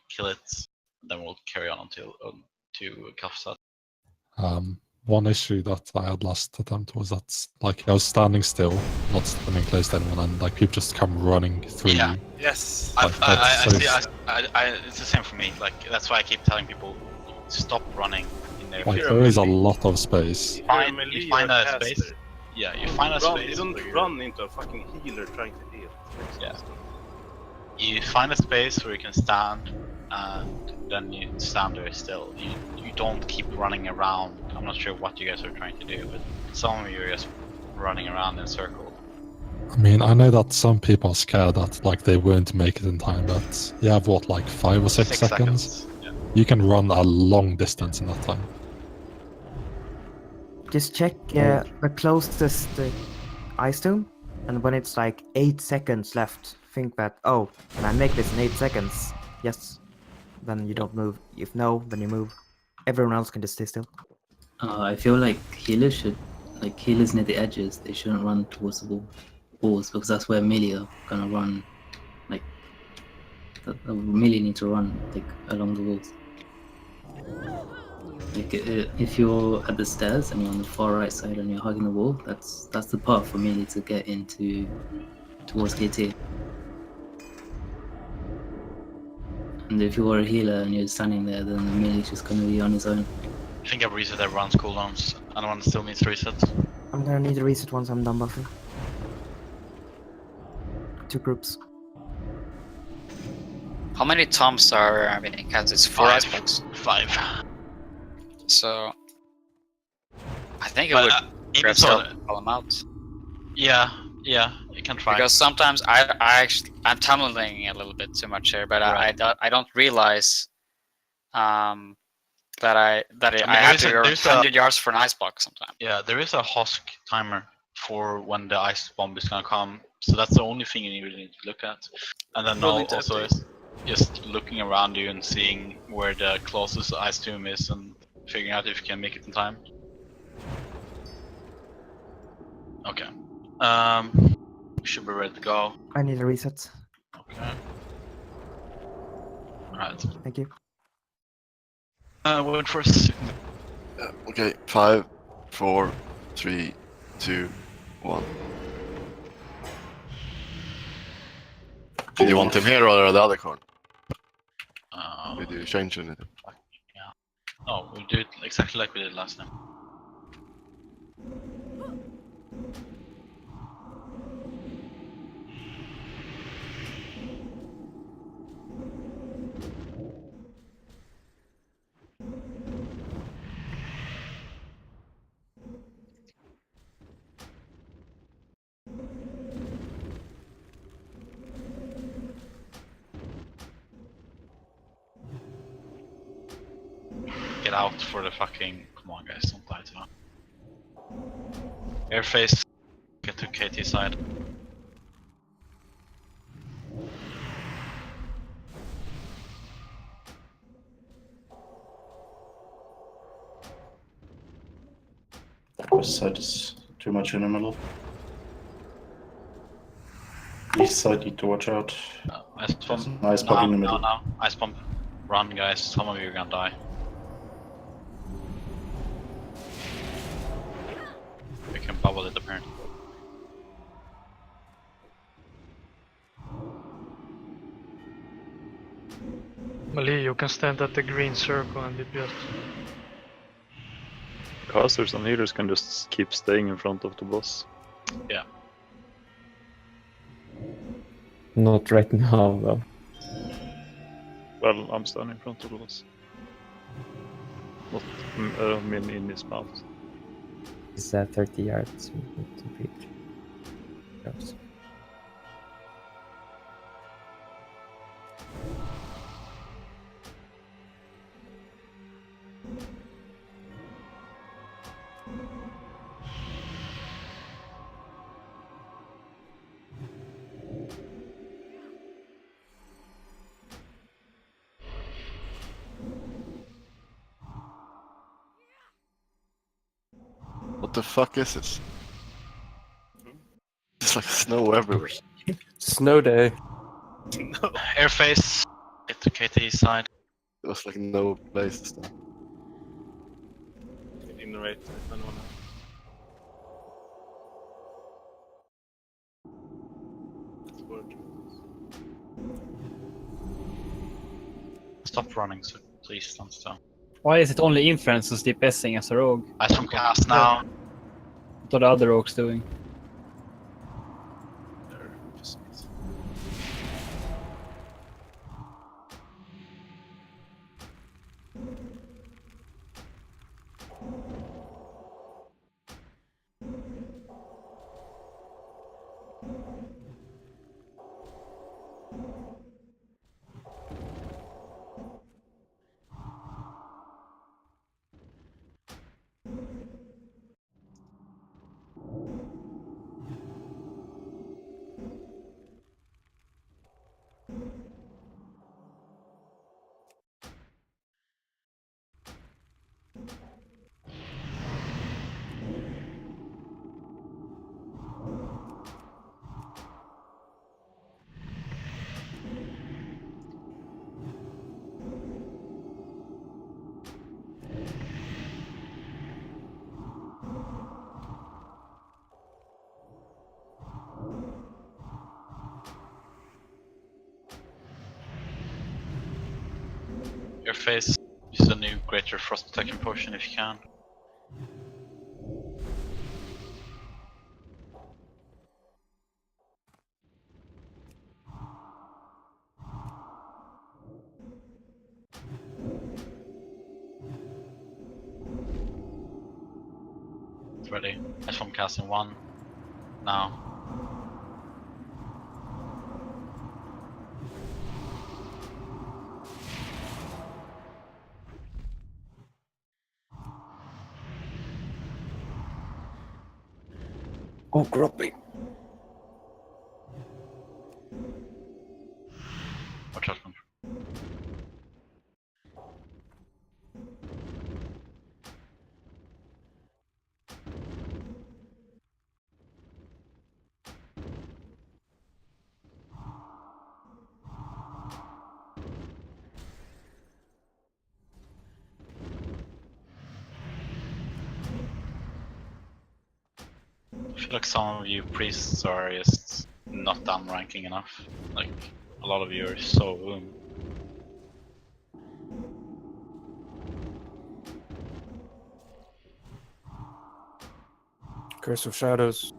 kill it. Then we'll carry on until to Kafsat. One issue that I had last attempt was that like I was standing still, not standing close to anyone, and like people just come running through you. Yes. Like, I see. It's the same for me. Like that's why I keep telling people stop running in there. Like there is a lot of space. You find a space. Yeah, you find a space. You don't run into a fucking healer trying to heal. Yeah. You find a space where you can stand, and then you stand there still. You don't keep running around. I'm not sure what you guys are trying to do, but some of you are just running around in circles. I mean, I know that some people are scared that like they won't make it in time, but you have what, like 5 or 6 seconds? Yeah. You can run a long distance in that time. Just check the closest ice tomb, and when it's like 8 seconds left, think that, oh, can I make this in 8 seconds? Yes. Then you don't move. If no, then you move. Everyone else can just stay still. I feel like healers should, like healers near the edges, they shouldn't run towards the walls because that's where melee are gonna run. Like, the melee need to run like along the walls. Like, if you're at the stairs and you're on the far right side and you're hugging the wall, that's the path for melee to get into towards KT. And if you're a healer and you're standing there, then the melee's just gonna be on his own. I think I've reset everyone's cooldowns. Anyone still needs resets? I'm gonna need a reset once I'm done buffing. 2 groups. How many toms are in Kansas? 4 icebox? 5. So I think it would perhaps help call them out. Yeah, you can try. Because sometimes I'm tumbling a little bit too much here, but Right. I don't realize that I have to go 100 yards for an icebox sometimes. Yeah, there is a Husk timer for when the ice bomb is gonna come, so that's the only thing you really need to look at. And then also is just looking around you and seeing where the closest ice tomb is and figuring out if you can make it in time. Okay. We should be ready to go. I need a reset. Okay. Alright. Thank you. Wait first. Okay, 5, 4, 3, 2, 1. Did you want him here or the other card? Did you change anything? Yeah. No, we'll do it exactly like we did last time. Get out for the fucking... Come on guys, don't die to that. Airface, get to KT side. West side is too much in the middle. East side need to watch out. Ice bomb. Ice bomb in the middle. No. Ice bomb. Run guys, some of you are gonna die. We can bubble it apparently. Mali, you can stand at the green circle and it just... Casters and healers can just keep staying in front of the boss. Yeah. Not right now, though. Well, I'm standing in front of the boss. Not in his mouth. It's 30 yards to reach. Close. What the fuck is this? It's like snow everywhere. Snow day. Airface, get to KT side. There was like no places there. Innovate if anyone else. Stop running, so please stand still. Why is it only Inference who's DPSing as a rogue? Ice from cast now. What are the other rogues doing? Your face. Use a new greater frost protection potion if you can. It's ready. Ice from casting 1. Now. Oh, Groppy. Watch out. I feel like some of you priests are just not down ranking enough. Like, a lot of you are so Curse of Shadows.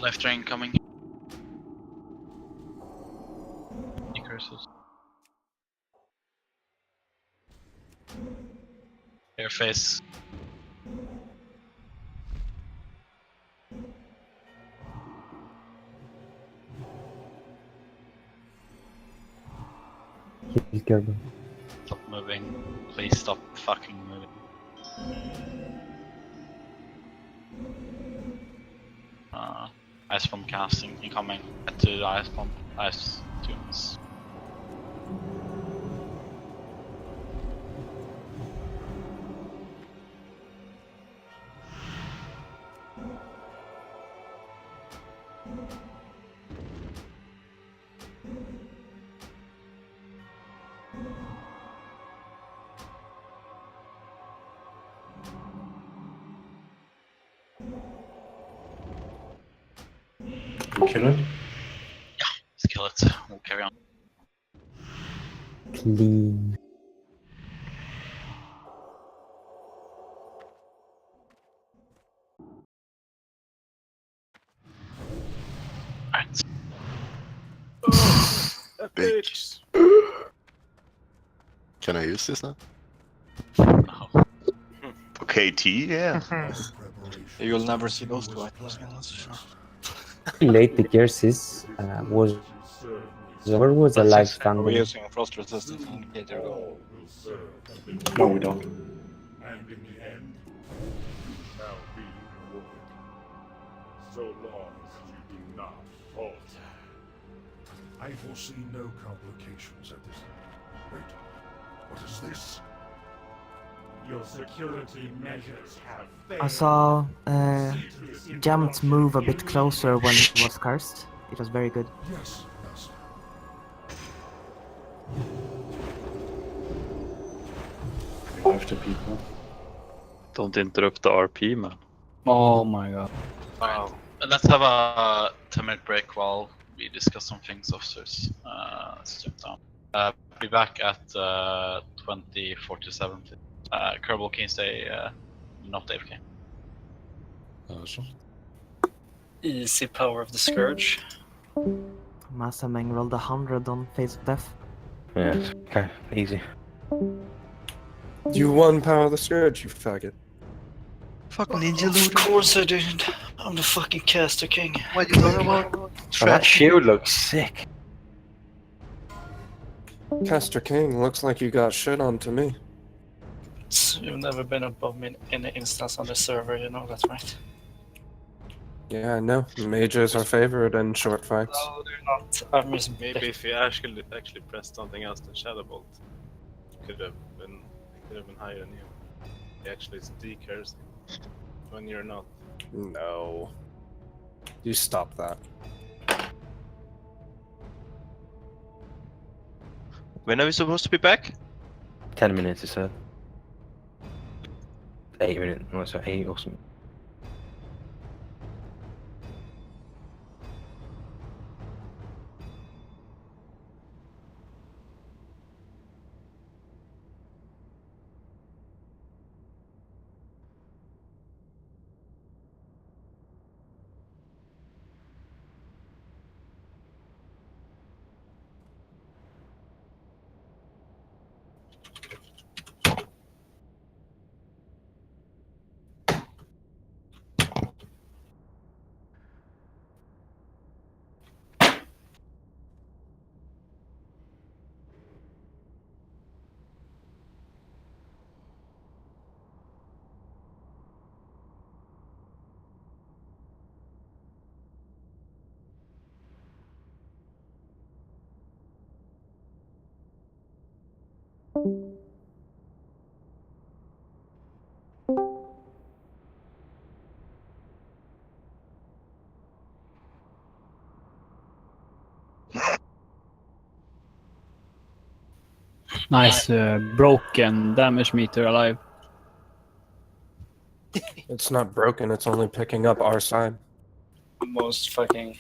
Left drain coming. Any curses? Your face. He's careful. Stop moving. Please stop fucking moving. Ice bomb casting incoming. Head to the ice bomb. Ice tunes. Kill it? Yeah, let's kill it. We'll carry on. Clean. Alright. Bitch. Can I use this now? No. Okay, T, yeah. You'll never see those two items again, that's for sure. Late the curses was over was a That's live just- We're standing. using a frost resistance indicator though. No, we don't. And in the end, you shall be rewarded. So long as you do not falter. I foresee no complications at this. Wait, what is this? Your security measures have failed. I saw Jammed move a bit closer when he was cursed. It was very good. Yes, Master. after people. Don't interrupt the RP, man. Oh my god. Alright, let's have a 10-minute break while we discuss some things, officers. Let's jump down. Be back at 2047. Kerbal, can you stay not AFK? Sure. Easy power of the Scourge. Masameng rolled 100 on Face of Death. Yeah, okay, easy. You won Power of the Scourge, you faggot. Fuck Ninja Lord. Of course I did. I'm the fucking caster king. What you talking about? Oh, that shield looks sick. Caster King, looks like you got shit on to me. You've never been above me in an instance on the server, you know that, right? Yeah, I know. Mages are favored in short fights. No, they're not. I'm just Maybe if you actually pressed something else than Shadow Bolt, it could have been higher than you. He actually is decursing when you're not. No. You stop that. When are we supposed to be back? 10 minutes, he said. 8 minutes, no, so 8 or something. Nice, broken damage meter alive. It's not broken, it's only picking up our side. Most fucking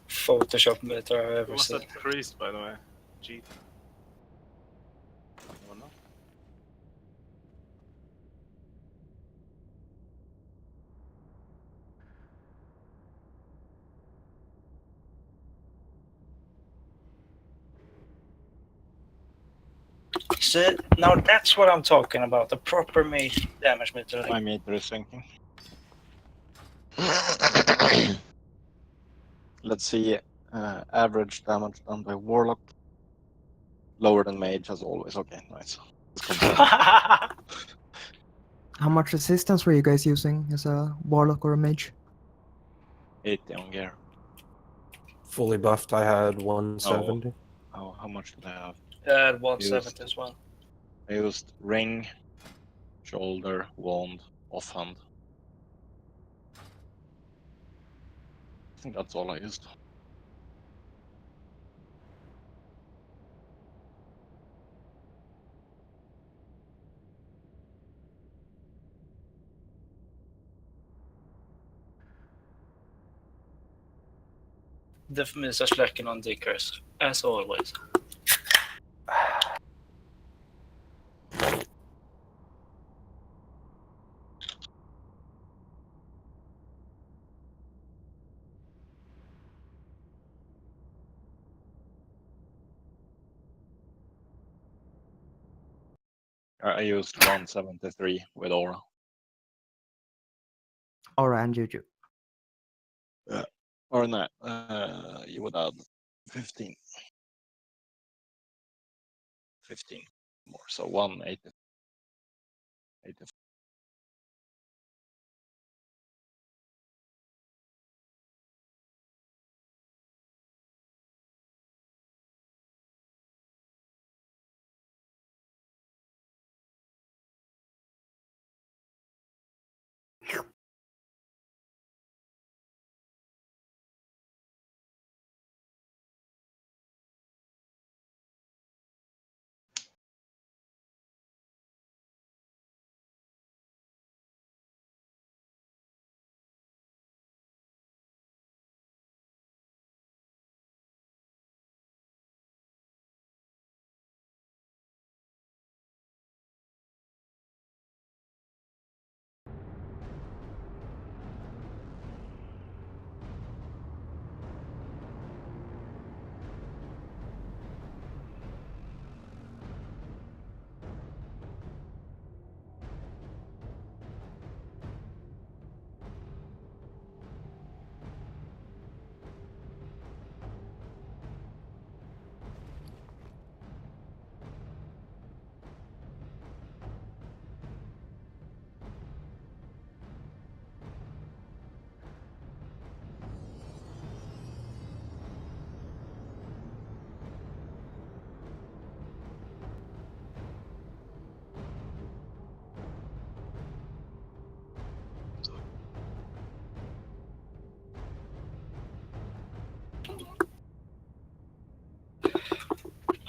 Photoshop meter I've Who ever was seen. that priest, by the way? G. Oh no. So now that's what I'm talking about. The proper damage meter. My meter is sinking. Let's see. Average damage done by Warlock. Lower than Mage as always. Okay, nice. How much resistance were you guys using as a Warlock or a Mage? 80 on gear. Fully buffed, I had 170. How much did I have? Yeah, 170 as well. I used ring, shoulder, wand, offhand. I think that's all I used. The means are slacking on decurs, as always. I used 173 with aura. Aura and Juju. Or no, you would add 15. 15 more, so 180. 80.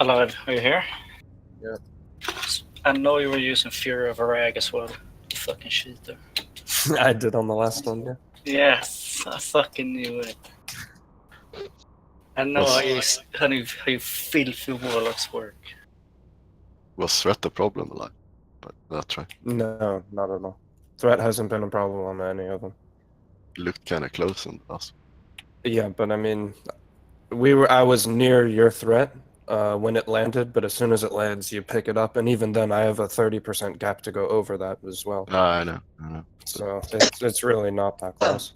Alive, are you here? Yeah. I know you were using Fury of Rag as well. You fucking cheater. I did on the last one, yeah. Yes, I fucking knew it. I know how you filthy warlocks work. Was threat a problem alive? But that's right. No, not at all. Threat hasn't been a problem on any of them. Looked kind of close in the last. Yeah, but I mean, I was near your threat when it landed, but as soon as it lands, you pick it up, and even then, I have a 30% gap to go over that as well. I know. So it's really not that close.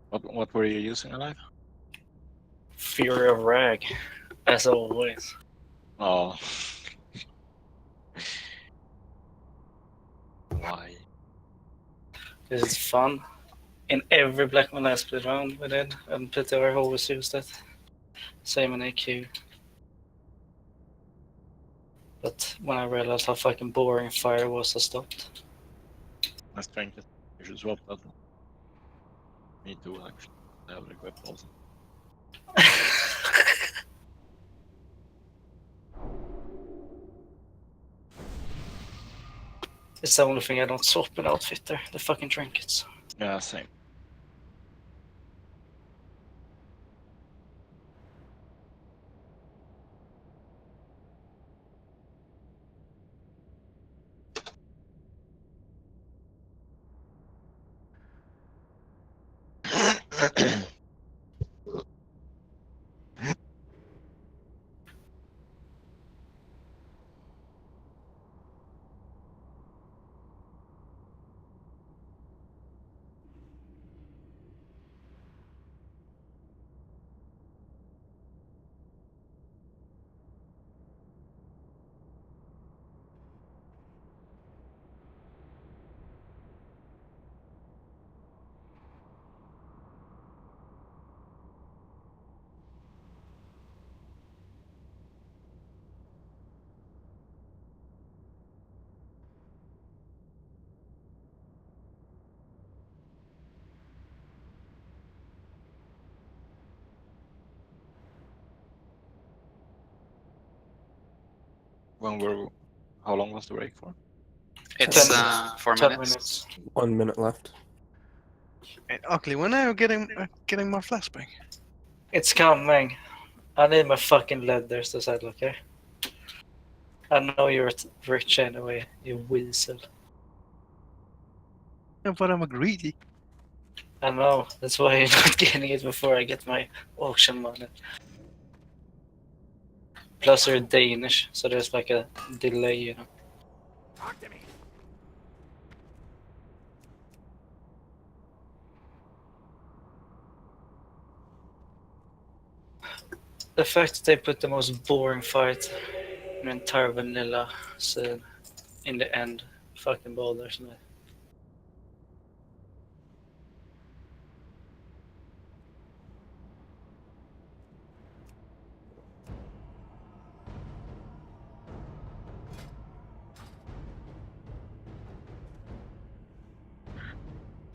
What were you using, Alive? Fury of Rag, as always. Oh. Why? This is fun. In every Black Malay split round we did, and pt.2 always used it. Same in AQ. But when I realized how fucking boring fire was, I stopped. That's strange. You should swap that one. Me too, actually. I have it equipped also. It's the only thing I don't swap in outfit there, the fucking trinkets. Yeah, same. How long was the break for? It's 10 4 minutes. 10 minutes. 1 minute left. Hey, Ugly, when are you getting my flashbang? It's coming. I need my fucking leathers to settle, okay? I know you're rich anyway, you weasel. Yeah, but I'm a greedy. I know, that's why you're not getting it before I get my auction money. Plus you're Danish, so there's like a delay, you know. Talk to me. The fact that they put the most boring fight in the entire vanilla scene in the end fucking bothers me.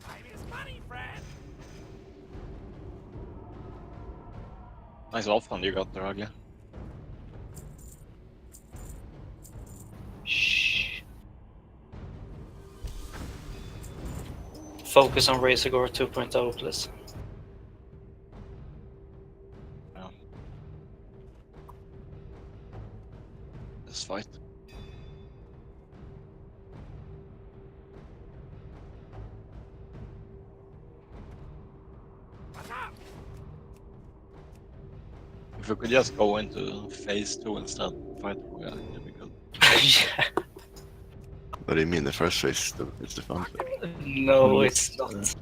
Time is money, friend. Nice offhand you got there, Ugly. Shh. Focus on Razorgore 2.0, please. Yeah. This fight. If we could just go into phase 2 instead, fight for yeah, it'd be good. Yeah. What do you mean the first phase is the fun phase? No, it's not.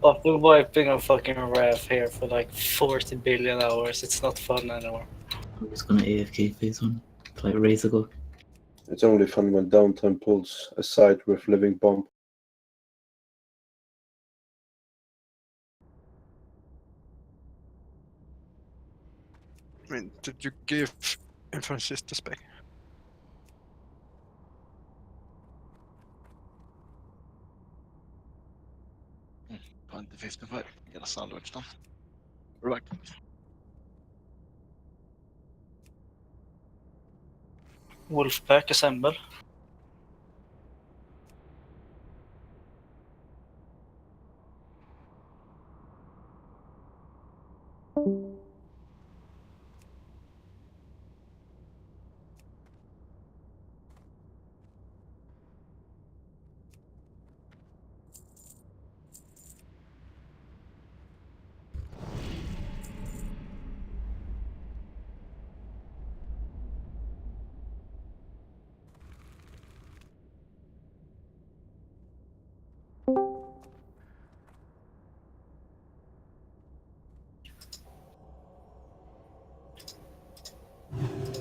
After wiping a fucking Wrath here for like 40 billion hours, it's not fun anymore. I'm just gonna AFK phase 1. Play Razorgore. It's only fun when downtime pulls aside with living bomb. I mean, did you give Francis the spec? Mm, 2055. Get a sandwich done. Right. Wolfpack assemble.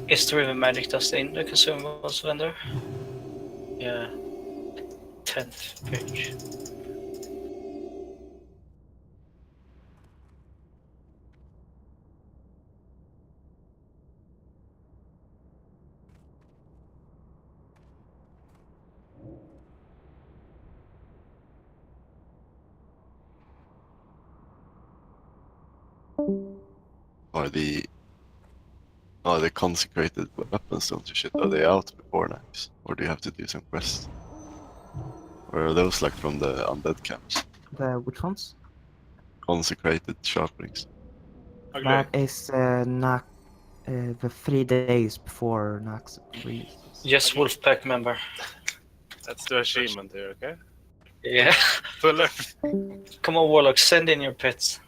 Is the river magic dust in the consumables vendor? Yeah. 10th page. Are the consecrated weapons, don't you shit? Are they out before next? Or do you have to do some quests? Or are those like from the undead camps? Which ones? Consecrated sharpenings. Okay. That is not the 3 days before Nox releases. Yes, Wolfpack member. That's the achievement here, okay? Yeah. Full up. Come on, Warlock, send in your pets.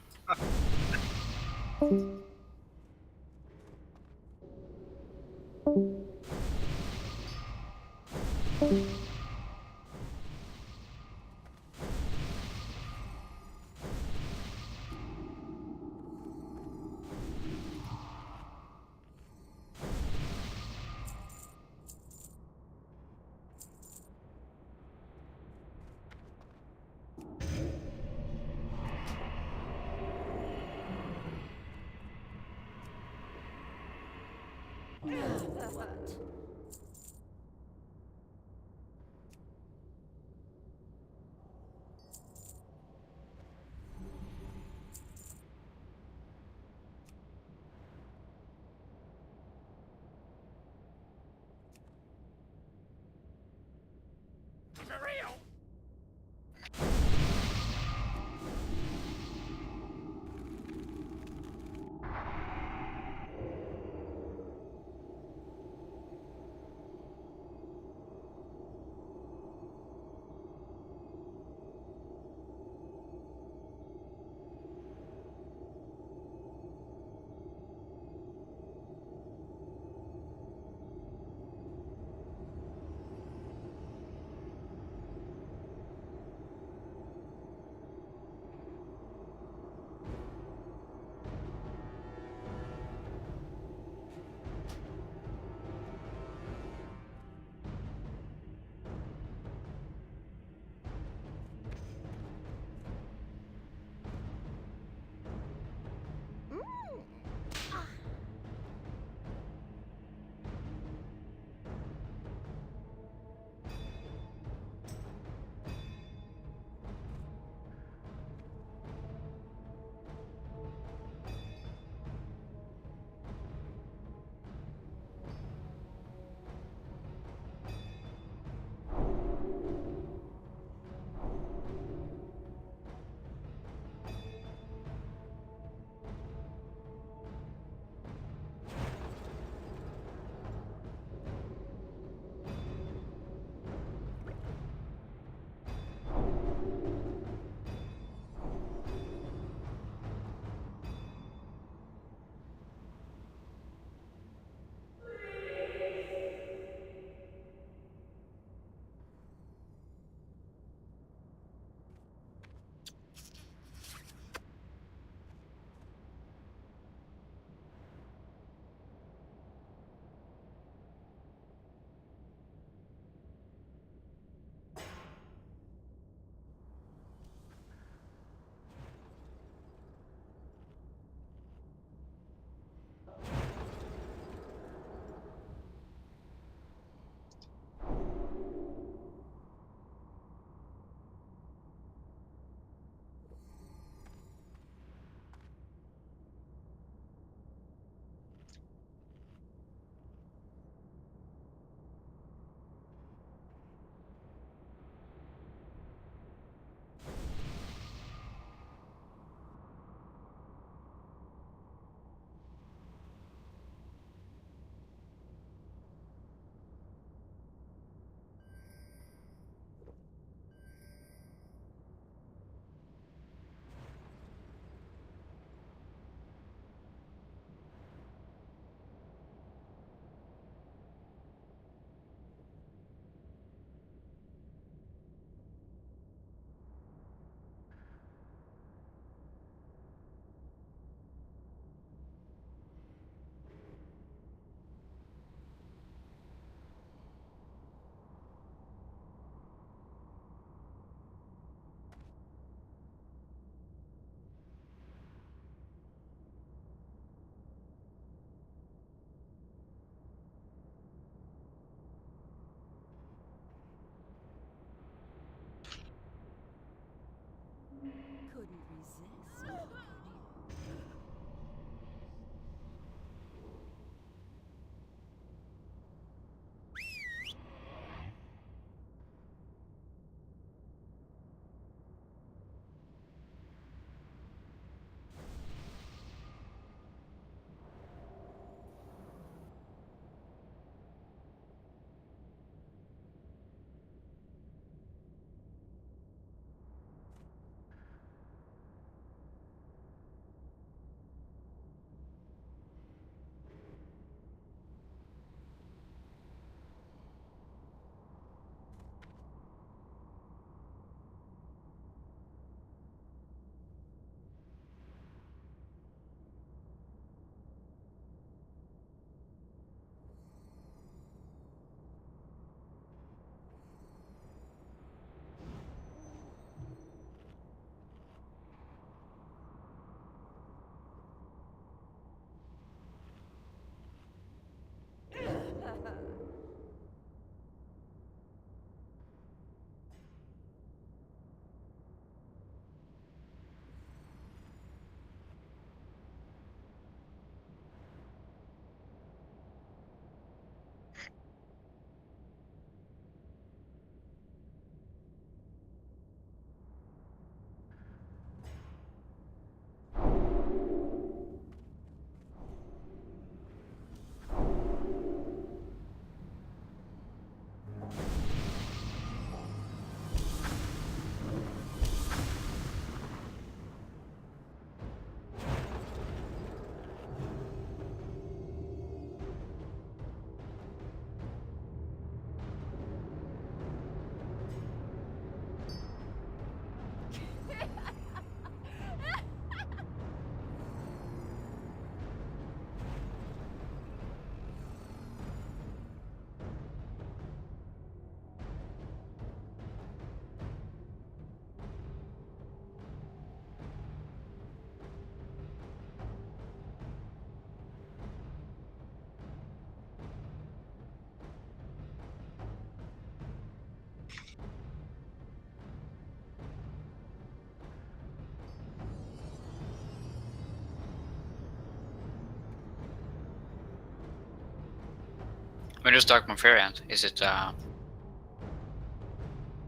When does Dark Fair end? Is it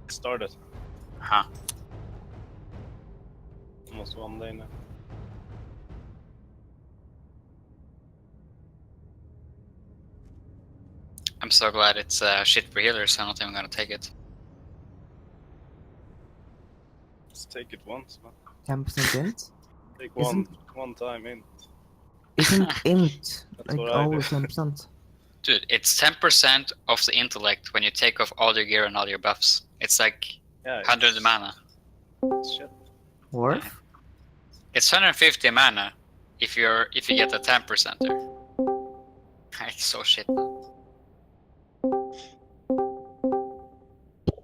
Started. Huh. Almost 1 day now. I'm so glad it's shit for healers, I'm not even gonna take it. Just take it once, man. 10% int? Take Isn't- one time in. Isn't int That's like what I do. always 10%? Dude, it's 10% of the intellect when you take off all your gear and all your buffs. It's like 100 mana. Shit. Worth? It's 150 mana if you get a 10%er. It's so shit.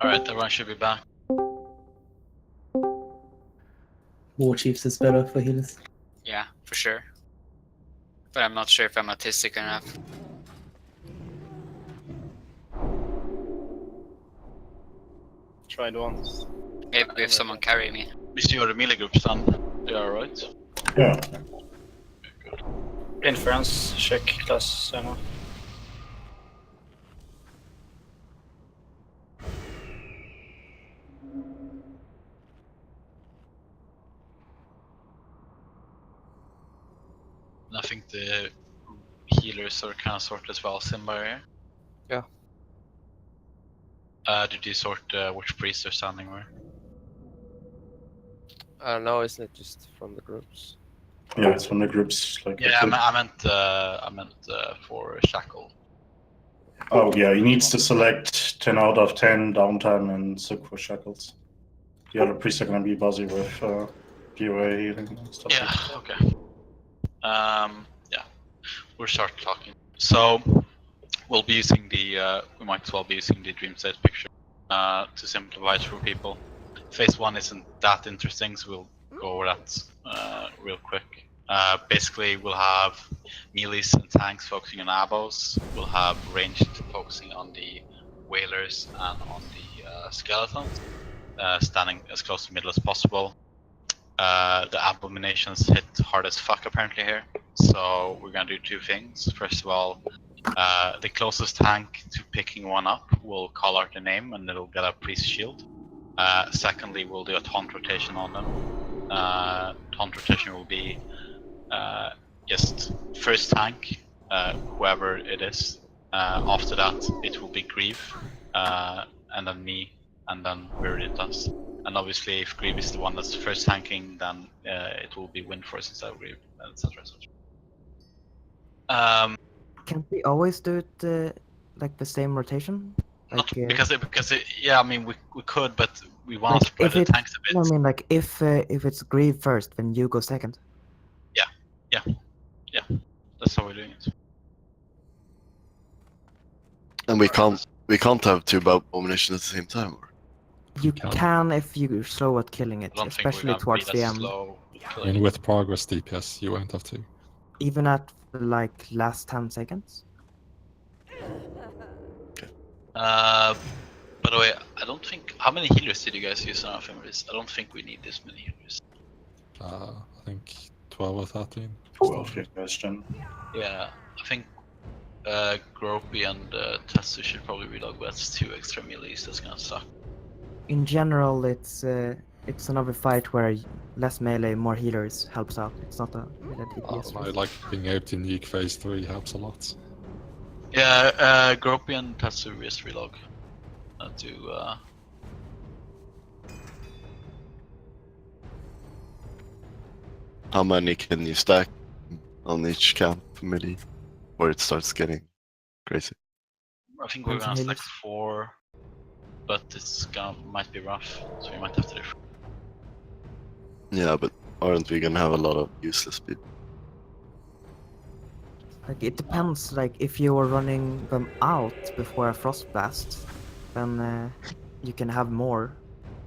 Alright, everyone should be back. War Chiefs is better for healers. Yeah, for sure. But I'm not sure if I'm autistic enough. Tried once. Maybe if someone carry me. We see your melee groups done. They are right. Yeah. Inference, check class, I know. And I think the healers are kind of sorted as well, Simba here. Yeah. Did you sort which priests are standing where? No, isn't it just from the groups? Yeah, it's from the groups. Like Yeah, I meant for Shackle. Oh yeah, he needs to select 10 out of 10 downtime and Sook for shackles. The other priests are gonna be busy with POA healing and stuff. Yeah, okay. Yeah, we'll start talking. So we'll be using the we might as well be using the dream state picture to simplify it for people. Phase 1 isn't that interesting, so we'll go over that real quick. Basically, we'll have melees and tanks focusing on abos. We'll have ranged focusing on the whalers and on the skeletons, standing as close to middle as possible. The abominations hit hard as fuck apparently here, so we're gonna do two things. First of all, the closest tank to picking one up will call out the name and it'll get a priest shield. Secondly, we'll do a taunt rotation on them. Taunt rotation will be just first tank, whoever it is. After that, it will be Grieve, and then me, and then Viriditas. And obviously, if Grieve is the one that's first tanking, then it will be Windforce instead of Grieve, etc. Can't we always do it like the same rotation? Like, because yeah, I mean we could, but we want to like spread the tanks a bit. No, I mean like if it's Grieve first, then you go second. Yeah, that's how we're doing it. And we can't have two abominations at the same time. Or? You can if you're slow at killing it, especially towards the end. I mean, with progress DPS, you won't have to. Even at like last 10 seconds. By the way, I don't think. How many healers did you guys use on our favorites? I don't think we need this many healers. I think 12 or 13. 12, good question. Yeah, I think Gropey and Tetsu should probably reload, but that's 2 extra melees. That's gonna suck. In general, it's another fight where less melee, more healers helps out. It's not a melee DPS. I like being able to nuke phase 3 helps a lot. Yeah, Gropey and Tetsu just relog. How many can you stack on each camp melee where it starts getting crazy? I think we're gonna stack 4, but it's might be rough, so we might have to do. Yeah, but aren't we gonna have a lot of useless people? Like it depends. Like if you are running them out before a frost blast, then you can have more.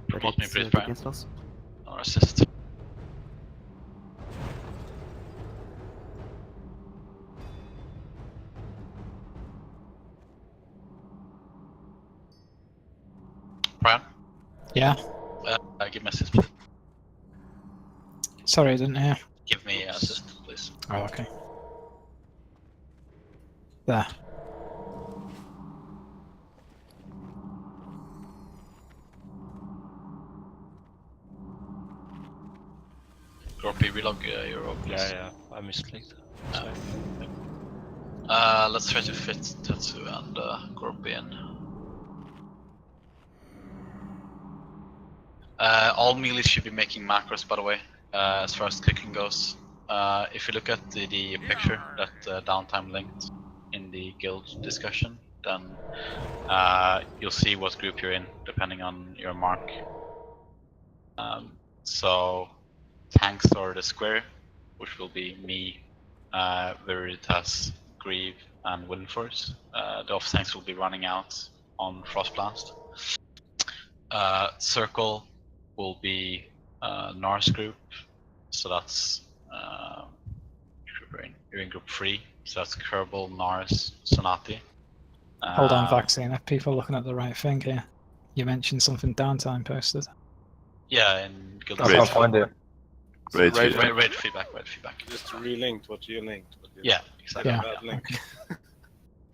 But Not me, it's please, DPS loss. Or assist. Brian? Yeah. Give me assist, please. Sorry, I didn't hear. Give me assist, please. Oh, okay. There. Gropy, relog your rope, please. Yeah, I misclicked. Let's try to fit Tetsu and Gropy in. All melees should be making macros, by the way, as far as clicking goes. If you look at the picture that Downtime linked in the guild discussion, then you'll see what group you're in, depending on your mark. So, tanks are the square, which will be me, Veritas, Grieve, and Windforce. The off tanks will be running out on Frostblast. Circle will be Nars group, so that's you're in group 3, so that's Kerbal, Nars, Sonati. Hold on, Vaccine. Are people looking at the right thing here? You mentioned something Downtime posted. Yeah, in guild. I can't find it. Raid feedback. Just relinked what you linked. Yeah, exactly. Yeah. Bad link.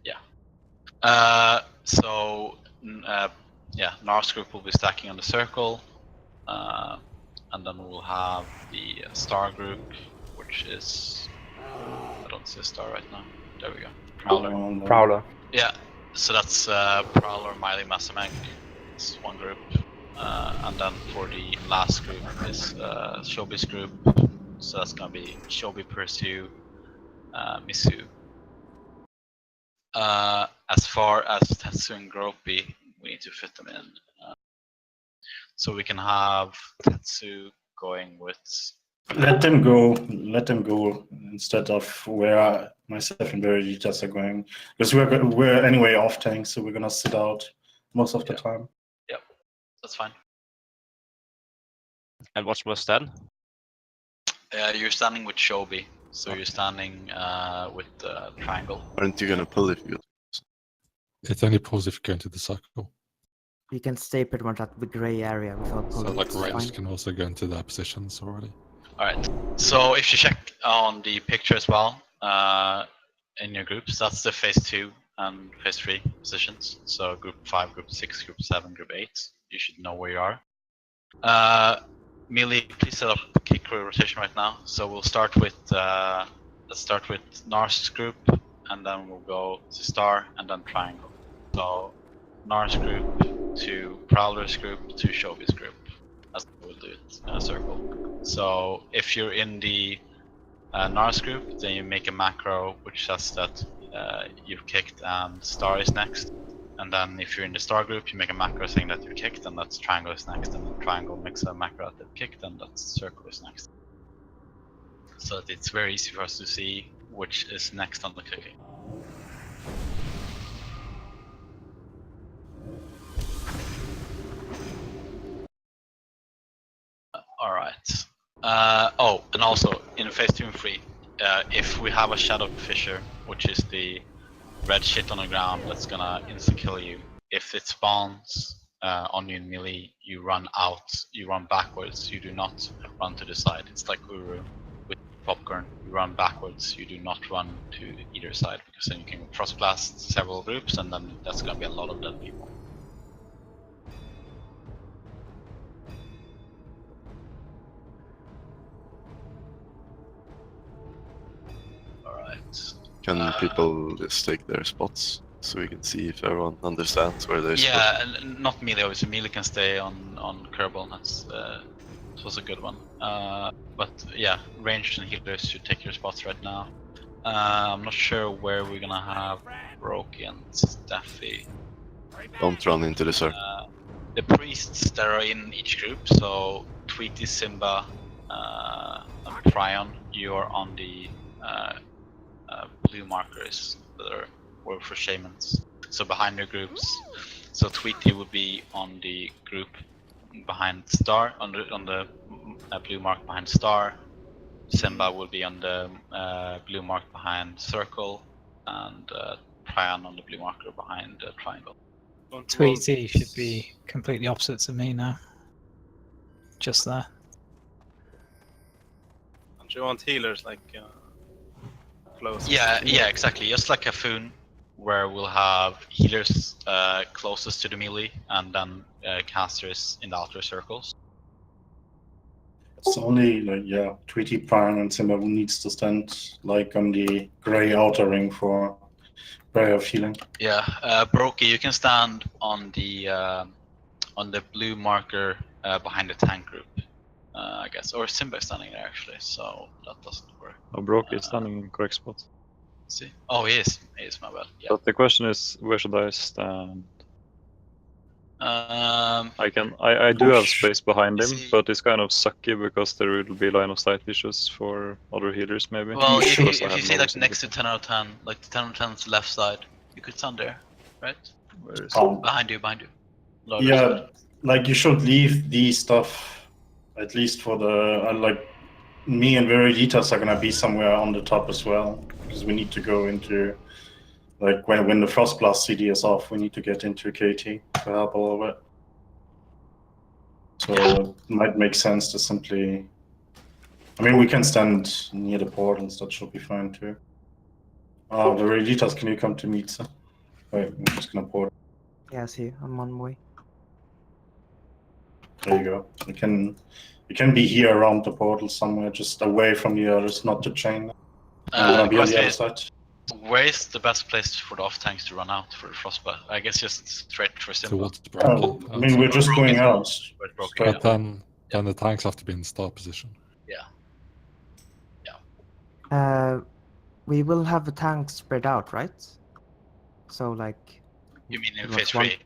Yeah. So Nars group will be stacking on the circle, and then we'll have the star group, which is I don't see a star right now. There we go. Prowler. Yeah. So that's Prowler, Miley, Masameg. It's one group, and then for the last group is Shobi's group. So that's gonna be Shobi, Pursue, Misu. As far as Tetsu and Gropy, we need to fit them in. So we can have Tetsu going with. Let them go instead of where myself and Veritas are going, because we're anyway off tank, so we're gonna sit out most of the time. Yep, that's fine. And what was that? You're standing with Shobi, so you're standing with the triangle. Aren't you gonna pull if you? It only pulls if you go into the circle. You can stay pretty much at the gray area without So pulling. like it's range fine. can also go into their positions already. Alright, so if you check on the picture as well, in your groups, that's the phase 2 and phase 3 positions. So group 5, group 6, group 7, group 8. You should know where you are. Melee, please set up kick crew rotation right now. So we'll start with let's start with Nars group, and then we'll go to star and then triangle. So Nars group to Prowler's group to Shobi's group. That's how we'll do it in a circle. So if you're in the Nars group, then you make a macro which says that you've kicked and star is next. And then if you're in the star group, you make a macro saying that you've kicked, and that's triangle is next. And then triangle makes a macro that they've kicked, and that's circle is next. So that it's very easy for us to see which is next on the cooking. Alright. Oh, and also in phase 2 and 3, if we have a shadow fissure, which is the red shit on the ground that's gonna insta kill you, if it spawns on you in melee, you run out, you run backwards, you do not run to the side. It's like Uru with popcorn, you run backwards, you do not run to either side, because then you can frostblast several groups, and then that's gonna be a lot of dead people. Alright. Can people just take their spots so we can see if everyone understands where they're Yeah, and not melee, obviously. Melee can stay on Kerbal, that's this was a good one. But yeah, ranged and healers should take your spots right now. I'm not sure where we're gonna have Roki and Staffy. Don't run into the circle. The priests that are in each group, so Tweety, Simba, and Prion, you're on the blue markers that were for shamans. So behind your groups, so Tweety would be on the group behind Star, on the blue mark behind Star. Simba will be on the blue mark behind Circle, and Prion on the blue marker behind Triangle. Tweety should be completely opposite to me now. Just there. Don't you want healers like close? Yeah, exactly. Just like a Foon, where we'll have healers closest to the melee, and then casters in the outer circles. It's only like, yeah, Tweety, Prime, and Simba who needs to stand like on the gray outer ring for prayer of healing. Yeah, Brokey, you can stand on the blue marker behind the tank group, I guess, or Simba is standing there actually, so that doesn't work. Oh, Broke is standing in correct spot. See? Oh, he is, my bad. Yeah. But the question is, where should I stand? I do have space behind him, but it's kind of sucky because there will be line of sight issues for other healers maybe. Well, if Because you I have see no like next visibility. to 10 out of 10, like the 10 out of 10's left side, you could stand there, right? Where is Behind you. Loader Yeah, side. like you should leave the stuff, at least for the, like, me and Veriditas are gonna be somewhere on the top as well, because we need to go into, like, when the Frostblast CD is off, we need to get into KT to help a little bit. So it might make sense to simply, I mean, we can stand near the portals, that should be fine too. Veriditas, can you come to meet, sir? Wait, I'm just gonna port. Yeah, I see. I'm on my way. There you go. You can be here around the portal somewhere, just away from the others, not to chain. I'm gonna be on the other side. Where is the best place for the off tanks to run out for the frostbite? I guess just straight for Simba. Towards Brokey. I mean, we're just going out. But then the tanks have to be in start position. Yeah. We will have the tanks spread out, right? So like. You mean in it was phase one- 3?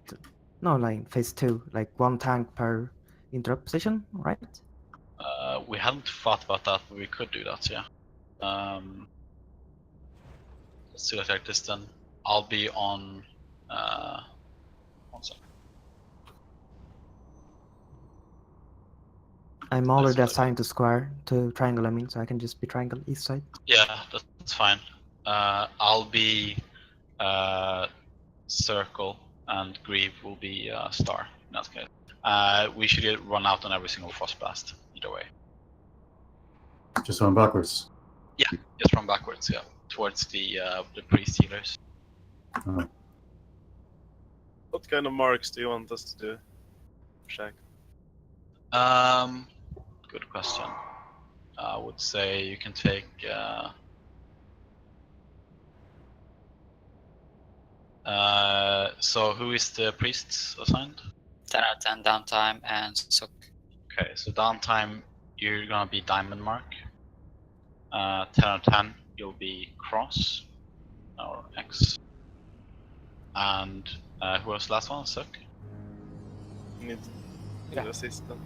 No, like phase 2, like one tank per interrupt position, right? We hadn't thought about that, but we could do that, yeah. Let's do it like this then. I'll be on. One second. I'm already assigned to square, to triangle, I mean, so I can just be triangle east side. Yeah, that's fine. I'll be circle, and Grieve will be star. That's good. We should run out on every single frostblast either way. Just run backwards. Yeah, just run backwards. Yeah, towards the priest healers. What kind of marks do you want us to do, Shaq? Good question. I would say you can take. So who is the priests assigned? 10 out of 10 downtime and suck. Okay, so downtime you're gonna be diamond mark. 10 out of 10 you'll be cross or X. And who was the last one? Suck. Need assistant.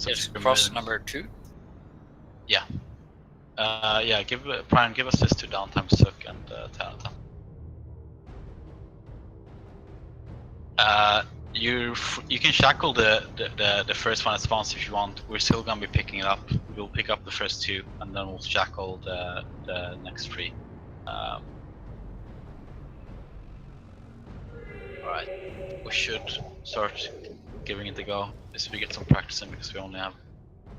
Yes, cross number 2. Yeah. Yeah. Brian, give us this to downtime suck and 10 out of 10. You can shackle the first one at spawns if you want. We're still gonna be picking it up. We'll pick up the first 2 and then we'll shackle the next 3. Alright, we should start giving it a go. As we get some practice in because we only have,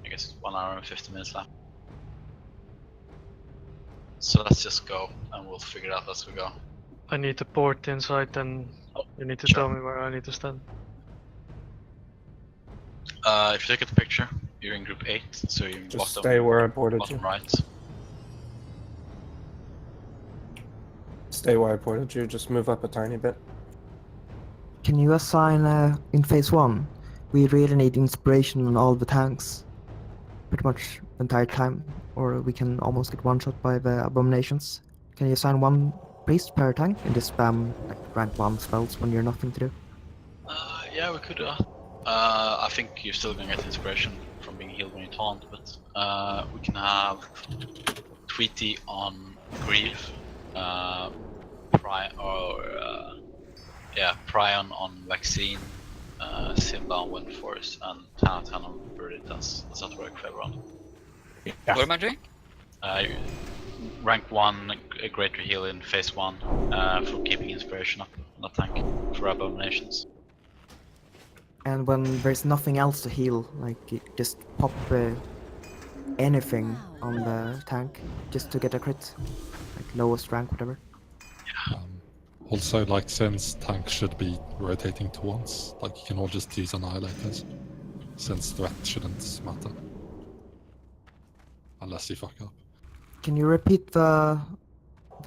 I guess, 1 hour and 50 minutes left. So let's just go and we'll figure it out as we go. I need to port inside, and you need to tell me where I need to stand. If you look at the picture, you're in group 8, so you're in Just bottom, stay where I ported bottom you. right. Stay where I ported you, just move up a tiny bit. Can you assign in phase 1? We really need inspiration on all the tanks. Pretty much the entire time, or we can almost get one shot by the abominations. Can you assign 1 priest per tank and just spam like rank 1 spells when you're nothing to do? Yeah, we could do that. I think you're still gonna get inspiration from being healed when you taunt, but we can have Tweety on Grieve, Prion on Vaccine, Simba on Windforce, and 10 out of 10 on Veriditas. Does that work for everyone? What am I doing? Rank 1 a greater heal in phase 1 for keeping inspiration up on the tank for abominations. And when there's nothing else to heal, like just pop anything on the tank just to get a crit, like lowest rank, whatever. Also, like, since tanks should be rotating to once, like, you can all just use annihilators, since threat shouldn't matter. unless you fuck up. Can you repeat the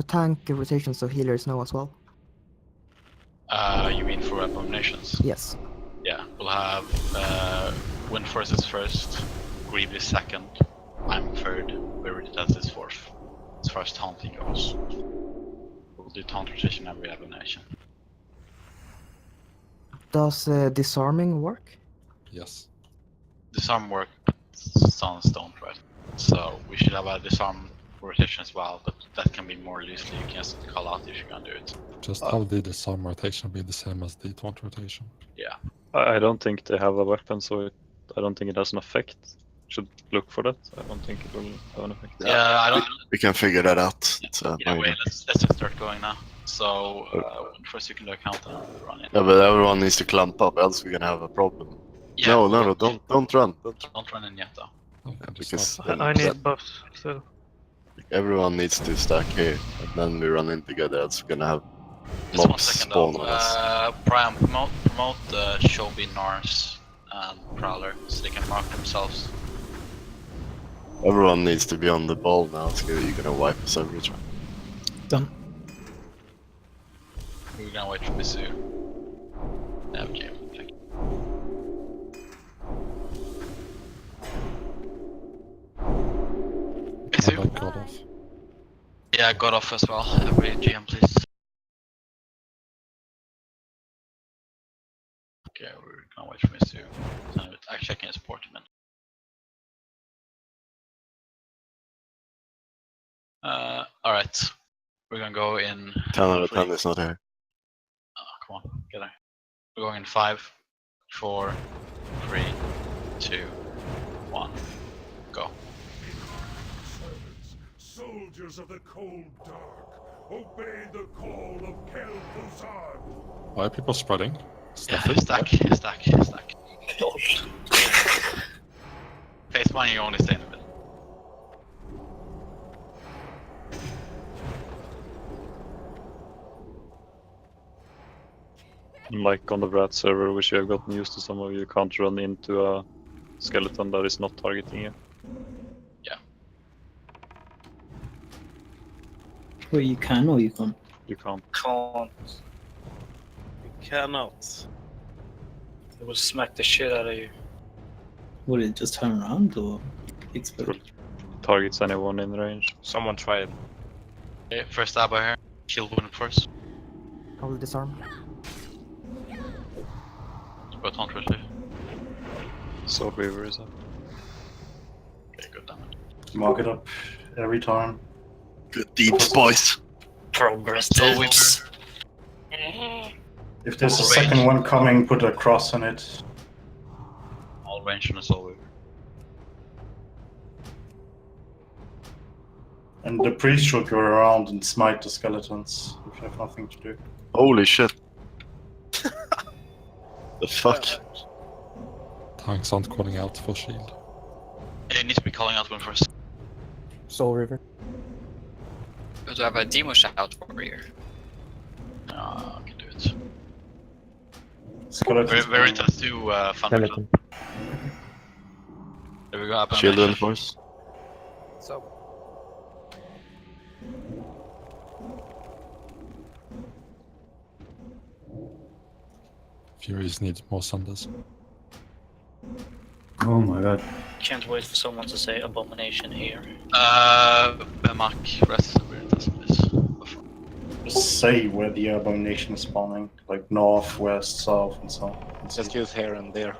tank rotation so healers know as well? You mean for abominations? Yes. Yeah, we'll have Windforce is first, Grievous second, I'm third, Veritas is fourth. As far as taunting goes. We'll do taunt rotation every abomination. Does disarming work? Yes. Disarm work, but stuns don't, right? So we should have a disarm rotation as well, but that can be more loosely. You can just call out if you're gonna do it. Just have the disarm rotation be the same as the taunt rotation. Yeah. I don't think they have a weapon, so I don't think it has an effect. Should look for that. I don't think it will have an effect. Yeah, I don't. We can figure that out. Yeah, wait, let's just start going now. So first you can do a countdown and run it. Yeah, but everyone needs to clump up, else we're gonna have a problem. Yeah, no, well, don't run. Don't run in yet though. Because I need buffs still. everyone needs to stack here, and then we run in together, else we're gonna have Just 1 mobs second spawn though. on us. Brian, promote Shobi, Nars, and Prowler so they can mark themselves. Everyone needs to be on the ball now, so you're gonna wipe us every time. Done. We're gonna wait for Misu. Okay, thank you. Misu? God off. Yeah, God off as well. Every GM, please. Okay, we're gonna wait for Misu. Actually, I can support him in. Alright. We're gonna go in. 10 out of 10 is not here. Oh, come on, get there. We're going in 5, 4, 3, 2, 1, go. Soldiers of the cold dark, obey the call of Kel'Thuzad. Why are people spreading? Yeah, stack. Phase 1, you only stay in the middle. Like on the Brat server, which you have gotten used to, some of you can't run into a skeleton that is not targeting you. Yeah. Wait, you can or you can't? You can't. Can't. You cannot. It will smack the shit out of you. Will it just turn around or explode? Targets anyone in range. Someone try it. Okay, first stab here. Kill one first. I will disarm. Go taunt rotation. Sword Weaver is up. Okay, good damage. Mark it up every time. Good deeds, boys. Progress So tips. If there's a second one coming, put a cross on it. All range on a Soul Weaver. And the priest should go around and smite the skeletons if you have nothing to do. Holy shit. The fuck? Tanks aren't calling out for shield. Yeah, you need to be calling out one first. Soul Reaver. But to have a demo shout warrior. I can do it. Skeletons. Veritas do Thunder. There we go. Shield in force. So. Furies need more Sunders. Oh my god. Can't wait for someone to say abomination here. Bemak, rest Veritas, please. Just say where the abomination is spawning, like north, west, south, and so on. Just use here and there.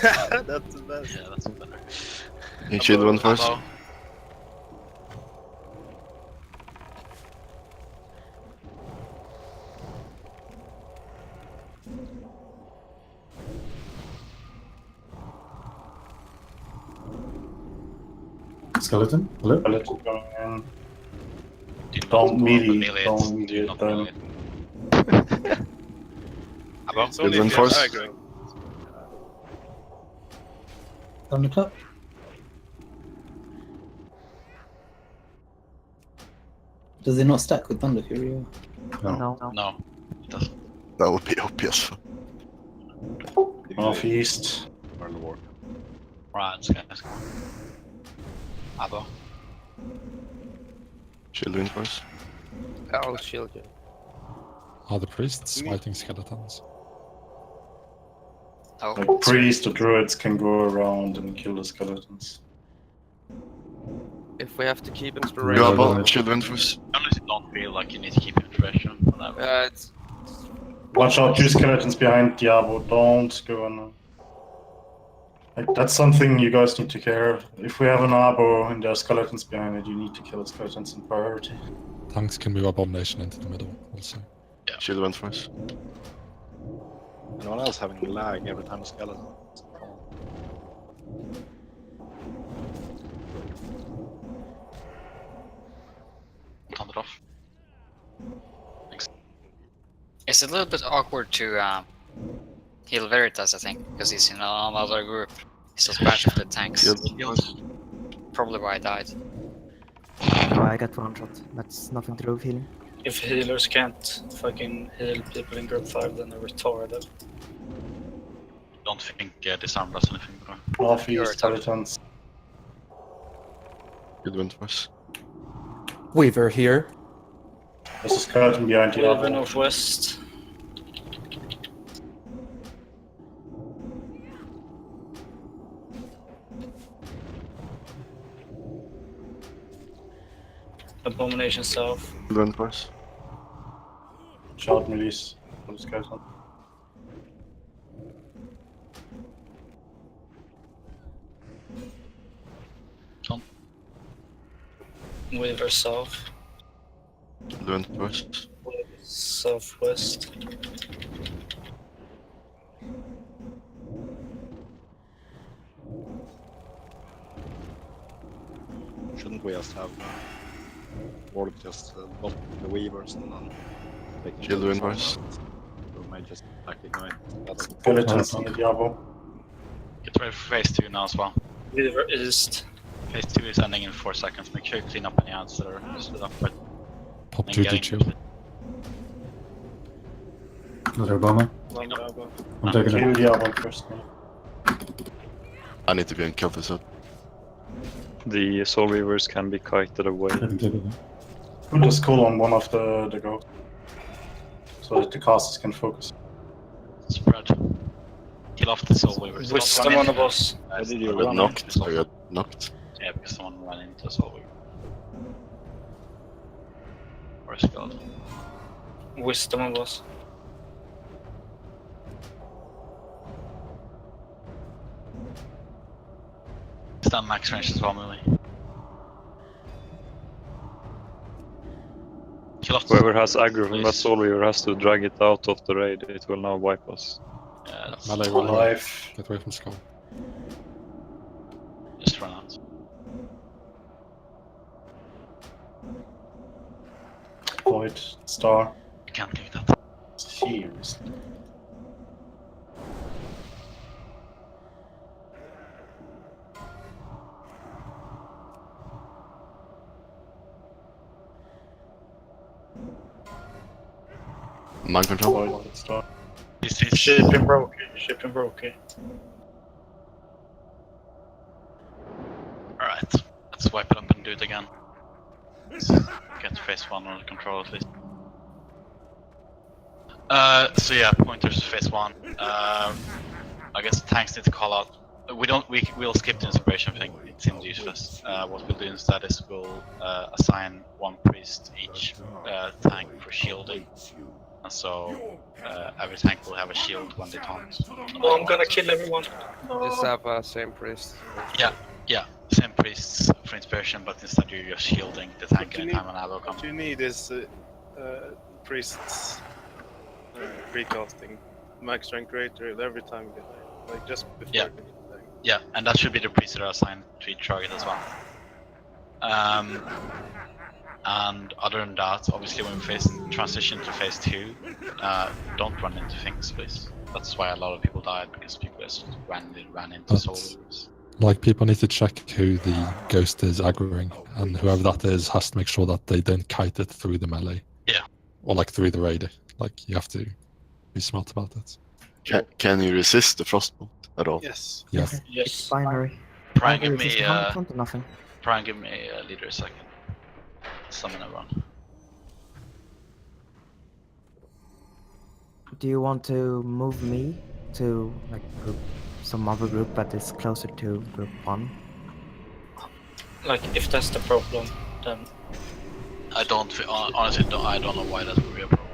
That's the best. Yeah, that's better. You shield one first. Abo. Skeleton? Hello? Skeleton going in. Don't melee it. don't melee not them. melee it. Abo. It's only Shield if you're first. aggroing. On the top? Does it not stack with Thunder Fury? Or? No. No, it doesn't. That would be obvious. Northeast. Right, guys. Abo. Shield reinforce. I'll shield you. Are the priests smiting skeletons? Oh, Like priests or druids can go around and kill the skeletons. If we have to keep Go inspiration. about shield reinforce. Unless you don't feel like you need to keep inspiration for that. It's Watch out, 2 skeletons behind Diabo. Don't go on. Like, that's something you guys need to care. If we have an Abo and there are skeletons behind it, you need to kill the skeletons in priority. Tanks can move Abomination into the middle also. Yeah. Shield reinforce. Anyone else having lag every time a skeleton? Turn it off. Thanks. It's a little bit awkward to heal Veritas, I think, because he's in another group. He's still scratching the tanks. Probably why I died. Oh, I got one shot. That's nothing to do with healing. If healers can't fucking heal people in group 5, then they're retarded. Don't think disarm does anything, bro. Northeast skeletons. Shield reinforce. Weaver here. There's a skeleton behind you. Weaver northwest. Abomination south. Shield reinforce. Shot release for the skeleton. Weaver south. Shield reinforce. Southwest. Shouldn't we just have Warlock just block the Weavers and then take Shield reinforce. We might just attack ignite. Skeletons on the Diabo. Get ready for phase 2 now as well. Weaver east. Phase 2 is ending in 4 seconds. Make sure you clean up any ads that are stood up. But Pop 2 to chill. Another bomber. I'm taking Kill it. Diabo first. I need to be on kill this up. The Soul Weavers can be kited away. Put a skull on one of the ghosts. So that the casters can focus. Spread. Kill off the Soul Weavers. Wisdom on the boss. I got knocked. I got knocked. Yeah, because someone ran into a Soul Weaver. Or a skeleton. Wisdom on boss. Stand max range as well, melee. Kill off Whoever has aggro from that Soul Weaver has to drag it out of the raid. It will now wipe us. Yeah, that's Melee Alive. Get away from Skull. just run out. Void. Star. You can't leave that. Seriously. Mind control. Void. Star. This is Shipping broke. Shipping broke. Alright, let's wipe it up and do it again. Let's get phase 1 under control at least. So yeah, pointers phase 1. I guess tanks need to call out. We'll skip the inspiration thing, it seems useless. What we'll do instead is we'll assign 1 priest each tank for shielding. And so every tank will have a shield when they taunt. Oh, I'm gonna kill everyone. Just have same priest. Yeah, same priests for inspiration, but instead you're just shielding the tank anytime an arrow comes. What you need is priests recasting max strength greater every time you get there. Like just before you get there. Yeah, and that should be the priests that are assigned to each target as well. And other than that, obviously when we transition to phase 2, don't run into things, please. That's why a lot of people died, because people just ran into Soul Weavers. Like, people need to check who the ghost is aggroing, and whoever that is has to make sure that they don't kite it through the melee. Yeah. Or like through the raid. Like, you have to be smart about it. Can you resist the frostbolt at all? Yes. Yes. Yes. It's binary. Try and Either give me resist 100% or nothing. Brian, give me a leader a second. Summon everyone. Do you want to move me to like some other group that is closer to group 1? Like, if that's the problem, then I don't honestly I don't know why that would be a problem.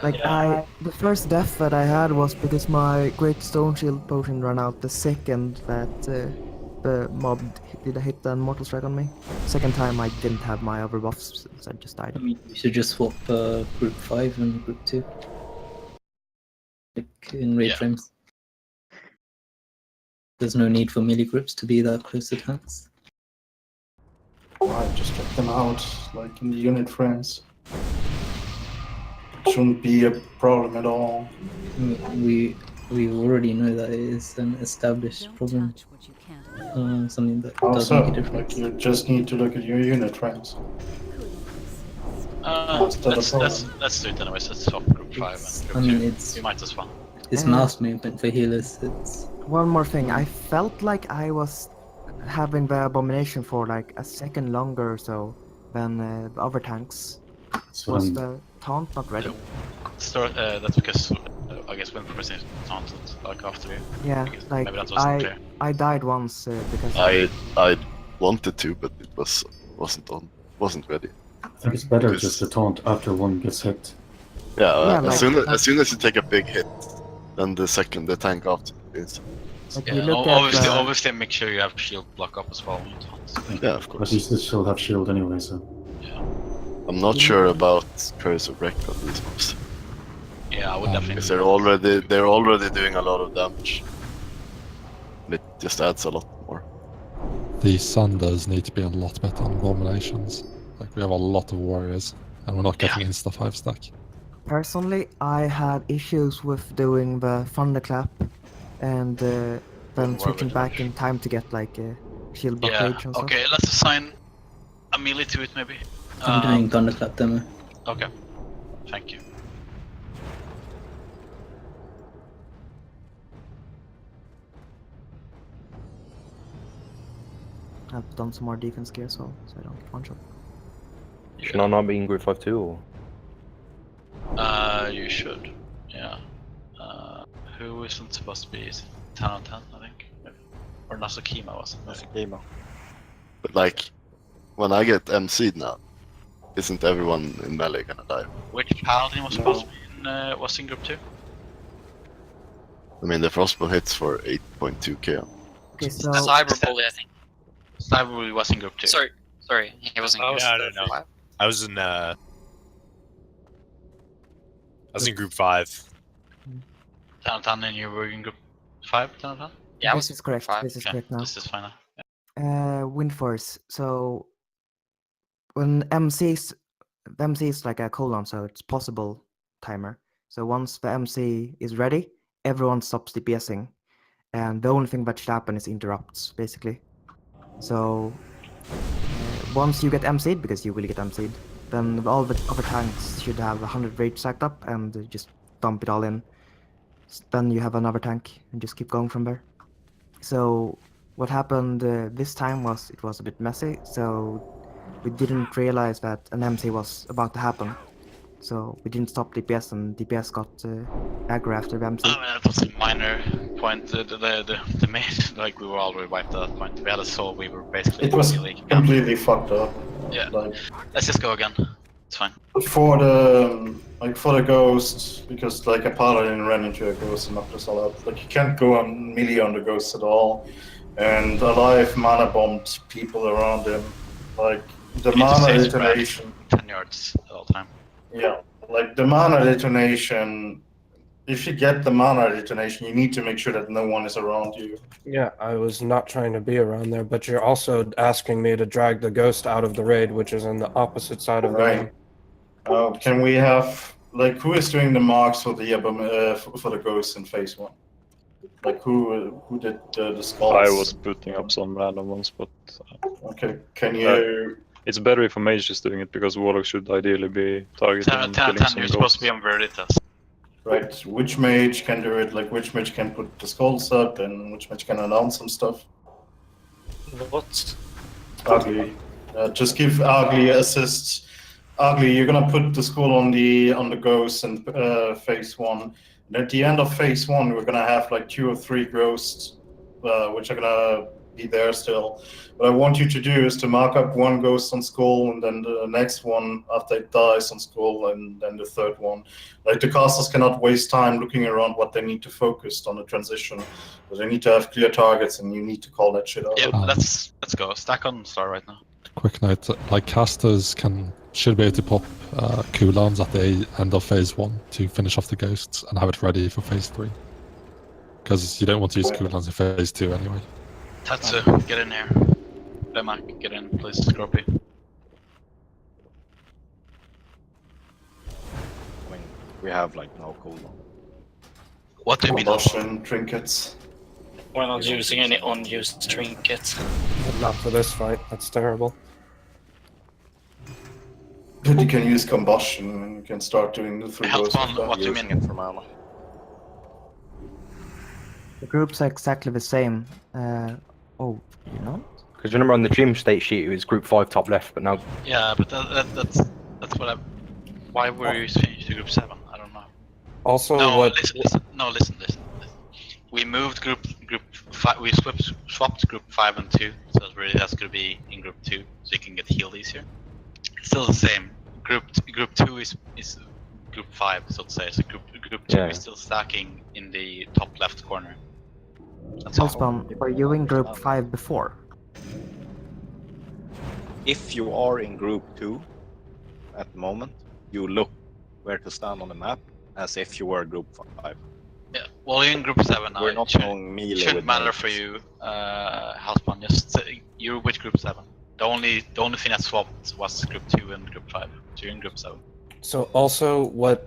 Like yeah. the first death that I had was because my Great Stone Shield potion ran out the second that the mob did a hit and Mortal Strike on me. Second time I didn't have my other buffs, so I just died. I mean, you should just swap group 5 and group 2. Like in raid frames. There's no need for melee groups to be that close to tanks. Right, just check them out, like in the unit frames. Shouldn't be a problem at all. We already know that it is an established problem. Something that does Also, make a difference. like you just need to look at your unit frames. Let's do it anyways. Let's swap group 5 and group 2. We might as well. It's mouse movement for healers. It's one more thing. I felt like I was having the abomination for like a second longer or so than the other tanks. Was the taunt not ready? That's because I guess when person is taunted like after you. Yeah, like maybe that wasn't clear. I died once because I wanted to, but it wasn't ready. I think it's better just to taunt after one gets hit. Yeah, like, as soon as you take a big hit, then the tank after is. Like Yeah, you look obviously make sure you have shield block up as well when you taunt. Yeah, of course. But you still have shield anyway, so. Yeah. I'm not sure about Curse of Wreck on these mobs. Yeah, I would definitely. Because they're already doing a lot of damage. And it just adds a lot more. The Sanders need to be a lot better on abominations. Like we have a lot of warriors, and we're not getting insta 5 stack. Personally, I had issues with doing the thunderclap and then switching back in time to get like a shield blockage and stuff. Okay, let's assign a melee to it maybe. I'm doing thunderclap demo. Okay, thank you. I've done some more defense gear as well, so I don't get one shot. Should I not be in group 5 too? Or? You should. Yeah. Who isn't supposed to be? Is it 10 on 10, I think? Maybe. Or Nasukima wasn't. Nasukima. But like, when I get MC'd now, isn't everyone in melee gonna die? Which paladin was supposed to be in group 2? I mean, the frostball hits for 8.2k. Okay, so Cyberbully, I think. Cyberbully was in group 2. Sorry, he was in group 2. I don't know. I was in group 5. 10 on 10 and you were in group 5, 10 on 10? Yeah, this is correct. 5. This is correct now. This is fine now. Wind Force. So when the MC is like a cooldown, so it's possible timer. So once the MC is ready, everyone stops DPSing, and the only thing that should happen is interrupts, basically. So once you get MC'd, because you will get MC'd, then all the other tanks should have 100 rage stacked up and just dump it all in. Then you have another tank and just keep going from there. So what happened this time was it was a bit messy, so we didn't realize that an MC was about to happen. So we didn't stop DPS, and DPS got aggro after the MC. I mean, that was a minor point. The main, like, we were already wiped at that point. We had a soul, we were basically... It was completely fucked up. Yeah. Like, let's just go again. It's fine. for the ghost, because like a paladin ran into a ghost and knocked us all out. Like you can't go on melee on the ghost at all. And Alive mana bombed people around him. Like the mana detonation. 10 yards at all time. Yeah, like the mana detonation. If you get the mana detonation, you need to make sure that no one is around you. Yeah, I was not trying to be around there, but you're also asking me to drag the ghost out of the raid, which is on the opposite side of the game. Can we have like who is doing the marks for the for the ghost in phase 1? Like who did the skulls? I was putting up some random ones, but okay, can you? It's better if a mage is doing it because warlock should ideally be targeting and killing some you're ghosts. supposed to be on Veritas. Right, which mage can do it? Like which mage can put the skulls up, and which mage can announce some stuff? What? Ugly. Just give Ugly assist. Ugly, you're gonna put the skull on the ghost in phase 1. And at the end of phase 1, we're gonna have like 2 or 3 ghosts, which are gonna be there still. What I want you to do is to mark up 1 ghost on skull, and then the next one after it dies on skull, and then the 3rd one. Like, the casters cannot waste time looking around what they need to focus on the transition, but they need to have clear targets, and you need to call that shit out. Yeah, let's go. Stack on star right now. Quick note, like casters should be able to pop cooldowns at the end of phase 1 to finish off the ghosts and have it ready for phase 3. Because you don't want to use cooldowns in phase 2 anyway. Tatsu, get in here. Bemak, get in, please, Scorpio. I mean, we have like no cooldown. What do you mean? Combustion, trinkets. We're not using any unused trinkets. Not for this fight. That's terrible. But you can use combustion, and you can start doing the 3 ghosts. What do you mean? For mana. The groups are exactly the same. Oh, you know? Because remember on the dream state sheet, it was group 5 top left, but now. Yeah, but that's what I. Why were you changed to group 7? I don't know. Also, no, what? Listen. We moved group 5. We swapped group 5 and 2, so really that's gonna be in group 2, so you can get healed easier. It's still the same. Group 2 is group 5, so to say. So group 2 is still stacking in the top left corner. That's all. Were you in group 5 before? If you are in group 2 at the moment, you look where to stand on the map as if you were group 5. Yeah, well, you're in group 7 now. We're not going melee. It shouldn't matter for you, Houseman. Just you're with group 7. The only thing that swapped was group 2 and group 5. So you're in group 7. So also what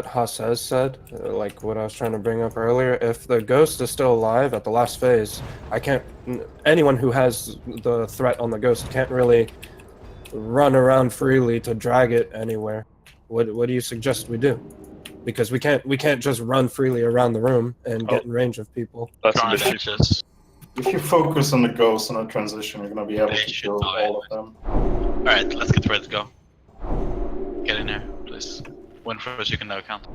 Hassez said, like what I was trying to bring up earlier, if the ghost is still alive at the last phase, anyone who has the threat on the ghost can't really run around freely to drag it anywhere. What do you suggest we do? Because we can't just run freely around the room and get in range of people. That's a bit If you focus on the ghosts and the transition, you're gonna be able to kill all of them. Alright, let's get ready to go. Get in here, please. When first you can now count.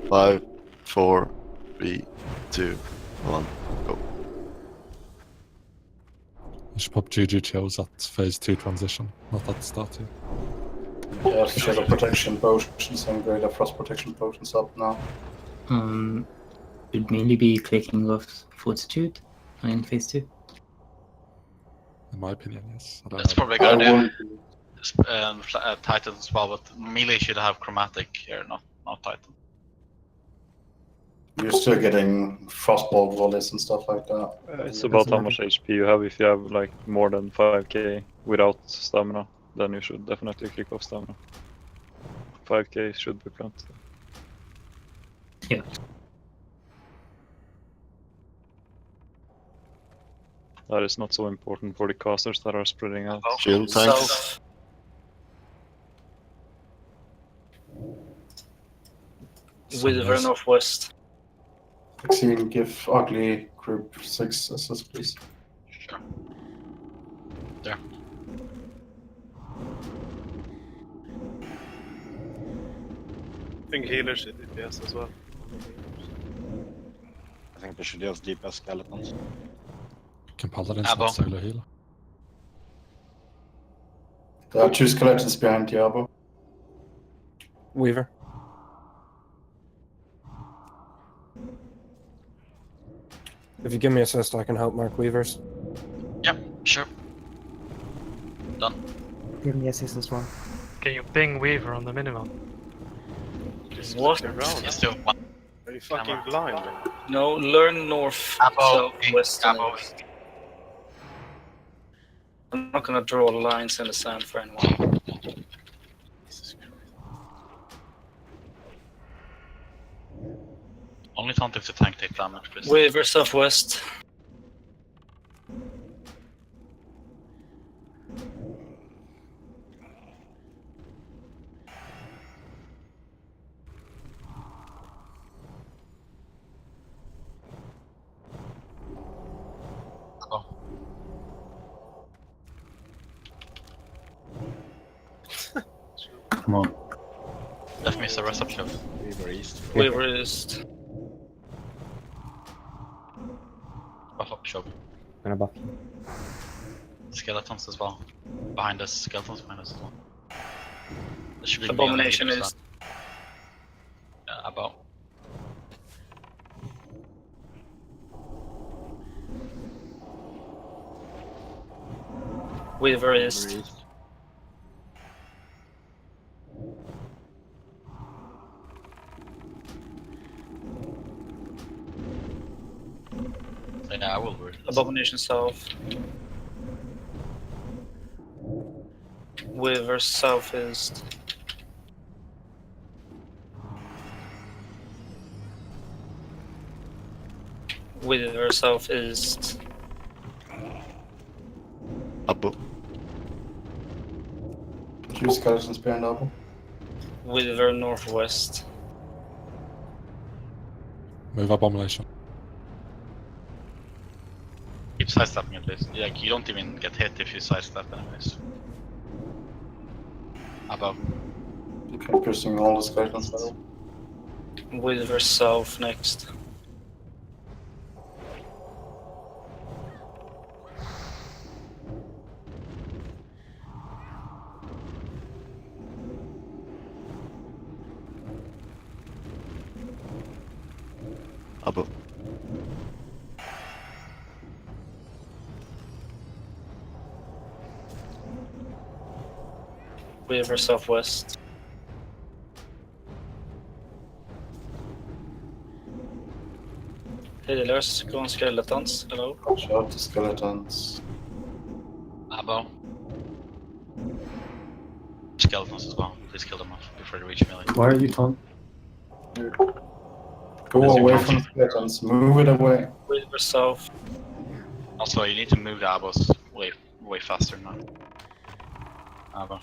5, 4, 3, 2, 1, go. You should pop GG chills at phase 2 transition, not at the start here. Yeah, shadow protection potions and greater frost protection potions up now. Should mainly be clicking off Fortitude in phase 2. In my opinion, yes. That's probably a good idea. Titan as well, but melee should have chromatic here, not Titan. You're still getting frostbolt volleys and stuff like that. It's about how much HP you have. If you have like more than 5k without stamina, then you should definitely click off stamina. 5k should be plenty. Yeah. That is not so important for the casters that are spreading out. Shield tanks. Wither northwest. Maxine, give Ugly group 6 assist, please. Sure. There. I think healers should DPS as well. I think they should just DPS skeletons. Can Paladins not solo heal? There are 2 skeletons behind Diabo. Weaver. If you give me assist, I can help mark Weavers. Yep, sure. Done. Give me assist as well. Can you ping Weaver on the minimum? What? Yes, do one. Are you fucking blind, man? No, learn north, southwest. I'm not gonna draw lines in the sand for anyone. Only taunt if the tank take damage, please. Weaver southwest. come on. Left me the rest up shield. Weaver East. Weaver East. Buff up shield. Gonna buff you. Skeletons as well. Behind us, skeletons behind us as well. There should be Abomination melee is. about. Weaver East. Yeah, I will read. Abomination South. Weaver Southeast. Weaver Southeast. Above. 2 skeletons behind Apple. Weaver Northwest. Move abomination. Keep sidestepping at least. Like, you don't even get hit if you sidestep anyways. Above. Okay, piercing all the skeletons better. Weaver South next. Above. Weaver Southwest. Healers, go on skeletons. Hello. Watch out, the skeletons. Abo. Skeletons as well. Please kill them off before they reach melee. Why are you Tom? Go away from the skeletons. Move it away. Weaver South. Also, you need to move the abos way faster now. Abo.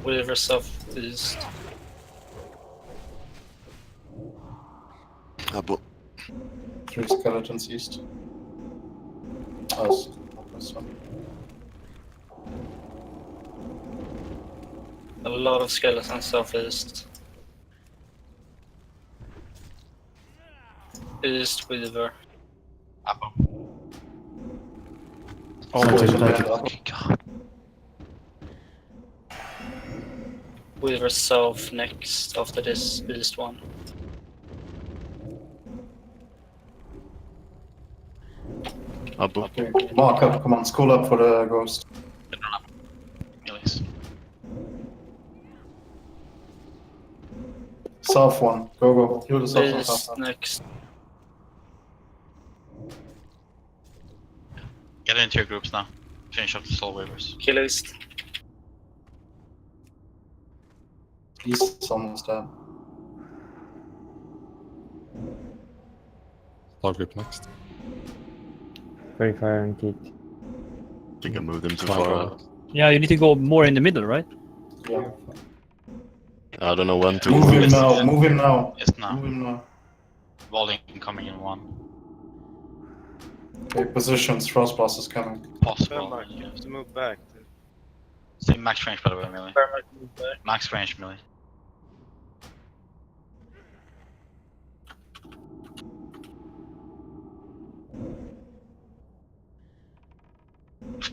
Weaver Southeast. Above. 3 skeletons east. Us. A lot of skeletons southeast. East Weaver. Weaver South next after this east one. Above. Okay, mark up, come on, school up for the ghost. Melees. South one, go. Kill the south one. East next. Get into your groups now. Finish up the soul waivers. Kill East. East is almost dead. Star group next. Very fire and Keith. I think I moved them too far out. Yeah, you need to go more in the middle, right? Yeah. I don't know when to Move him now, move him now. Yes, now. Move him now. Volley coming in 1. Okay, positions, Frostblast is coming. Possible. Denmark, you have to move back. Same max range by the way, melee. Denmark, move back. Max range melee.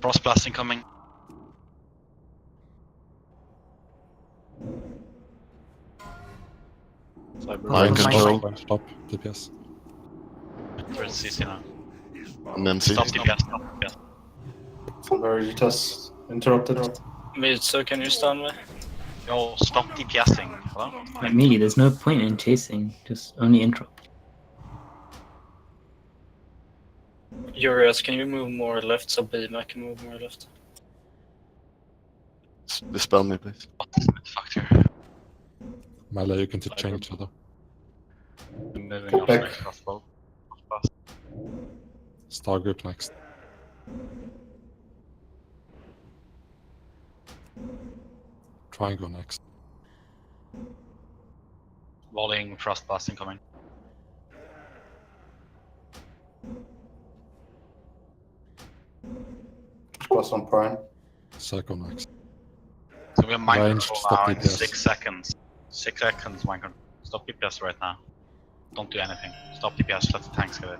Frost blasting coming. Line control. Stop. DPS. Where's CC now? And MC. Stop DPS. Stop DPS. Somebody just interrupted. Mid, so can you stun me? Yo, stop DPSing. Hello? Like, really, there's no point in chasing, just only interrupt. Urias, can you move more left so Beam I can move more left? Dispel me, please. Melee, you can change other. Moving Go off back. next crossbow. Star group next. Triangle next. Volleying, frost blasting coming. Plus on Prime. Circle next. So we have mind Ranged, control stop now in DPS. 6 seconds. 6 seconds, mind control. Stop DPS right now. Don't do anything. Stop DPS, let the tanks get it.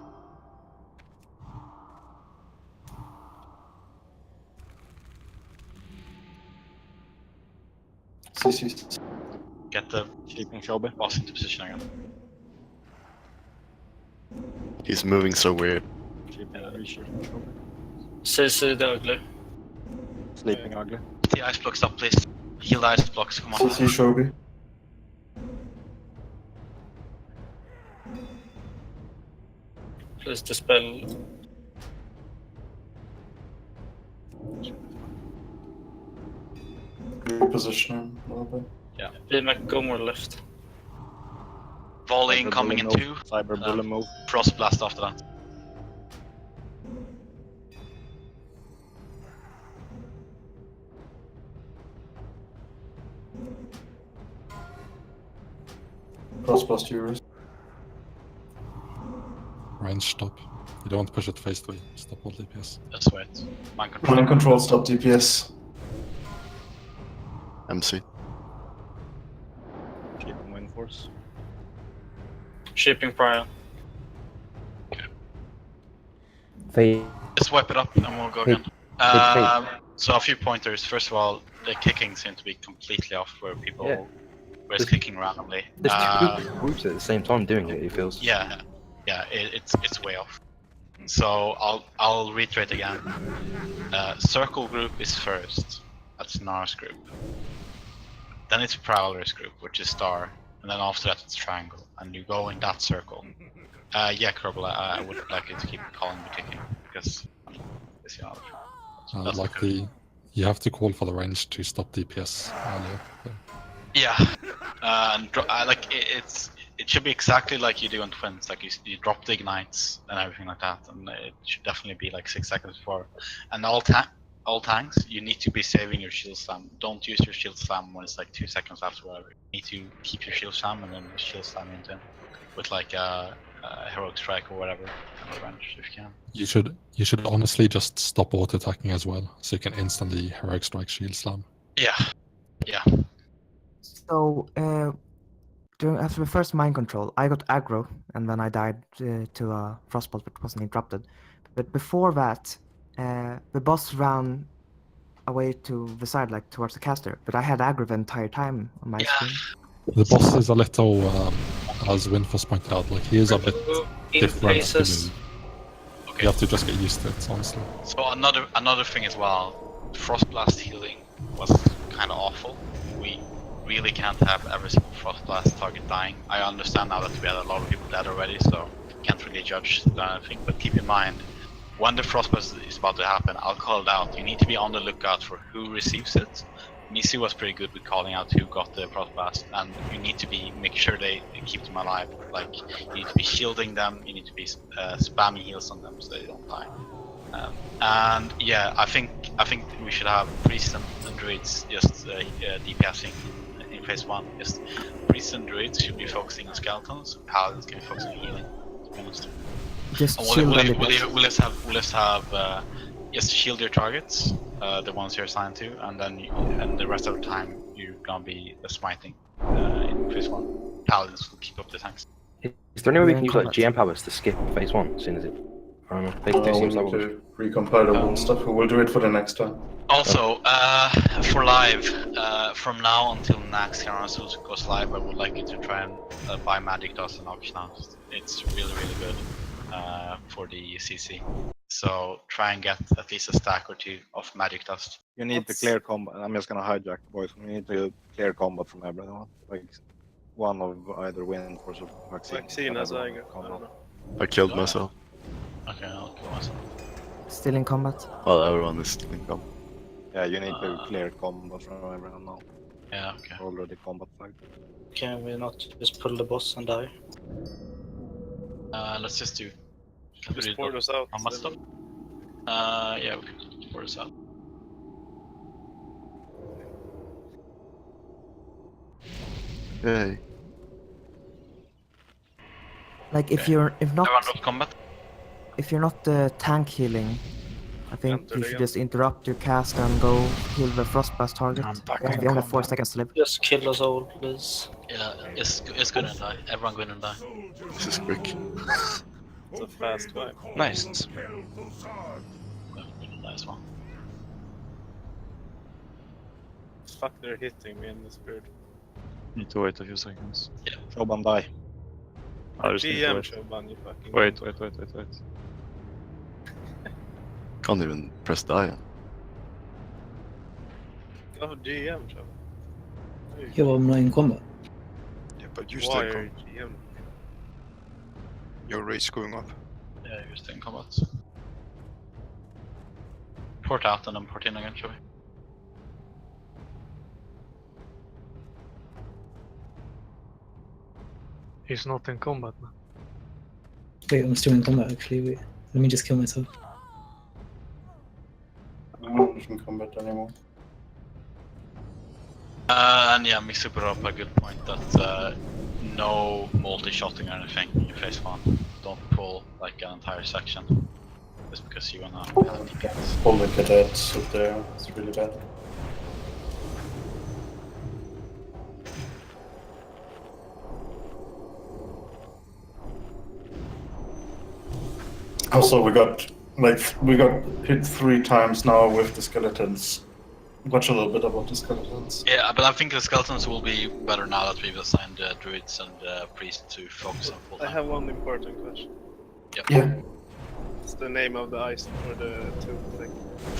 CC. Get the Keeping Shobi. boss into position again. He's moving so weird. Keeping Shobi. CC the ugly. Sleeping ugly. The ice blocks up, please. Heal the ice blocks, come on. CC Shobi. Please dispel. Reposition him a little bit. Yeah. BMAC, go more left. Volley Cyber incoming in bullet 2. move. Cyber bullet move. Frost blast after that. Crossblast Eurus. Range stop. You don't want to push it to phase 3. Stop all DPS. That's right. Mind control. Mind control, stop DPS. MC. Keeping wind force. Shipping prior. Phase. Just wipe it up and we'll go again. So a few pointers. First of all, the kicking seemed to be completely off where people Yeah. were kicking randomly. There's two groups at the same time doing it, it feels. Yeah, it's way off. So I'll reiterate again. Circle group is first. That's Nars group. Then it's Prowler's group, which is Star, and then after that it's Triangle, and you go in that circle. Yeah, Kerbal, I would like you to keep calling the kicking because it's that's Like the, you have to call for the range to stop DPS earlier. So. Yeah, and it should be exactly like you do on Twins. Like you drop the ignites and everything like that, and it should definitely be like 6 seconds before. And all tanks, you need to be saving your shield slam. Don't use your shield slam when it's like 2 seconds after whatever. You need to keep your shield slam and then shield slam into him with like a heroic strike or whatever kind of range if you can. You should honestly just stop auto attacking as well, so you can instantly heroic strike shield slam. Yeah. So, after the first mind control, I got aggro, and then I died to a frostbolt, but wasn't interrupted. But before that, the boss ran away to the side, like towards the caster, but I had aggro the entire time on my screen. The boss is a little, as Winforce pointed out, like he is a bit different to move. Okay. You have to just get used to it, honestly. So another thing as well, Frost Blast healing was kind of awful. We really can't have every single Frost Blast target dying. I understand now that we had a lot of people dead already, so can't really judge anything. But keep in mind, when the Frost Blast is about to happen, I'll call it out. You need to be on the lookout for who receives it. Misi was pretty good with calling out who got the Frost Blast, and you need to make sure they keep them alive. Like you need to be shielding them, you need to be spamming heals on them so they don't die. And yeah, I think we should have priests and druids just DPSing in phase 1. Just priests and druids should be focusing on skeletons. Paladins can be focusing on healing. To be honest. Just We'll just have just shield your targets, the ones you're assigned to, and then the rest of the time you're gonna be smiting in phase 1. Paladins will keep up the tanks. Is there any way we can use like GM powers to skip phase 1 as soon as it? I don't know. Phase 2 We seems need like to recompile the old stuff. We'll do it for the next time. Also, for live, from now until next Tyrannosaurus goes live, I would like you to try and buy Magic Dust and Auctionhouse. It's really good for the CC. So try and get at least a stack or 2 of Magic Dust. You need to clear combat. I'm just gonna hijack the boys. We need to clear combat from everyone. Like one of either Wind or Vaccine. As I I killed myself. Okay, I'll kill myself. Still in combat? Well, everyone is still in combat. Yeah, you need to clear combat from everyone now. Yeah, okay. Already combat flagged. Can we not just pull the boss and die? Let's just do. Just pour us out. Combat stuff. Yeah, we can pour us out. Yay. Like if you're not Everyone drop combat. if you're not tank healing I think you should just interrupt your cast and go kill the frostblast target. I'm back You in only have 4 combat. seconds to live. Just kill us all, please. Yeah, it's gonna die. Everyone gonna die. This is quick. It's a fast wipe. Nice. Nice one. Fuck, they're hitting me in the spirit. Need to wait a few seconds. Yeah. Shoban die. I just need to GM wait. Shoban, you fucking. Wait. Can't even press die. Oh, GM Shoban. Yeah, well, I'm not in combat. Yeah, but you're Why still are you GM? your rate's going up. Yeah, you're still in combat. Port out and then port in again, shall we? He's not in combat now. Wait, I'm still in combat actually. Wait, let me just kill myself. I'm not in combat anymore. And yeah, Mixer brought up a good point that no multi-shotting or anything in phase 1. Don't pull like an entire section. Just because you wanna have DPS. All the cadets up there, it's really bad. Also, we got hit 3 times now with the skeletons. Watch a little bit about the skeletons. Yeah, but I think the skeletons will be better now that we've assigned druids and priests to focus on full I time. have one important question. Yep. Yeah. What's the name of the ice or the two thing?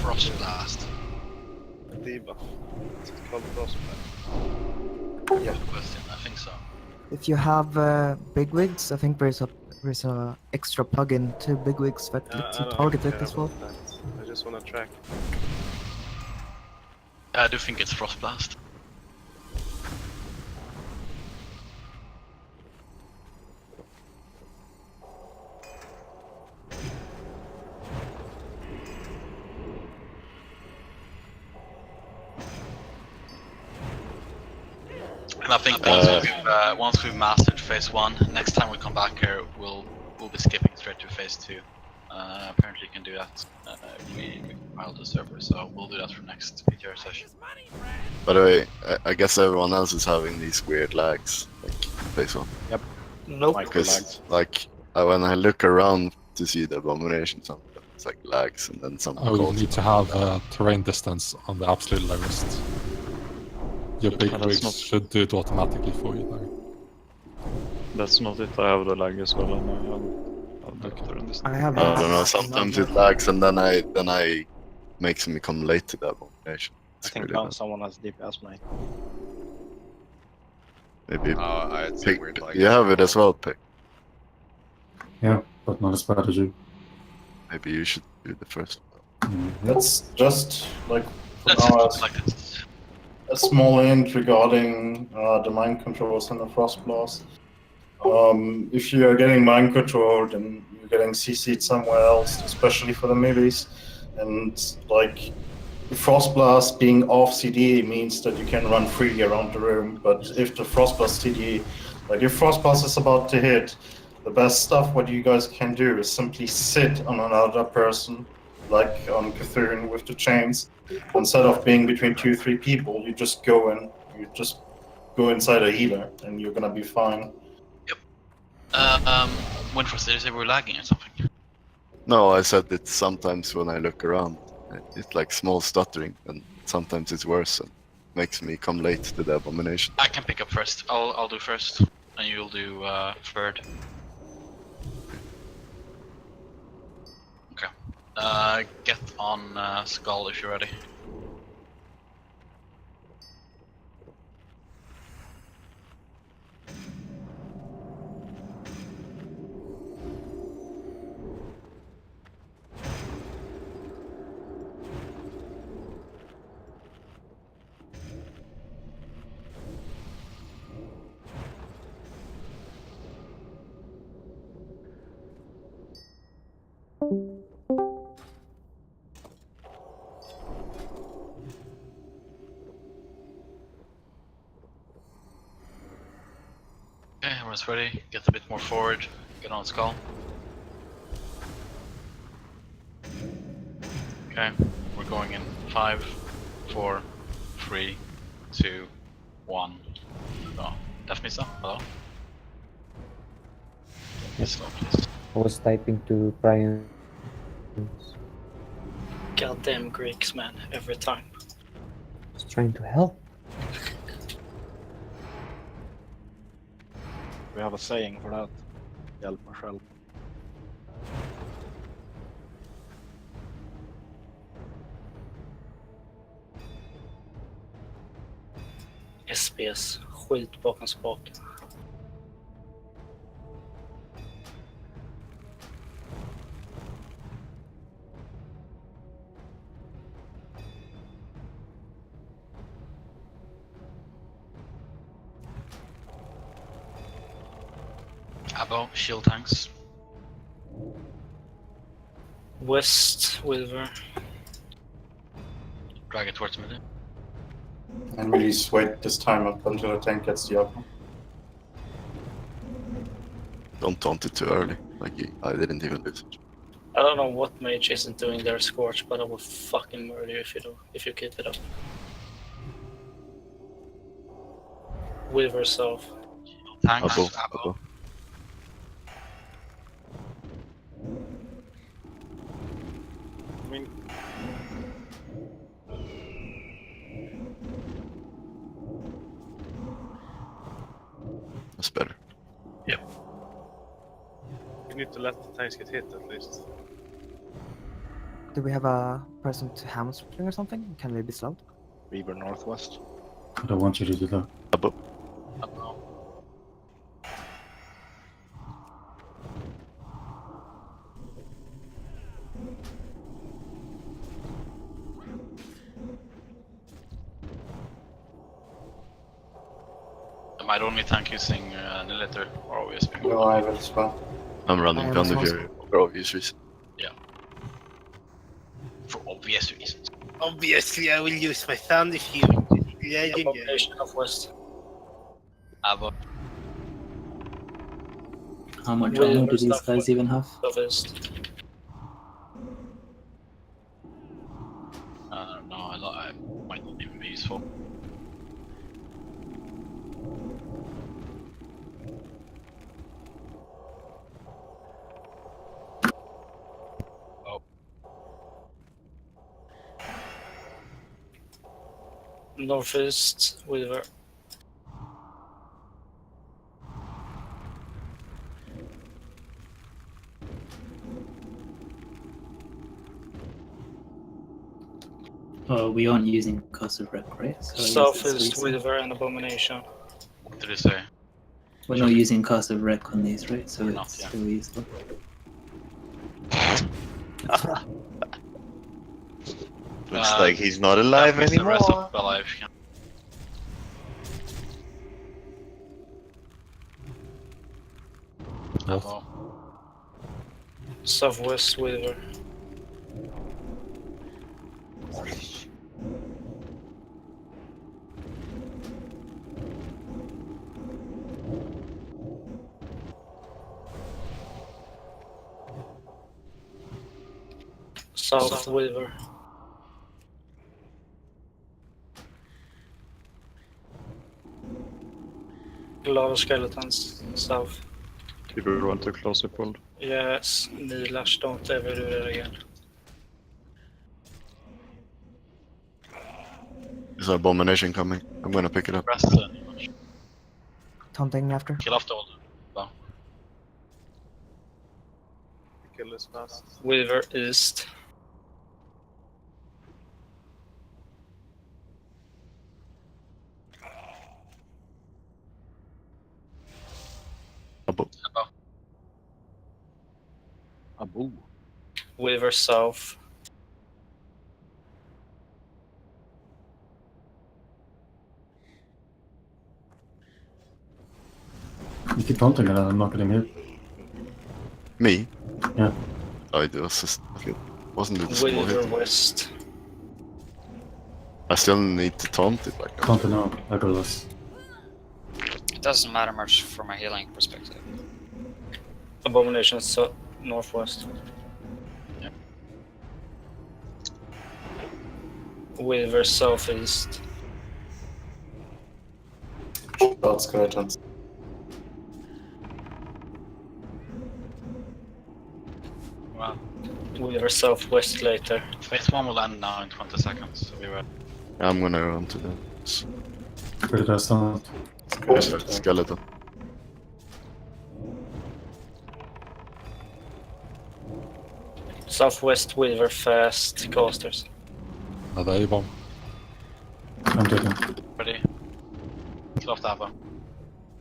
Frostblast. Debuff. Is it called Frostblast? Yeah. Good question. I think so. If you have bigwigs, I think there's a extra plugin to bigwigs that lets you I don't target care it as well. about that. I just want to track. I do think it's Frostblast. And I think once we've mastered phase 1, next time we come back here, we'll be skipping straight to phase 2. Apparently you can do that if we compile the server, so we'll do that for next PTR session. By the way, I guess everyone else is having these weird lags, like phase 1. Yep. Nope. Because like when I look around to see the abomination, sometimes it's like lags, and then some. Oh, you need to have terrain distance on the absolute lowest. Your big that's rigs not- should do it automatically for you though. That's not it. I have the lag as well, and I have the terrain distance. I have I don't know. Sometimes it lags, and then I makes me come late to the abomination. I think really bad. someone has DPS, mate. Maybe I'd say Pig, weird lag. you have it as well, Pig. Yeah, but not as bad as you. Maybe you should do the first That's just like for Let's now, just like this. a small hint regarding the mind controls and the frostblast. If you are getting mind controlled and you're getting CC'd somewhere else, especially for the melees, and like the frostblast being off CD means that you can run freely around the room. But if the frostblast CD, like if frostblast is about to hit, the best stuff what you guys can do is simply sit on another person, like on Cthulhu with the chains. Instead of being between 2-3 people, you just go inside a healer, and you're gonna be fine. Winfrost, did you say we're lagging or something? No, I said that sometimes when I look around, it's like small stuttering, and sometimes it's worse and makes me come late to the abomination. I can pick up first. I'll do first, and you'll do third. Okay. Get on Skull if you're ready. Okay, everyone's ready. Get a bit more forward. Get on Skull. Okay, we're going in 5, 4, 3, 2, 1. Oh, Daphne, hello? Yes. Slow, please. I was typing to Brian. Goddamn Greeks, man, every time. Just trying to help. We have a saying for that. Hjälp mig själv. SPS, skit bakom spaken. Abo, shield tanks. West, Wilver. Drag it towards me. And really wait this time up until the tank gets the upper. Don't taunt it too early. Like I didn't even lose it. I don't know what mage isn't doing their Scorch, but I will fucking murder you if you keep it up. Wilver south. Tanks. Abo. I mean, That's better. Yep. we need to let the tanks get hit at least. Do we have a person to hamstring or something? Can we be slowed? Reaver northwest. I don't want you to do that. Abo. Am I the only tank using Annihilator or OSP? No, I will as well. I'm running Thunder Fury for obvious reasons. Yeah. For obvious reasons. Obviously, I will use my Thunder Fury. Abomination of West. Abo. How much ammo do these guys even have? Southeast. I don't know, I might not even be useful. Northeast, Wilver. We aren't using Castle Wreck, right? So Southeast, Wilver, and Abomination. What did he say? We're not using Castle Wreck on these, right? So Not, it's yeah. still useful. Looks like he's not alive That anymore. The rest of alive. Yeah. Abo. Southwest, Wilver. South, Wilver. A lot of skeletons south. People want to close the pulled. Yes, Nilash, don't ever do that again. There's an abomination coming. I'm gonna pick it up. Taunting after. Kill off the old. Well. Kill this fast. Wilver east. Abo. Abu. Wilver south. You keep taunting and I'm not getting hit. Me? Yeah. Oh, it was just, wasn't it a small Wilver hit? west. I still need to taunt it like Taunt it now, Agorless. It doesn't matter much from a healing perspective. Abomination northwest. Weaver southeast. That's good. Well, Weaver southwest later. phase 1 will end now in 20 seconds, so be ready. I'm gonna run to the skeleton. Southwest Weaver fast coasters. Another A-bomb. I'm taking. Ready? Kill off the Abba.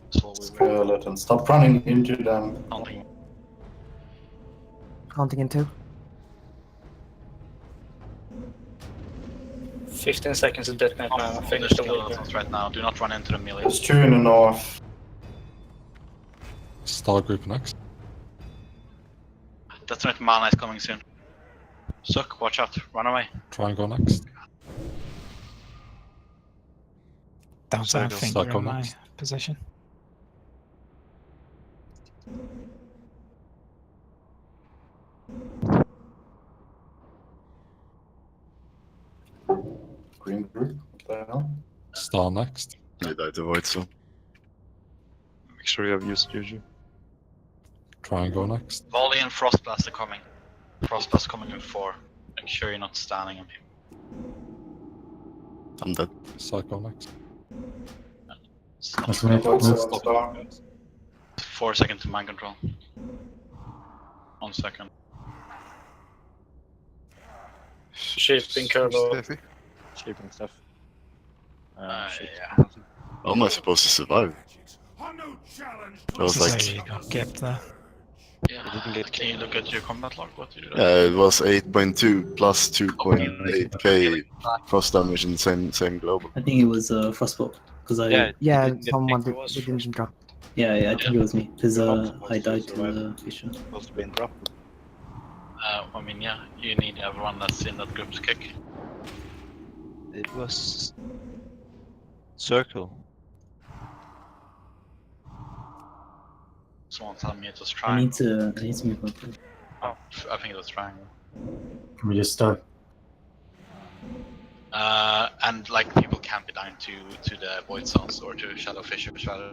Skeleton. Stop running into them. Counting in 2. 15 seconds of death now. There's Finish the Weaver. skeletons right now. Do not run into the melee. There's 2 in the north. Star group next. Detonate mana is coming soon. Suck, watch out. Run away. Triangle next. Downside finger Circle in my next. position. Green group. What the hell? Star next. I died to void zone. Make sure you have used Juju. Triangle next. Volley and Frostblast are coming. Frostblast coming in 4. Make sure you're not standing on people. I'm dead. Cycle next. That's right. Stop. 4 seconds to mind control. 1 second. Shipping Curvo. Shaping stuff. Yeah. How am I supposed to survive? It was There like, you go, get there. Yeah. Can you look at your combat log? What did you do? yeah, it was 8.2 plus 2.8k cross damage in same global. I think it was Frostbolt because I Yeah, someone didn't drop. yeah, I think it was me because I died to the Fisher. Supposed to be in drop. I mean, yeah, you need everyone that's in that group to kick. It was circle. Someone tell me it was I triangle. need to move up. Oh, I think it was triangle. Can we just start? And like people can't be down to the void zones or to shadow fissures rather.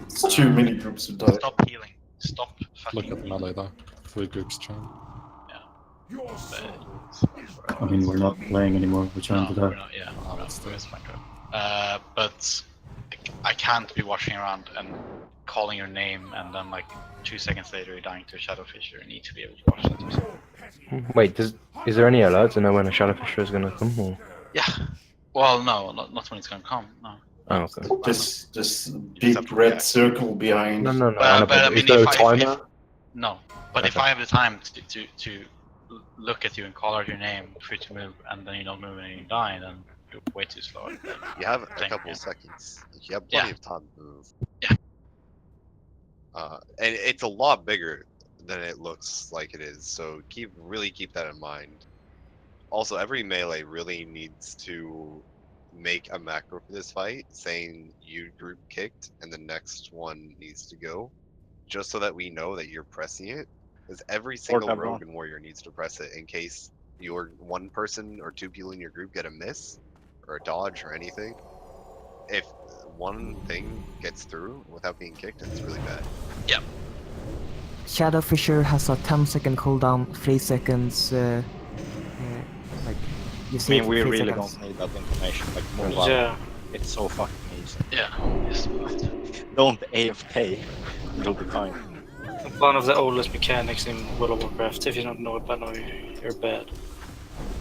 It's too many groups to die. Stop healing. Stop fucking Look at the melee there. 3 groups chain. I mean, we're not playing anymore. We're trying to we're die. not, yeah, that's fine. But I can't be watching around and calling your name and then like 2 seconds later you're dying to a shadow fissure. You need to be able to watch that yourself. Wait, is there any alert to know when a shadow fisher is gonna come? Or? Yeah. Well, no, not when it's gonna come. No. Oh, okay. This big red circle behind. No. But I mean, is there a if timer? no. But if I have the time to look at you and call out your name for you to move, and then you don't move and you die, then you're way too slow. You have a couple of seconds. You have plenty of time to move. Yeah. And it's a lot bigger than it looks like it is, so really keep that in mind. Also, every melee really needs to make a macro for this fight saying you group kicked and the next one needs to go, just so that we know that you're pressing it. Because every single rogue and warrior needs to press it in case your one person or 2 people in your group get a miss or a dodge or anything. If one thing gets through without being kicked, it's really bad. Yep. Shadow Fissure has a 10-second cooldown, 3 seconds. Like you see. I mean, we 3 really seconds. don't need that information. Like, move on. Yeah. It's so fucking easy. Yeah. Yes. Don't AFK. You'll be fine. One of the oldest mechanics in World of Warcraft. If you don't know it by now, you're bad.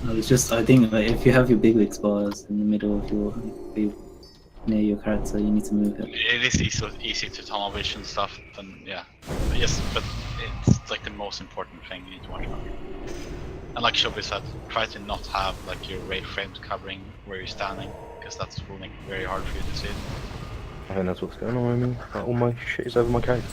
No, it's just I think like if you have your bigwig bars in the middle of your near your character, you need to move it. It is easy to tunnel vision stuff, and yeah. Yes, but it's like the most important thing you need to watch out. And like Shobi said, try to not have like your ray frames covering where you're standing, because that will make it very hard for you to see it. I think that's what's going on. I mean, all my shit is over my character.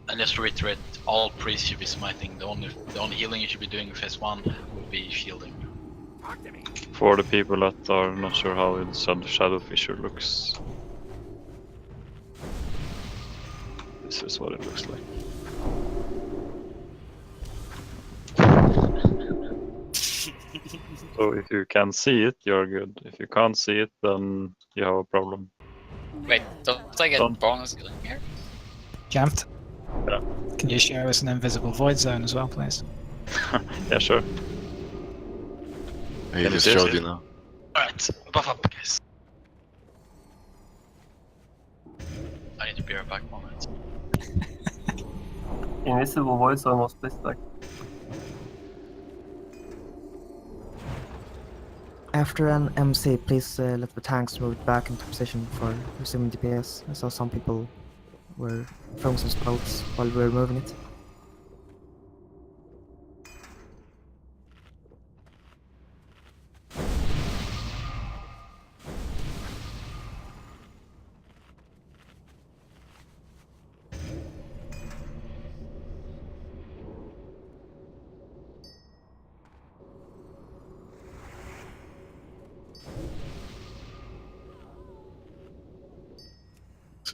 And just to reiterate, all priests should be smiting. The only healing you should be doing in phase 1 would be shielding. For the people that are not sure how the shadow fissure looks, this is what it looks like. So if you can see it, you're good. If you can't see it, then you have a problem. Wait, don't I get Don't. bonus healing here? Jammed. Yeah. Can you show us an invisible void zone as well, please? Yeah, sure. He Can just you see us showed here? you now. Alright, buff up, guys. I need to be right back 1 minute. Invisible void zone was this like. After an MC, please let the tanks move back into position for resuming DPS. I saw some people were throwing some spells while we were moving it.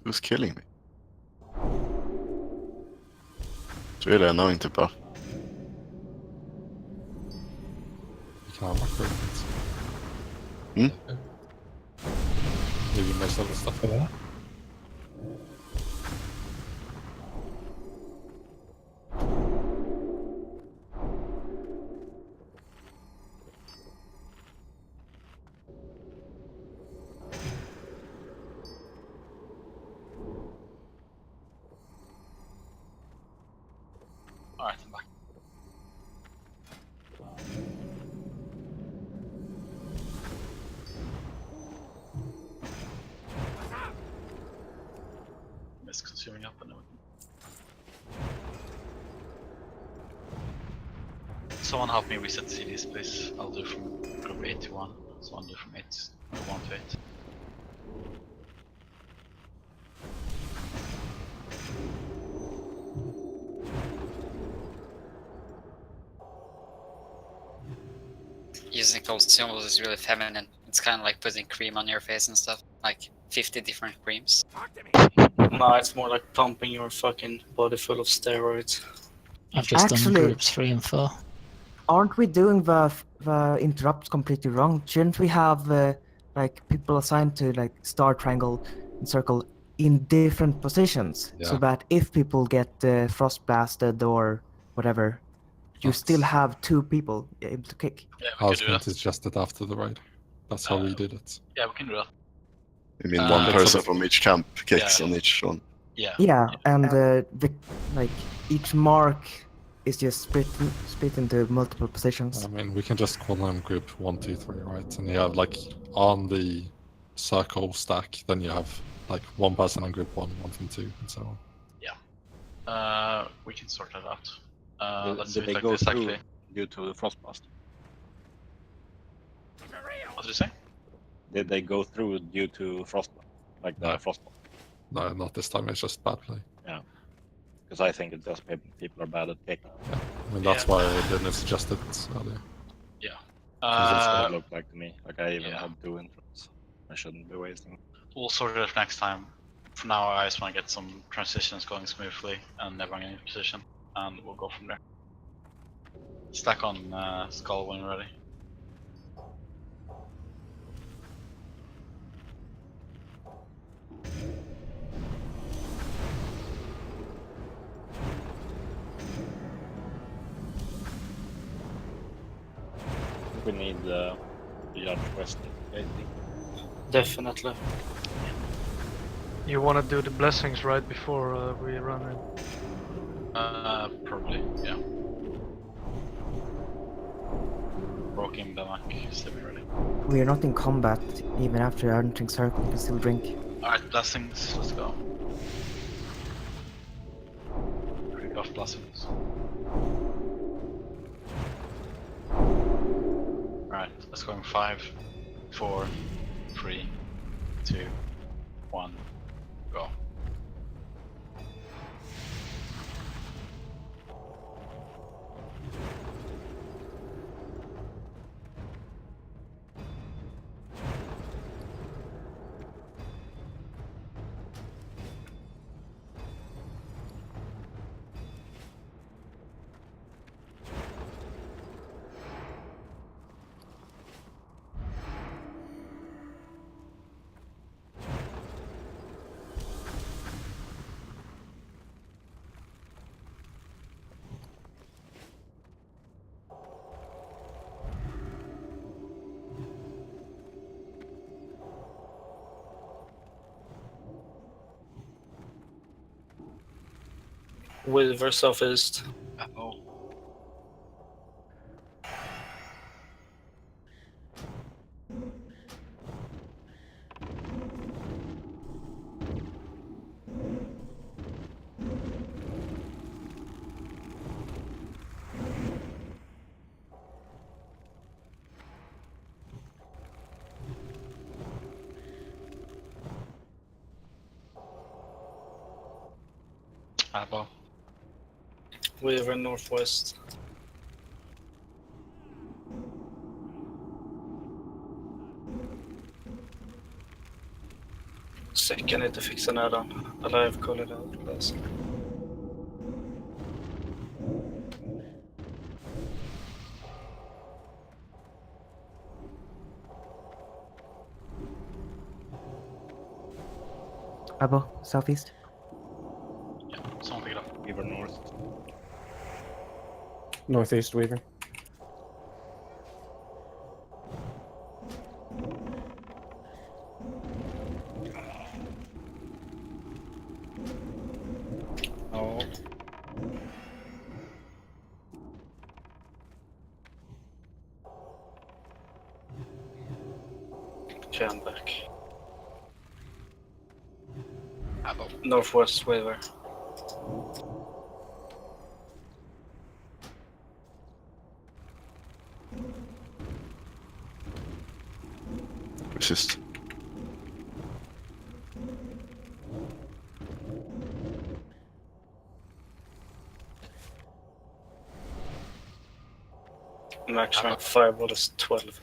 Who's killing me? It's really annoying to buff. You can have macro events. Hmm? Maybe most of the stuff there. Alright, I'm back. It's consuming up and everything. Someone help me reset CDs, please. I'll do from group 8 to 1. Someone do from 1 to 8. Using consumables is really feminine. It's kind of like putting cream on your face and stuff. Like 50 different creams. No, it's more like pumping your fucking body full of steroids. I've just done Actually- groups 3 and 4. Aren't we doing the interrupts completely wrong? Shouldn't we have like people assigned to like star, triangle, and circle in different positions, so Yeah. that if people get frost blasted or whatever, you still have 2 people able to kick? Yeah, I we was could do going that. to suggest it after the raid. That's how we did it. Yeah, we can do that. You mean one Okay, person so- from each camp kicks Yeah. on each one? Yeah. Yeah, and the like each mark is just split into multiple positions. I mean, we can just call them group 1, 2, 3, right? And you have like on the circle stack, then you have like one person in group 1, 1 and 2, and so on. We can sort that out. Let's Did do they it like go this through actually. due to the frostblast? What did you say? Did they go through due to frostblast? Like No. the frostblast? No, not this time. It's just bad play. Yeah. Because I think it's just people are bad at kicking. Yeah. I mean, that's why I didn't suggest it earlier. Yeah. That's what it looked like to me. Like I even yeah. had 2 intros. I shouldn't be wasting. We'll sort it out next time. For now, I just want to get some transitions going smoothly and everyone in position, and we'll go from there. Stack on Skull when you're ready. We need the judge quest. I think. Definitely. You want to do the blessings right before we run in? Probably, yeah. Broken Belmac, stay ready. We are not in combat even after entering circle. You can still drink. Alright, blessings, let's go. Creep off blessings. Alright, let's go in 5, 4, 3, 2, 1, go. Weaver southeast. Oh. Apple. Weaver northwest. Säck, jag inte fixa näran. Alive called out last. Abo, southeast. Yeah, someone pick it up. Weaver north. Northeast Weaver. Oh. Okay, I'm back. Apple. Northwest Weaver. Resist. Max rank fireball is 12.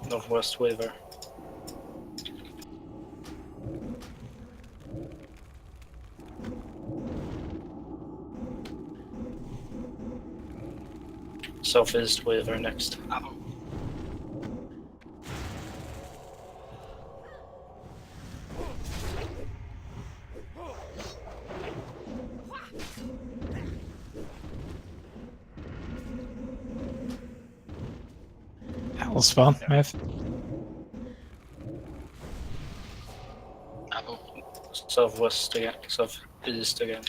Northwest Weaver. Southeast Weaver next. That was fun, Maeve. Apple. Southwest again. Southeast again.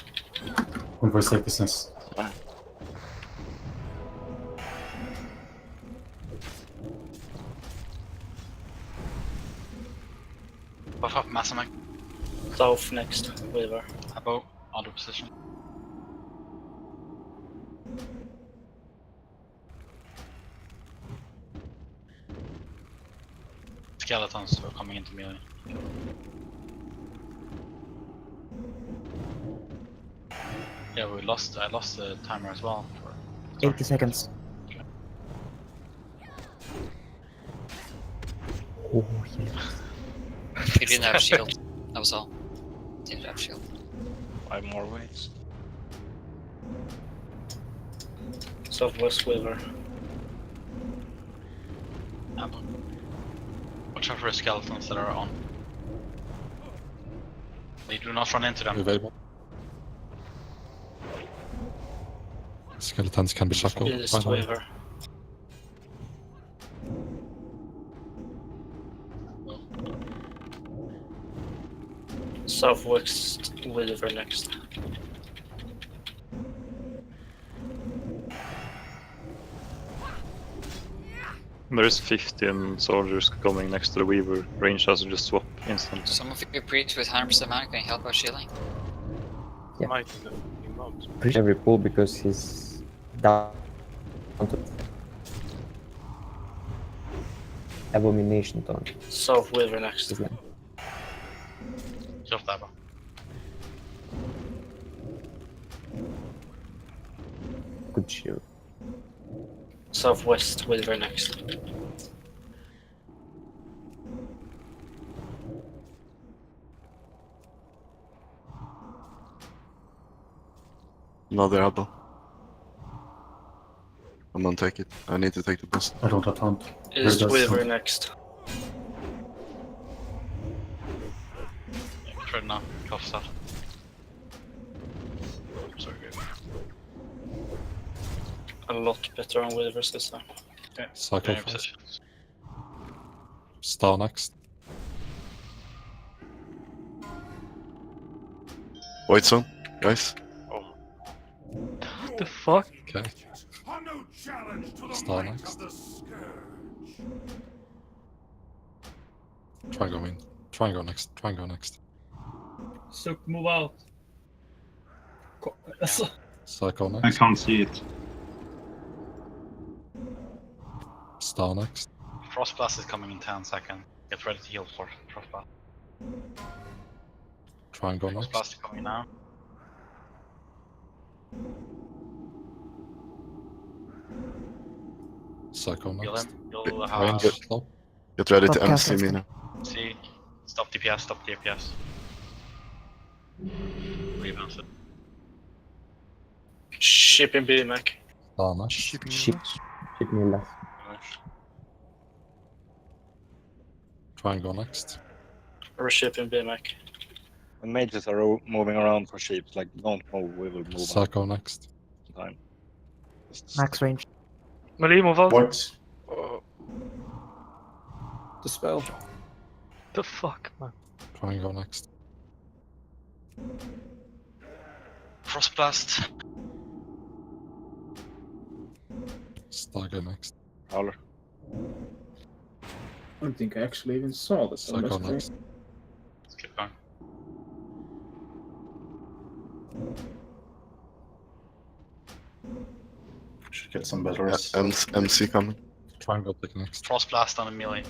One for safe distance. Buff up, Massamac. South next. Weaver. Apple. Auto position. Skeletons are coming into melee. Yeah, I lost the timer as well. 80 seconds. Oh, yeah. He didn't have shield. That was all. Didn't have shield. 5 more waves. Southwest Weaver. Apple. Watch out for the skeletons that are on. They do not run into them. Available. Skeletons can be shackled. East by the way. Weaver. Southwest Weaver next. There's 15 soldiers coming next to the Weaver. Range has to just swap instantly. Some of you preach with 100% mana, can you help out shielding? Yeah. Might in the fucking mobs. Push every pull because he's down to Abomination Taunt. South Weaver next. His name. Just Apple. Good shield. Southwest Weaver next. Another apple. I'm gonna take it. I need to take the best. I don't have taunt. East Where does Weaver taunt? next. Try now. Cough stuff. Sorry, good. A lot better on Weavers this time. Okay. Cycle Stay in first. position. Star next. White zone, guys. What the fuck? Okay. Star next. Try and go in. Try and go next. Try and go next. So move out. Psycho I next. can't see it. Star next. Frostblast is coming in 10 seconds. Get ready to heal for Frostblast. Try and go next. Frostblast is coming now. Psycho Heal next. him. He'll Range slow. Get ready to Stop MC me casting. now. see. Stop DPS, stop DPS. Rebounds it. Shipping BMAC. Star next. Ship me left. Try and go next. Or shipping BMAC. When mages are moving around for sheep, like don't move, we will move Psycho next. on time. Max range. Melee, move out. What? Dispel. The fuck, man. Try and go next. Frostblast. Star go next. Howler. I don't think I actually even saw this on the Psycho screen. next. Let's keep going. Should get some batteries. MC coming. Try and go pick next. Frostblast on a melee.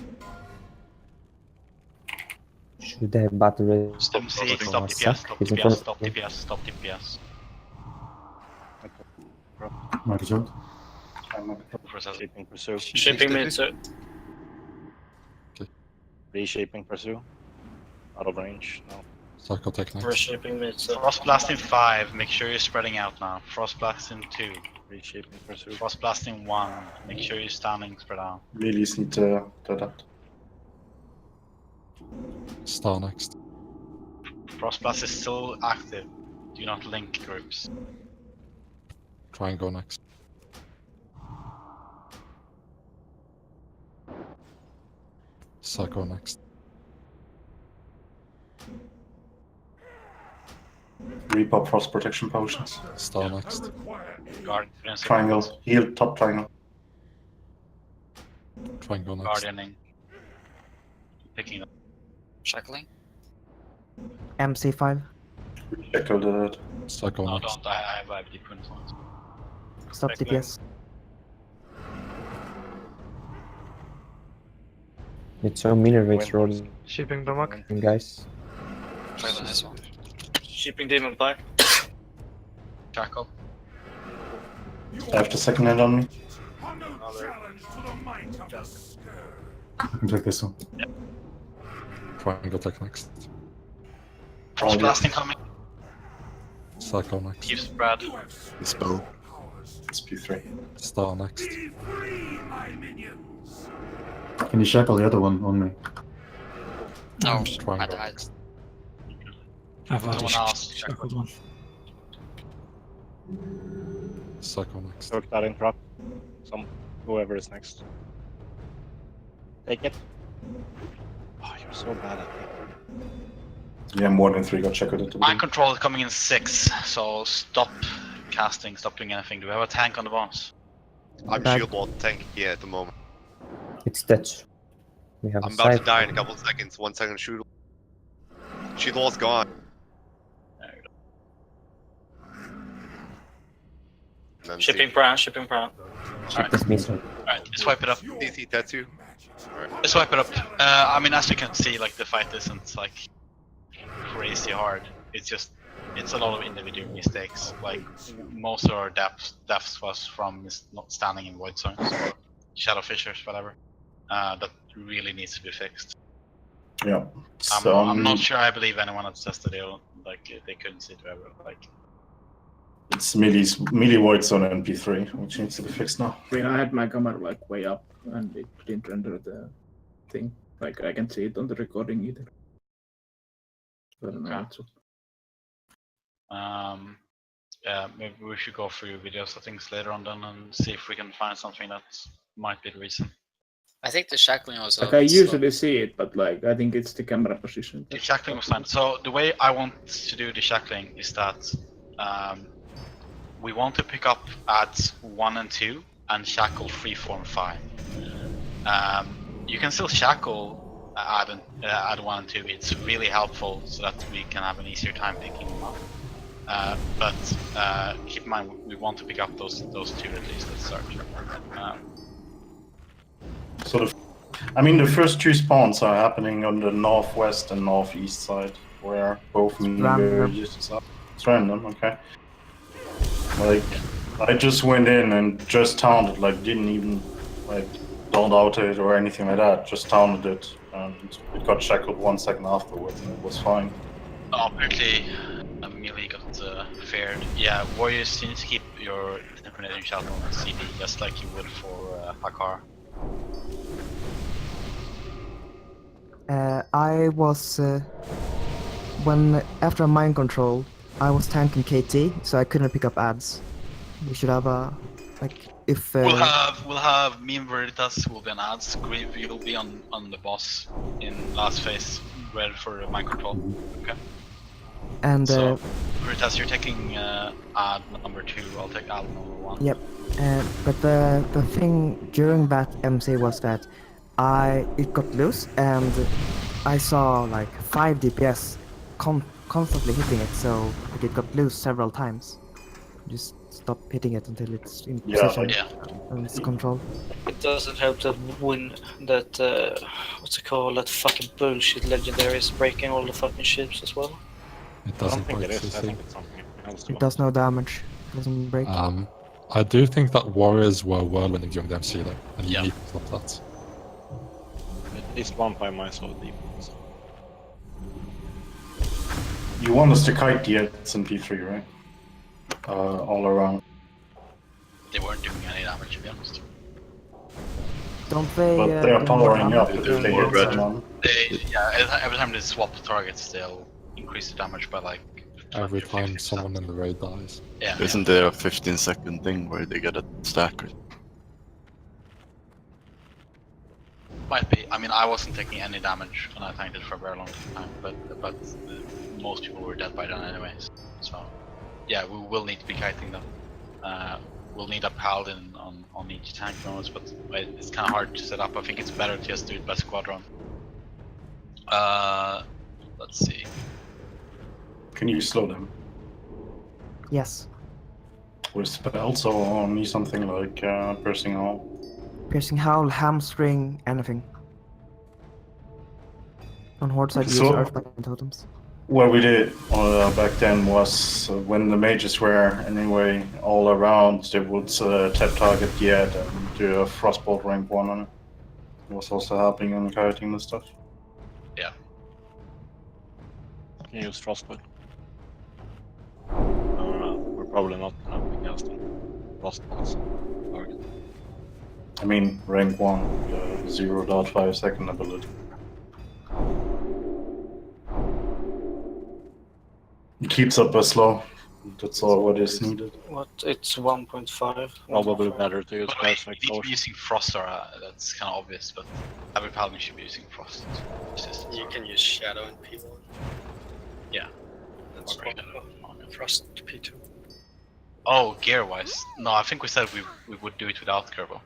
Should they have battery? Stop MC, stop DPS, stop He's in DPS, front stop of me. DPS, stop DPS. Mighty Jolt. Shaping pursue. Shipping mid, so Reshaping pursue. Out of range. No. Psycho take we're next. shipping mid, so Frostblast in 5, make sure you're spreading out now. Frostblast in 2. Reshaping pursue. Frostblast in 1, make sure you're standing spread out. Melees need to adapt. Star next. Frostblast is still active. Do not link groups. Try and go next. Psycho next. Repop frost protection potions. Star next. Guardians. Triangle. Heal top triangle. Try and go next. Guardianing. Picking up. Shackling. MC5. Echo the. Psycho No, next. don't. I have IBD points on it. Stop DPS. It's so minervates rolling, Shipping BMAC. guys. Try the next one. shipping demon fire. Shackle. I have the second hand on me. I can take this one. Try and go take next. Frostblasting coming. Psycho next. Keep spread. Dispel. It's P3. Star next. Can you shackle the other one on me? No, Try I and go died. next. I've already Someone else. shackled one. Psycho next. Took that in trap. Whoever is next. Take it. Oh, you're so bad at it. Yeah, more than 3 got checked into the Mind control is coming in 6, so stop casting, stop doing anything. Do we have a tank on the boss? I'm Bad. shield wall tank here at the moment. It's Dutch. We have I'm a about to side. die in a couple of seconds. 1 second shoot. Shield wall's gone. And then Shipping prime, shipping prime. Ship this missile. Alright, let's wipe it up. CC Tetsu. Let's wipe it up. I mean, as you can see, like, the fight isn't, like, crazy hard. It's just, it's a lot of individual mistakes. Like, most of our deaths was from not standing in void zones, or shadow fissures, whatever. That really needs to be fixed. Yeah. I'm not sure I believe anyone that says that they couldn't see it ever. Like, It's melee void zone and P3, which needs to be fixed now. I mean, I had my camera like way up and it didn't render the thing. Like I can see it on the recording either. I don't know what's up. yeah, maybe we should go through video settings later on then and see if we can find something that might be the reason. I think the shackling was a Like I little bit slow. usually see it, but like I think it's the camera position. The shackling was fine. So the way I want to do the shackling is that we want to pick up ads 1 and 2 and shackle 3, 4, and 5. You can still shackle add 1 and 2. It's really helpful so that we can have an easier time picking them up. But keep in mind we want to pick up those 2 at least at start. Sort of. I mean, the first 2 spawns are happening on the northwest and northeast side, where both me and Barry just are. It's random, okay. Like, I just went in and just taunted, like, didn't even, like, don't out it or anything like that, just taunted it, and it got shackled 1 second afterwards, and it was fine. Oh, apparently melee got fared. Yeah, warriors, you need to keep your intimidating shot on CD, just like you would for Hakar. I was after mind control, I was tanking KT, so I couldn't pick up ads. We should have a if we'll have me and Veritas will be on ads. Grieve, you'll be on the boss in last phase, ready for mind control. Okay. And so Veritas, you're taking ad number 2. I'll take ad number 1. Yep. But the thing during that MC was that it got loose and I saw like 5 DPS constantly hitting it, so it got loose several times. Just stop hitting it until it's in position and it's controlled. It doesn't help that what's it called, that fucking bullshit legendary is breaking all the fucking ships as well. It doesn't break. I think it's something else. It does no damage. It doesn't break. I do think that warriors were whirlwinding during the MC though, and you need to stop that. At least 1 time I saw deep. You want us to kite the Eds in P3, right? All around. They weren't doing any damage, to be honest. Don't they? But they are powering up if they hit someone. Every time they swap targets, they'll increase the damage by like. Every time someone in the raid dies. Yeah. Isn't there a 15-second thing where they get a stack? Might be. I mean, I wasn't taking any damage when I tanked it for a very long time, but most people were dead by then anyways. So, yeah, we will need to be kiting them. We'll need a paladin on each tank nodes, but it's kind of hard to set up. I think it's better to just do it by squadron. Let's see. Can you slow them? Yes. With spells or need something like piercing howl? Piercing howl, hamstring, anything. On horde side, use So- earthbinding totems. What we did back then was when the mages were anyway all around, they would tap target the Ed and do a frostbolt rank 1 on it. It was also helping on kiting and stuff. Yeah. Can you use frostbolt? We're probably not gonna pick against them. Frostbolts. Target. I mean, rank 1, the 0.5 second ability. It keeps up a slow. That's all what is needed. What? It's 1.5. Probably better to use By the way, Cosmic you need to be Force. using Frost, or that's kind of obvious, but every paladin should be using Frost. You can use Shadow in P1. Yeah. That's Frost P2. Oh, gear-wise. No, I think we said we would do it without Kerbo.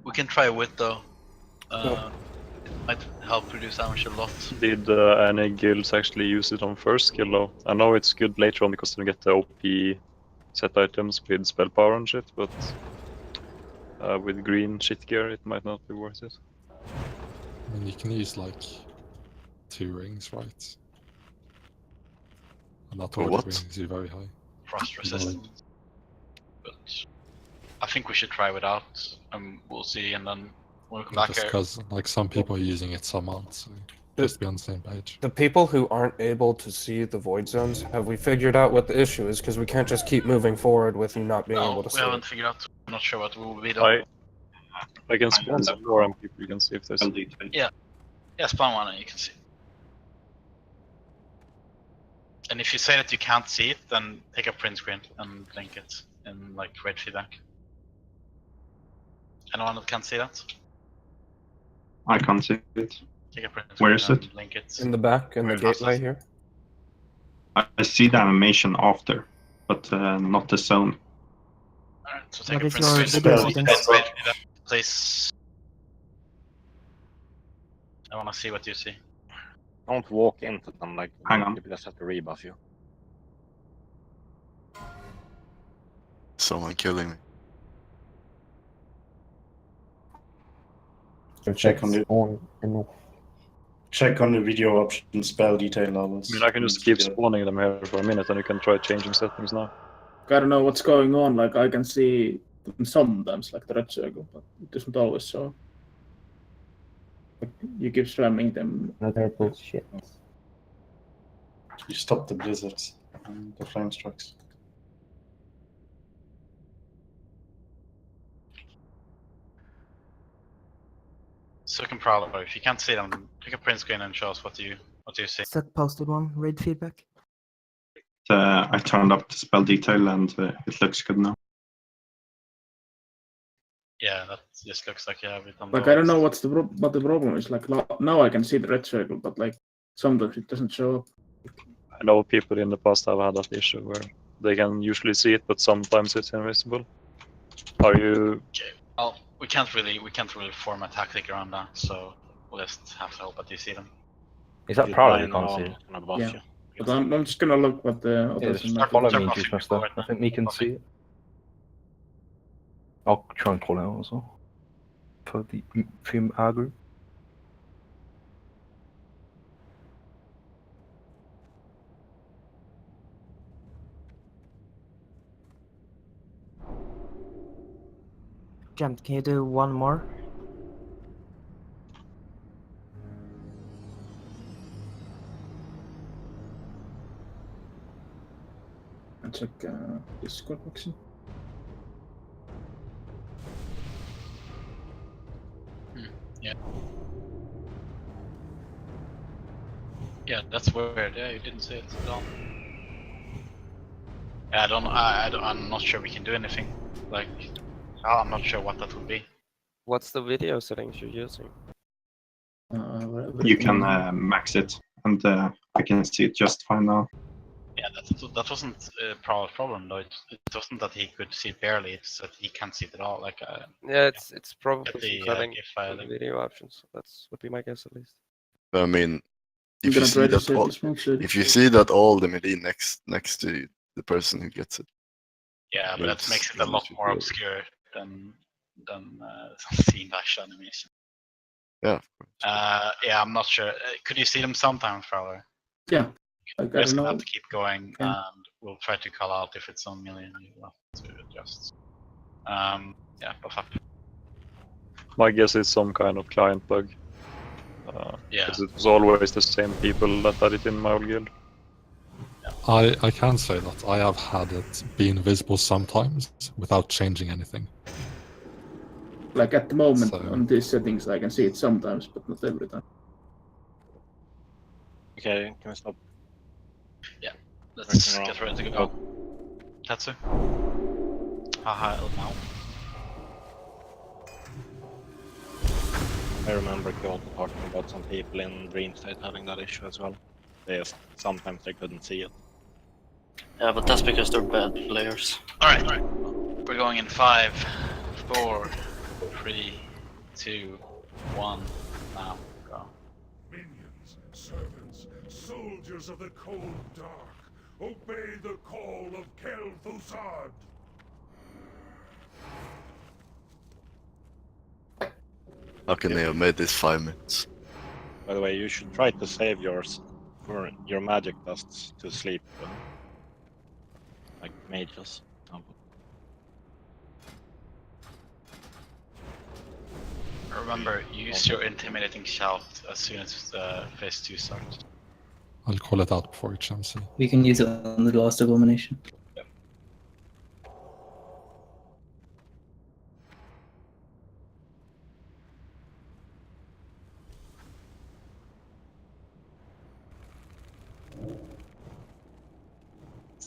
We can try with though. It might help reduce damage a lot. Did any guilds actually use it on first skill though? I know it's good later on because you get the OP set items with spell power and shit, but with green shit gear it might not be worth it. I mean, you can use like 2 rings, right? And that For already what? brings you very high. Frost resistance. But I think we should try without, and we'll see, and then when we come back Just here. because like some people are using it, some aren't, so just to be on the same page. The people who aren't able to see the void zones, have we figured out what the issue is? Because we can't just keep moving forward with you not being able to we see haven't it. figured out. I'm not sure what will be done. I can spawn some more and people you can see if there's. Yeah, spawn one and you can see. And if you say that you can't see it, then take a print screen and link it in like red feedback. Anyone that can't see that? I can't see it. Take a print Where screen is it? and link it. In the back, in the gateway here. I see the animation after, but not the zone. Alright, so take What a is print your screen. video settings? Please. I wanna see what you see. Don't walk into them like Hang on. people just have to rebuff you. Someone killing me. Check on the on and off. check on the video option spell detail levels. I mean, I can just keep spawning them here for a minute, and you can try changing settings now. I don't know what's going on. Like I can see them sometimes, like the red circle, but it doesn't always show. Like, you keep spamming them. Another bullshit. You stop the blizzards and the flame strikes. Second Prowler, if you can't see them, take a print screen and show us what you see. Suck posted one, read feedback. I turned up the spell detail and it looks good now. Yeah, that just looks like you have it on Like the I don't know what the problem is. Like now I can see the red circle, but like sometimes it doesn't show up. I know people in the past have had that issue where they can usually see it, but sometimes it's invisible. Are you? Okay. Well, we can't really form a tactic around that, so we'll just have to hope that you see them. Is that Prowler you can't see? Yeah, but I'm just gonna look what the Yeah, others just are follow making. me, Juice Master. I think we can see it. I'll try and call it out as well. For the from our group. Jump, can you do one more? And check Discord action. Yeah. Yeah, that's weird. Yeah, you didn't see it at all. Yeah, I'm not sure we can do anything. Like, I'm not sure what that would be. What's the video settings you're using? You can max it, and I can see it just fine now. Yeah, that wasn't a problem though. It wasn't that he could see it barely. It's that he can't see it at all. Like, Yeah, it's probably the, some cutting GIF for the video options. That would be my guess at least. But I mean, I'm if you gonna see try to that save all, this one, so if you see that all the melee next to the person who gets it. yeah, but that makes it a lot more obscure than seeing dash animation. Yeah. Yeah, I'm not sure. Could you see them sometimes, Prowler? Yeah. Like, We're I just don't gonna know. have to keep going, Yeah. and we'll try to call out if it's on million. We'll have to adjust. Yeah, buff up. My guess is some kind of client bug. Yeah. Because it was always the same people that had it in my old guild. I can say that I have had it be invisible sometimes without changing anything. Like at the moment So- on these settings, I can see it sometimes, but not every time. Okay, can we stop? Yeah, let's Racing get around. ready to go. Tatsu. Haha, now. I remember Kyoto talking about some people in Dream State having that issue as well. Sometimes they couldn't see it. Yeah, but that's because they're bad players. Alright. We're going in 5, 4, 3, 2, 1. Now, go. Minions, servants, soldiers of the cold dark, obey the call of Kel'Thuzad! How can they have made this 5 minutes? By the way, you should try to save yours for your magic dusts to sleep. Like mages, for example. Remember, use your intimidating shout as soon as phase 2 starts. I'll call it out before each MC. We can use it on the last abomination.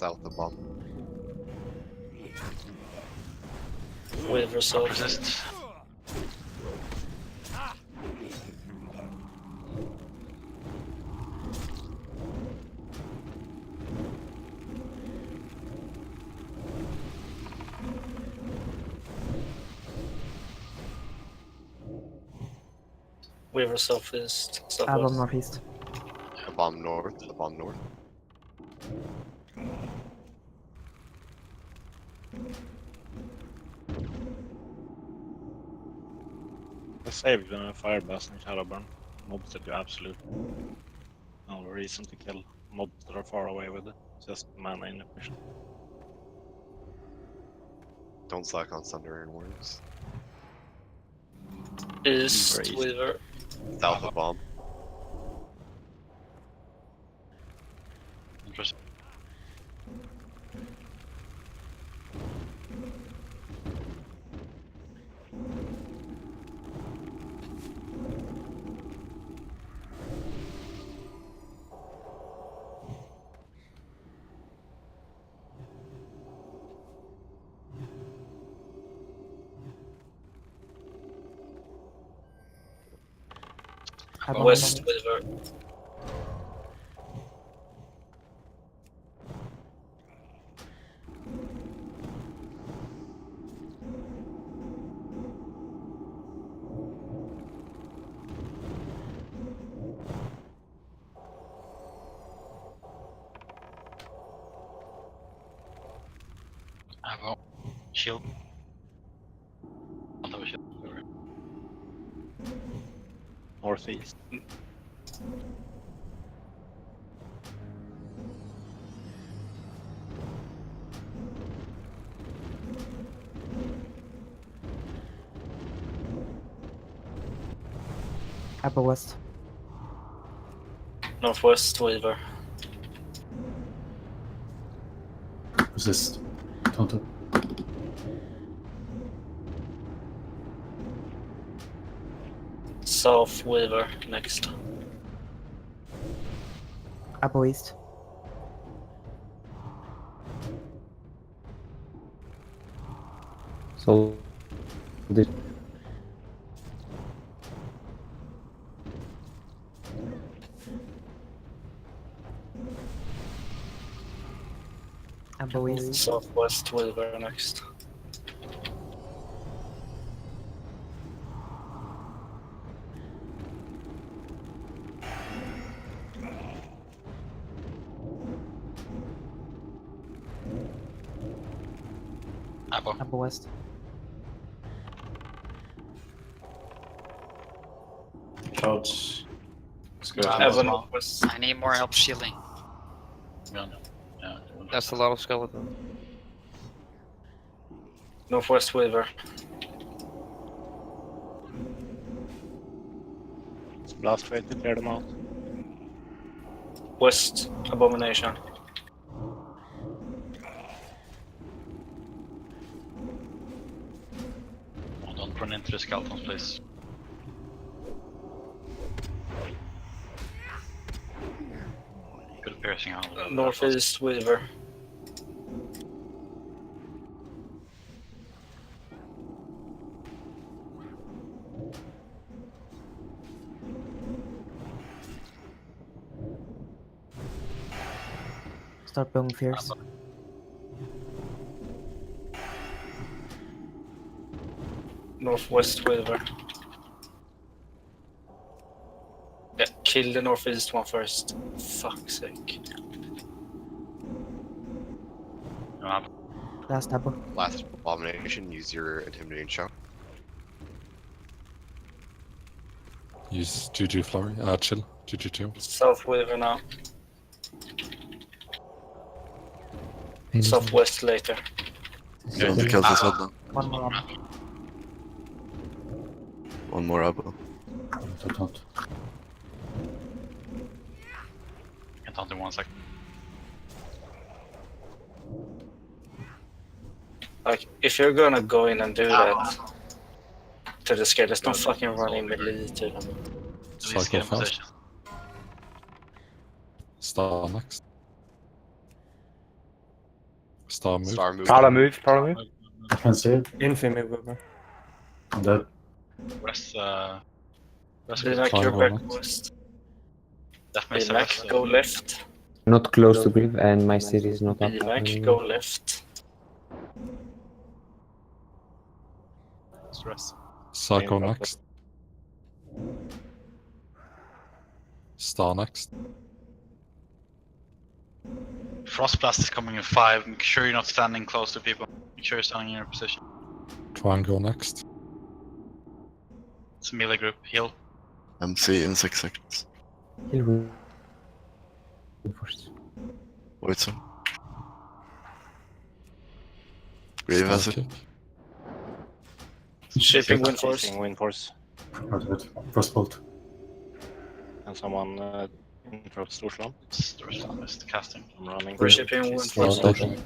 south of bomb. Weaver self. Resist. Weaver southeast. Bomb Southwest. northeast. A bomb north. A bomb north. I saved Fire Blast and Shadowburn. Mobs that you absolute no reason to kill. Mobs that are far away with it. Just mana inefficient. Don't slack on Thunder and Worms. East Weaver. South of bomb. Interesting. West Weaver. Well, shield. Another shield. Northeast. Apple west. Northwest Weaver. Resist. Counter. South Weaver next. Apple east. So this Apple east. Southwest Weaver next. Apple west. Shouts. I need more help shielding. That's a lot of skeleton. Northwest Weaver. Blast way to clear them out. West Abomination. Oh, don't run into the skeletons, please. Good piercing out. Northeast Weaver. Start blowing fierce. Northwest Weaver. Yeah, kill the northeast one first. Fuck's sake. Last apple. Last abomination. Use your intimidating shout. Use Juju Flurry. Chill. Juju chill. South Weaver now. Southwest later. So he kills us all. One more. One more abo. Can't taunt in 1 second. Like, if you're gonna go in and do that to the skeletons, don't fucking run in melee to them. Cycle fast. Star next. Star move. Star move. Prowler move, Prowler move. I can see it. Infamy mover. I'm dead. Rest, Did I cure Triangle back next. west? That makes Mac, sense. go left. Not close to Griff, and my city is not up. Mac, go left. Stress. Psycho next. Star next. Frostblast is coming in 5. Make sure you're not standing close to people. Make sure you're standing in your position. Triangle next. It's a melee group. Heal. MC in 6 seconds. Heal first. Wait, so. Grave has it. Shaping wind force. Shaping wind force. Frostbolt. And someone in for Storslam. Storslam is casting. I'm running. We're shaping wind Star force. taking.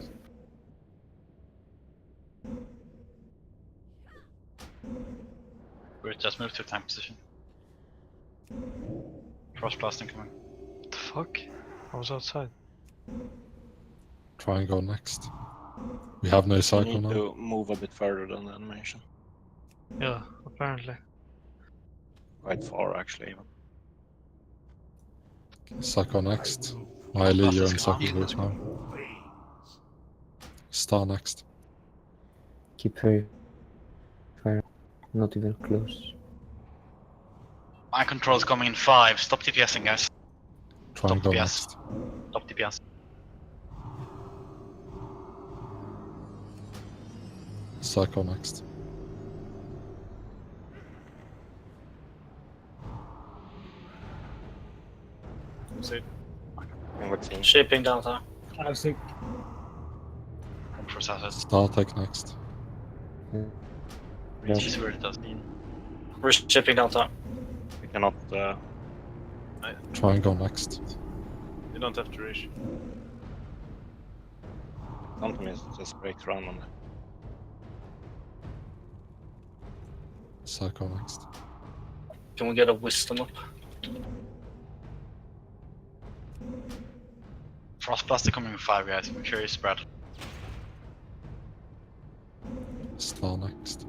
Great, just move to tank position. Frostblast incoming. What the fuck? I was outside. Triangle next. We have no You cycle need now. to move a bit further than the animation. Yeah, apparently. Quite far, actually, even. Cycle next. Miley, you're in cycle group now. Star next. Keep very fire. Not even close. My control is coming in 5. Stop DPSing, guys. Triangle DPS. next. Stop DPS. Cycle next. Shaping downtown. I think. Come for assassin. Star take next. Reach where it does mean. We're shaping downtown. We cannot. Triangle next. You don't have to reach. Sometimes just break run on it. Cycle next. Can we get a wisdom up? Frostblast is coming in 5, guys. Make sure you spread. Star next.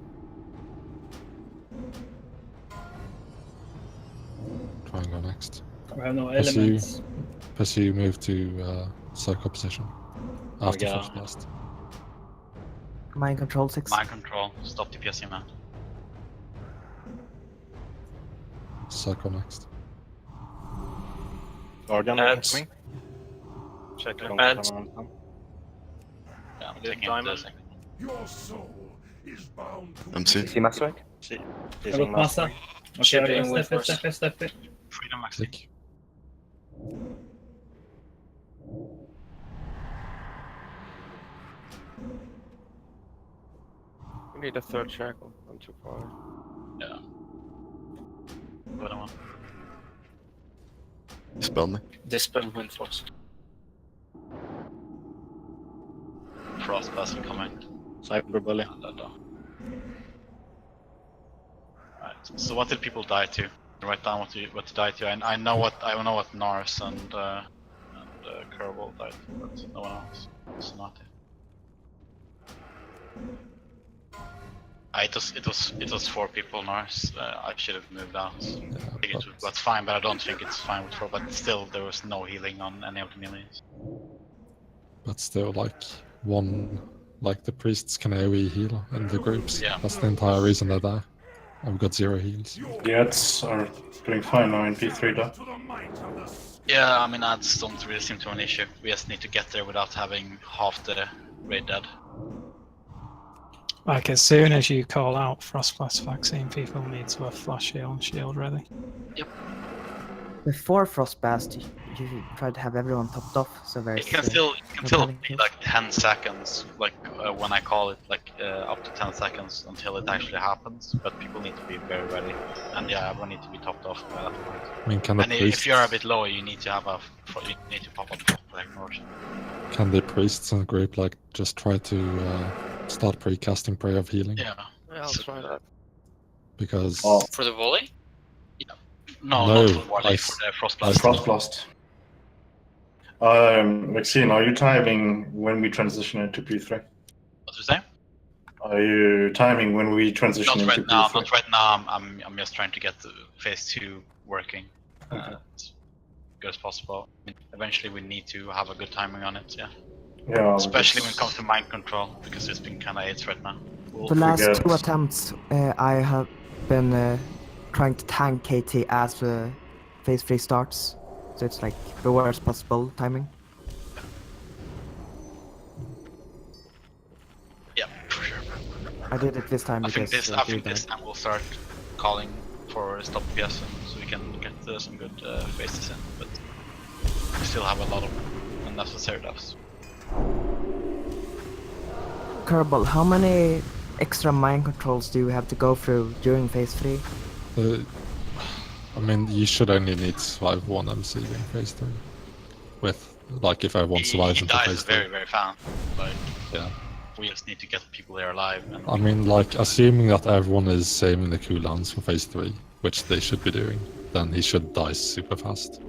Triangle next. We have no elements. Pursue move to cycle position. After Yeah. Frostblast. Mind control 6. Mind control. Stop DPSing, man. Cycle next. Guardian Ads. coming. Check From Ads. someone. Yeah, I'm Did taking timer. it. Your soul is bound to MC. See Master Strike? See. I got Massa. Okay, Shaping wind step it, force. step it, step it. Freedom max. Click. We need a third shackle. I'm too far. Yeah. What I want. Spell me. Dispel wind force. Frostblast incoming. Cyberbully. Right. So what did people die to? Write down what to die to. I know what Nars and Kerbal died to, but no one else. It's not it. It was 4 people, Nars. I should have moved out. I think that's fine, but I don't think it's fine with 4. But still, there was no healing on any of the melees. But still, like the priests can AoE heal in the groups. Yeah. That's the entire reason they're there. And we've got 0 heals. The ads are doing fine now in P3 though. Yeah, I mean ads don't really seem to be an issue. We just need to get there without having half the raid dead. Like as soon as you call out Frostblast vaccine, people need to have flash heal and shield ready. Yep. Before Frostblast, you try to have everyone topped off, so there's... It can still be like 10 seconds, like when I call it, like up to 10 seconds until it actually happens. But people need to be very ready, and yeah, everyone need to be topped off by that point. I mean, can the And priests... if you're a bit low, you need to have you need to pop up like motion. Can the priests in the group just try to start pre-casting Prayer of Healing? Yeah. I'll try that. Because... For the volley? No, No, not for volley, for the Frostblast. Frostblast. Maxine, are you timing when we transition into P3? What did you say? Are you timing when we transition Not into right now. P3? Not right now. I'm just trying to get the phase 2 working as good as possible. Eventually, we need to have a good timing on it. Yeah. Yeah. Especially when it comes to mind control, because it's been kind of AIDS right now. The last 2 attempts, I have been trying to tank KT as phase 3 starts, so it's like the worst possible timing. Yeah, for sure. I did it this time I think because this time we'll start calling for stop PS so we can get some good phases in, but we still have a lot of unnecessary deaths. Kerbal, how many extra mind controls do you have to go through during phase 3? I mean, you should only need to survive 1 MC in phase 3. With, like, if everyone survives into phase 3. Very, very fast. Like, yeah. We just need to get people there alive. And I mean, like, assuming that everyone is saving the cooldowns for phase 3, which they should be doing, then he should die super fast.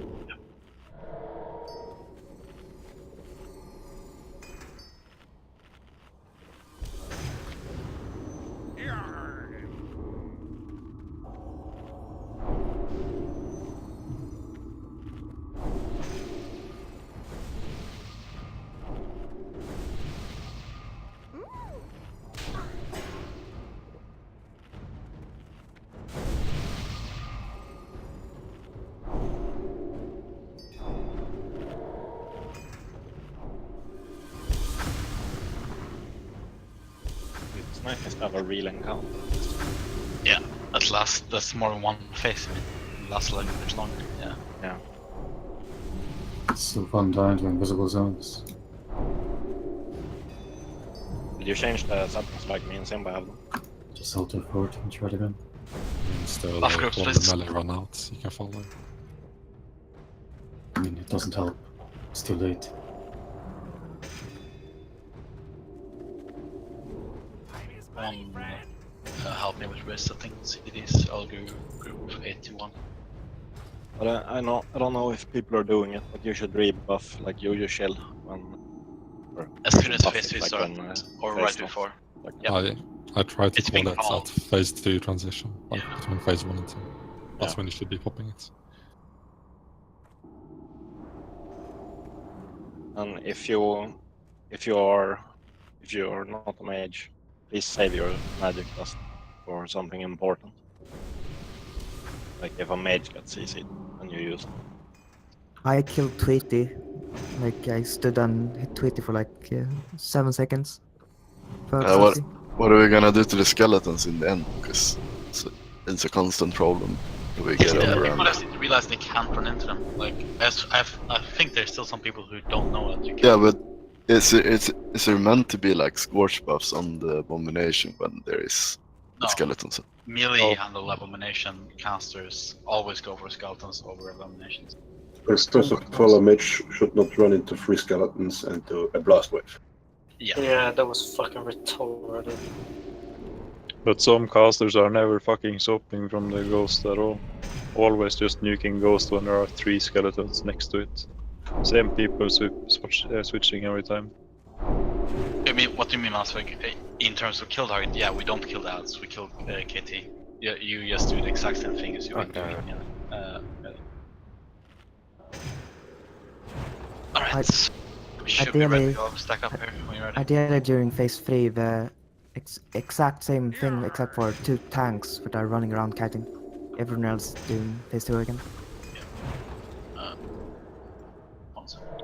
It's nice to have a real encounter. Yeah, that's more than one phase. I mean, it lasts like a bit longer. Yeah. Yeah. It's still fun dying to invisible zones. Did you change the settings like me and Simba have them? Just hold to forward and try it again. And still, Off like, group when splits. the melee run out, you can follow. I mean, it doesn't help. It's too late. Help me with rest. I think CDs. I'll go group 821. But I don't know if people are doing it, but you should rebuff like you shell when. As soon as phase 2 starts, or right before. Like, I try to It's being call it called. at phase 2 transition, like between phase 1 and 2. That's Yeah. when you should be popping it. And if you're not a mage, please save your magic dust for something important. Like if a mage gets CC'd and you use it. I killed Tweety. Like, I stood and hit Tweety for like 7 seconds. What are we gonna do to the skeletons in the end? Because it's a constant problem. We get People overrun. have to realize they can't run into them. Like, I think there's still some people who don't know that you can. Yeah, but is there meant to be like scorch buffs on the abomination when there is skeletons? Melee handle abomination casters always go for skeletons over abominations. First of all, a mage should not run into 3 skeletons and to a blast wave. Yeah, that was fucking retarded. But some casters are never fucking stopping from the ghost at all. Always just nuking ghost when there are 3 skeletons next to it. Same people switching every time. I mean, what do you mean, Masvik? In terms of kill target, yeah, we don't kill the ads, we kill KT. You just do the exact same thing as you've been doing. Alright. We should be ready to go. Stack up here when you're ready. Ideally, during phase 3, the exact same thing except for 2 tanks that are running around kiting. Everyone else doing phase 2 again. One second.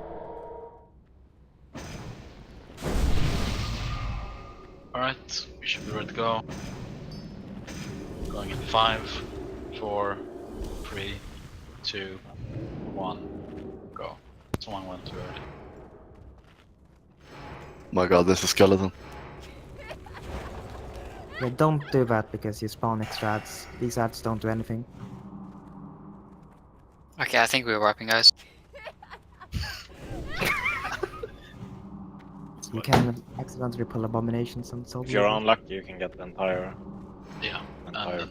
Alright, we should be ready to go. Going in 5, 4, 3, 2, 1, go. Someone went too early. My god, there's a skeleton. Yeah, don't do that because you spawn extra ads. These ads don't do anything. Okay, I think we're wiping, guys. You can accidentally pull abominations and so. If you're unlucky, you can get the entire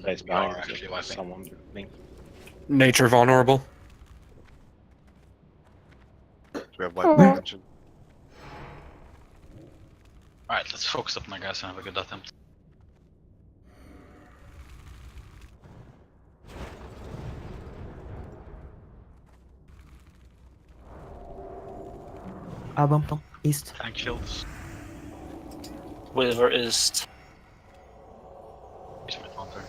place we are behind actually you. wiping. Someone blink. Nature vulnerable. We have white attention. Alright, let's focus up my guys and have a good attempt. Album, east. Tank shields. Weaver east. Here's my counter.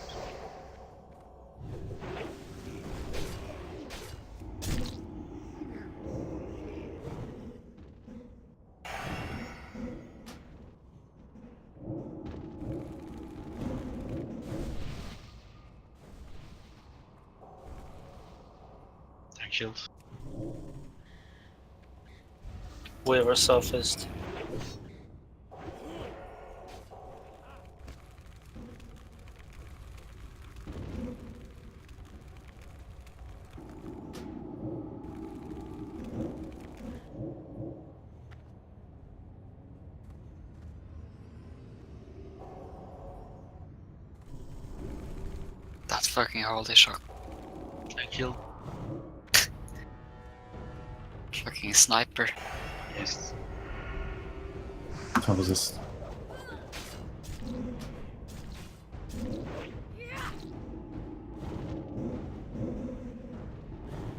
Tank shields. Weaver southeast. That's fucking holy shock. Tank shield. Fucking sniper. Yes. How was this?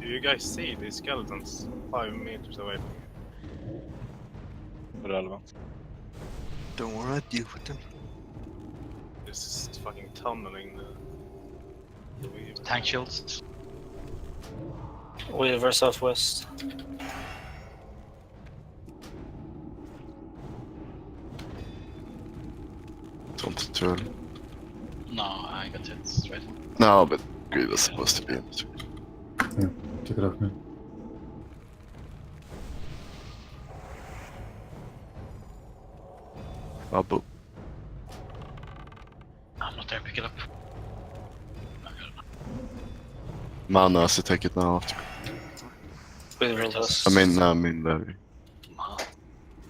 Do you guys see these skeletons 5 meters away from you? Relevant. Don't worry, I deal with them. This is fucking tunneling the Weaver. Tank shields. Weaver southwest. Don't too early. No, I got hit straight on. No, but Greed was supposed to be in it. Yeah, check it out, man. Abu. I'm not there, pick it up. Mana, so take it now after. Weaver west. I mean, Larry.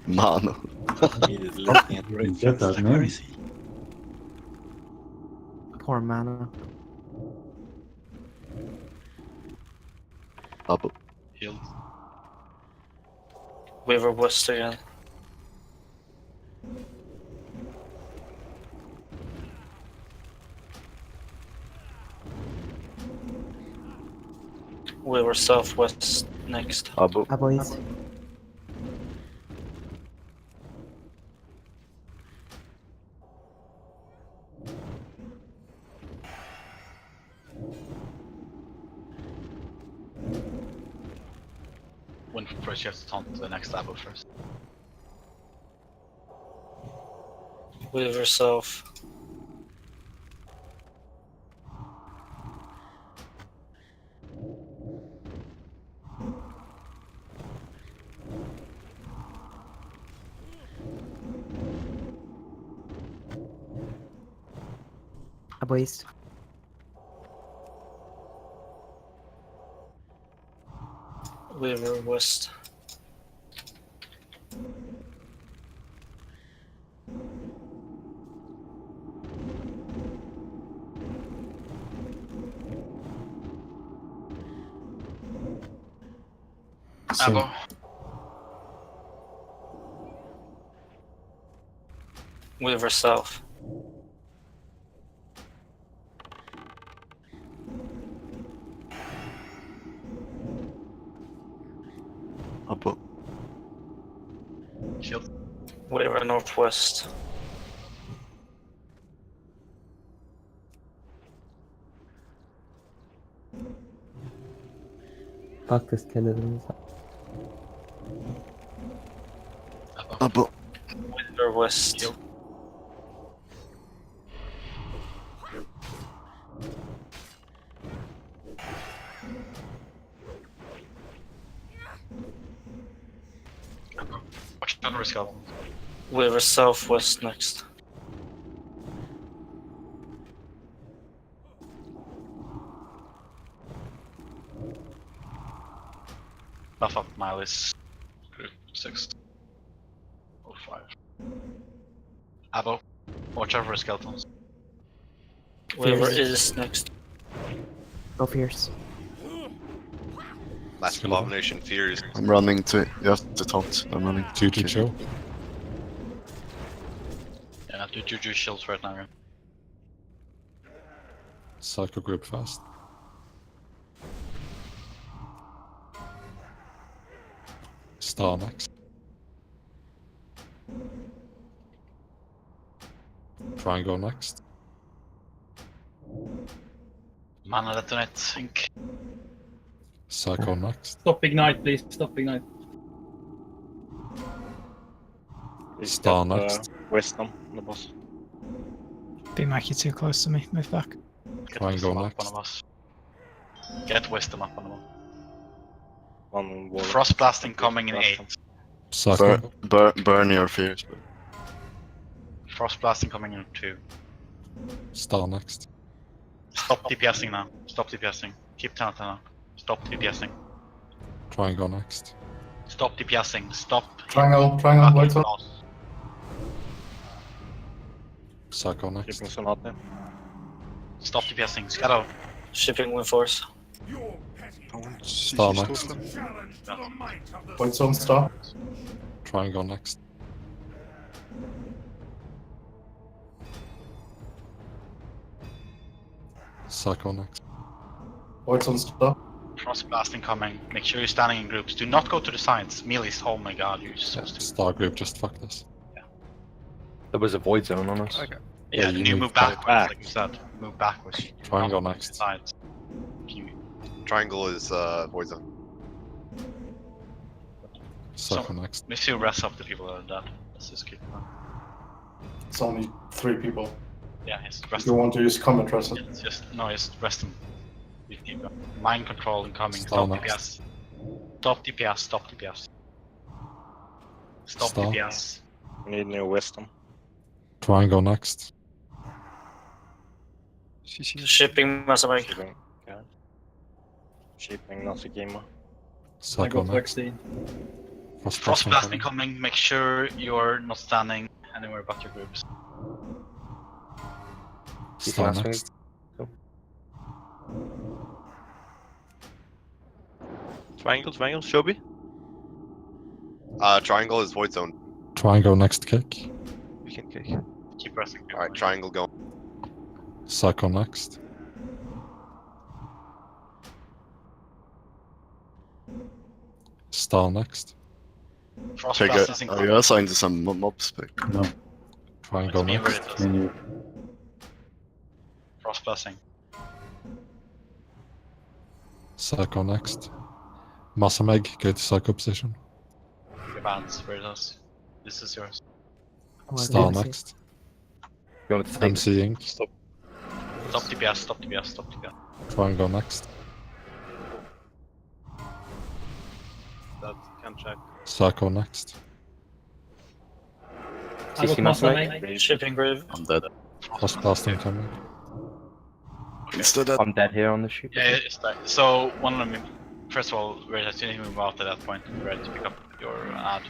Mano. Get that, man. Poor mana. Abu. Healed. Weaver west again. Weaver southwest next. Abu. Abu east. When first you have to taunt the next Abu first. Weaver south. Abu east. Weaver west. Abu. Weaver south. Abu. Shield. Weaver northwest. Fuck the skeletons. Abu. Weaver west. Shield. Watch out for skeleton. Weaver southwest next. Buff up Miles. 605. Abu. Watch out for skeletons. Weaver is next. Go fierce. Last abomination fears. I'm running to the taunt. I'm running. Juju chill. Yeah, do Juju shields right now. Psycho group fast. Star next. Triangle next. Mana detonate sync. Psycho next. Stop ignite, please. Stop ignite. Star next. Wisdom, the boss. Be Mikey too close to me. Move back. Get Triangle wisdom up next. on the boss. Get wisdom up on the boss. One wall. Frost blasting coming in 8. Psycho. Burn your fears. But... Frost blasting coming in 2. Star next. Stop DPSing now. Stop DPSing. Keep 10 now. Stop DPSing. Triangle next. Stop DPSing. Stop. Triangle, white zone. Psycho next. Keeping Sonata. Stop DPSing. Shadow. Shipping wind force. Star next. White zone star. Triangle next. Psycho next. White zone star. Frost blasting coming. Make sure you're standing in groups. Do not go to the sides. Melee's. Oh my god, you're so stupid. Star group just fucked us. There was a void zone on us. Okay. Yeah, you you move move backwards, like you said. Move backwards. Triangle Not next. Sides. Triangle is void zone. Psycho next. Miss you rest up the people that are dead. Let's just keep going. It's only 3 people. Yeah, just If rest you them. want to use combat rest. Just rest them. You keep going. Mind control incoming. Star Stop next. DPS. Stop DPS. Stop DPS. Stop Star. DPS. Need new wisdom. Triangle next. Shipping Masamake. Shipping. Yeah. Shipping Nasukima. Psycho next. Frost blasting coming. Make sure you're not standing anywhere but your groups. Star next. Triangle, Shobi. Triangle is void zone. Triangle next kick. We can kick. Keep pressing. Alright, triangle go. Psycho next. Star next. Frost Take blast it. is Are incoming. you assigned to some mobs? No. Triangle It's me where next. it is. Frost blasting. Psycho next. Masameg, go to Psycho position. Your bands, where it is. This is yours. Star next. You want to take MCing. Stop. Stop DPS. Stop DPS. Stop DPS. Triangle next. That can check. Psycho next. CC Masameg. Shipping Grave. I'm dead. Frost blasting coming. Instead of I'm dead here on the ship. Yeah, it's that. So one of them. First of all, we're as soon as you move out at that point, we're ready to pick up your ad.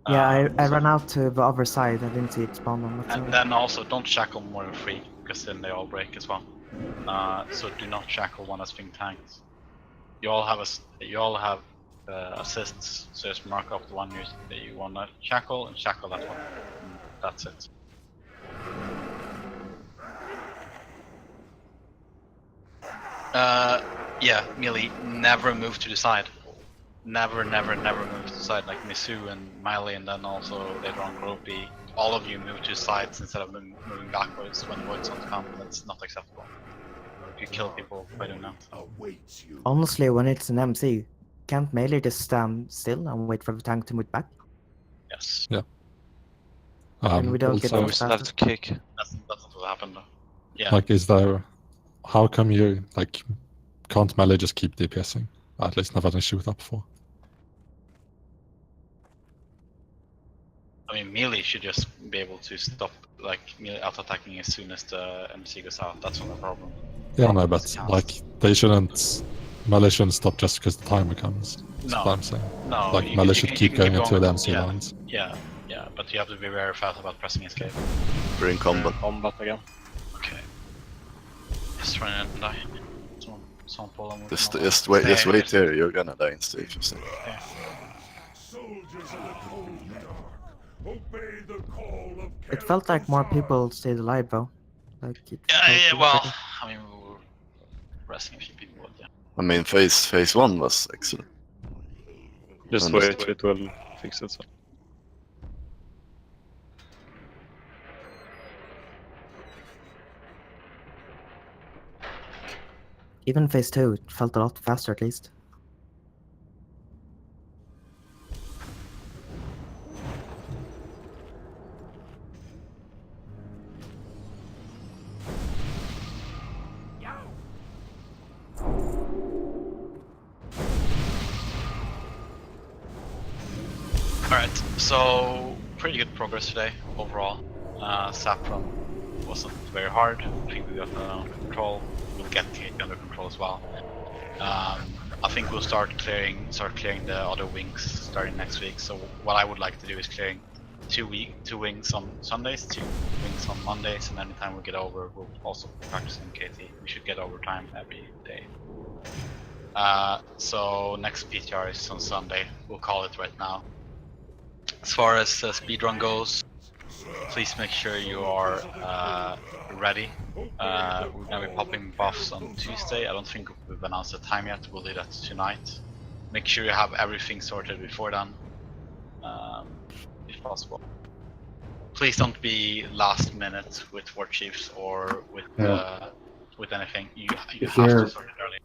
Yeah, I So- ran out to the other side. I didn't see it spawn on that And side. then also don't shackle more than 3, because then they all break as well. So do not shackle one that's being tanked. You all have assists, so just mark up the one that you want to shackle and shackle that one. And that's it. Yeah, Melee, never move to the side. Never move to the side, like Misu and Miley, and then also later on Gropey. All of you move to the sides instead of moving backwards when void zones come. That's not acceptable. You kill people by doing that. Honestly, when it's an MC, can't melee just stand still and wait for the tank to move back? Yes. Yeah. And we don't get also, much faster. Kick. That's not what happened though. Yeah. like, is there? How come you like? Can't melee just keep DPSing? At least never had an issue with that before. I mean, melee should just be able to stop like melee auto-attacking as soon as the MC goes out. That's not a problem. Yeah, no, but like they shouldn't. Melee shouldn't stop just because the timer comes. That's No. what I'm saying. No, like you melee can- should you keep can going until the going. MC Yeah. lands. Yeah, but you have to be very fast about pressing escape. we're in combat. Combat again. Okay. Just run and die. some problem. Just wait here. You're gonna die in stage. Yeah. Soldiers of the cold dark, obey the call of It felt like more people stayed alive though. Like it. Yeah. felt Well, better. I mean, we were resting a few people. But yeah. I mean, phase 1 was excellent. Just wait, it will fix itself. Even phase 2, it felt a lot faster at least. Alright, so pretty good progress today overall. Saffron wasn't very hard. I think we got that under control. We'll get Kate under control as well. I think we'll start clearing the other wings starting next week. So what I would like to do is clearing two wings on Sundays, 2 wings on Mondays, and anytime we get over, we'll also practice in KT. We should get overtime every day. So next PTR is on Sunday. We'll call it right now. As far as speedrun goes, please make sure you are ready. We're gonna be popping buffs on Tuesday. I don't think we've announced the time yet. We'll do that tonight. Make sure you have everything sorted before then, if possible. Please don't be last minute with War Chiefs or with anything. You have to sort it early.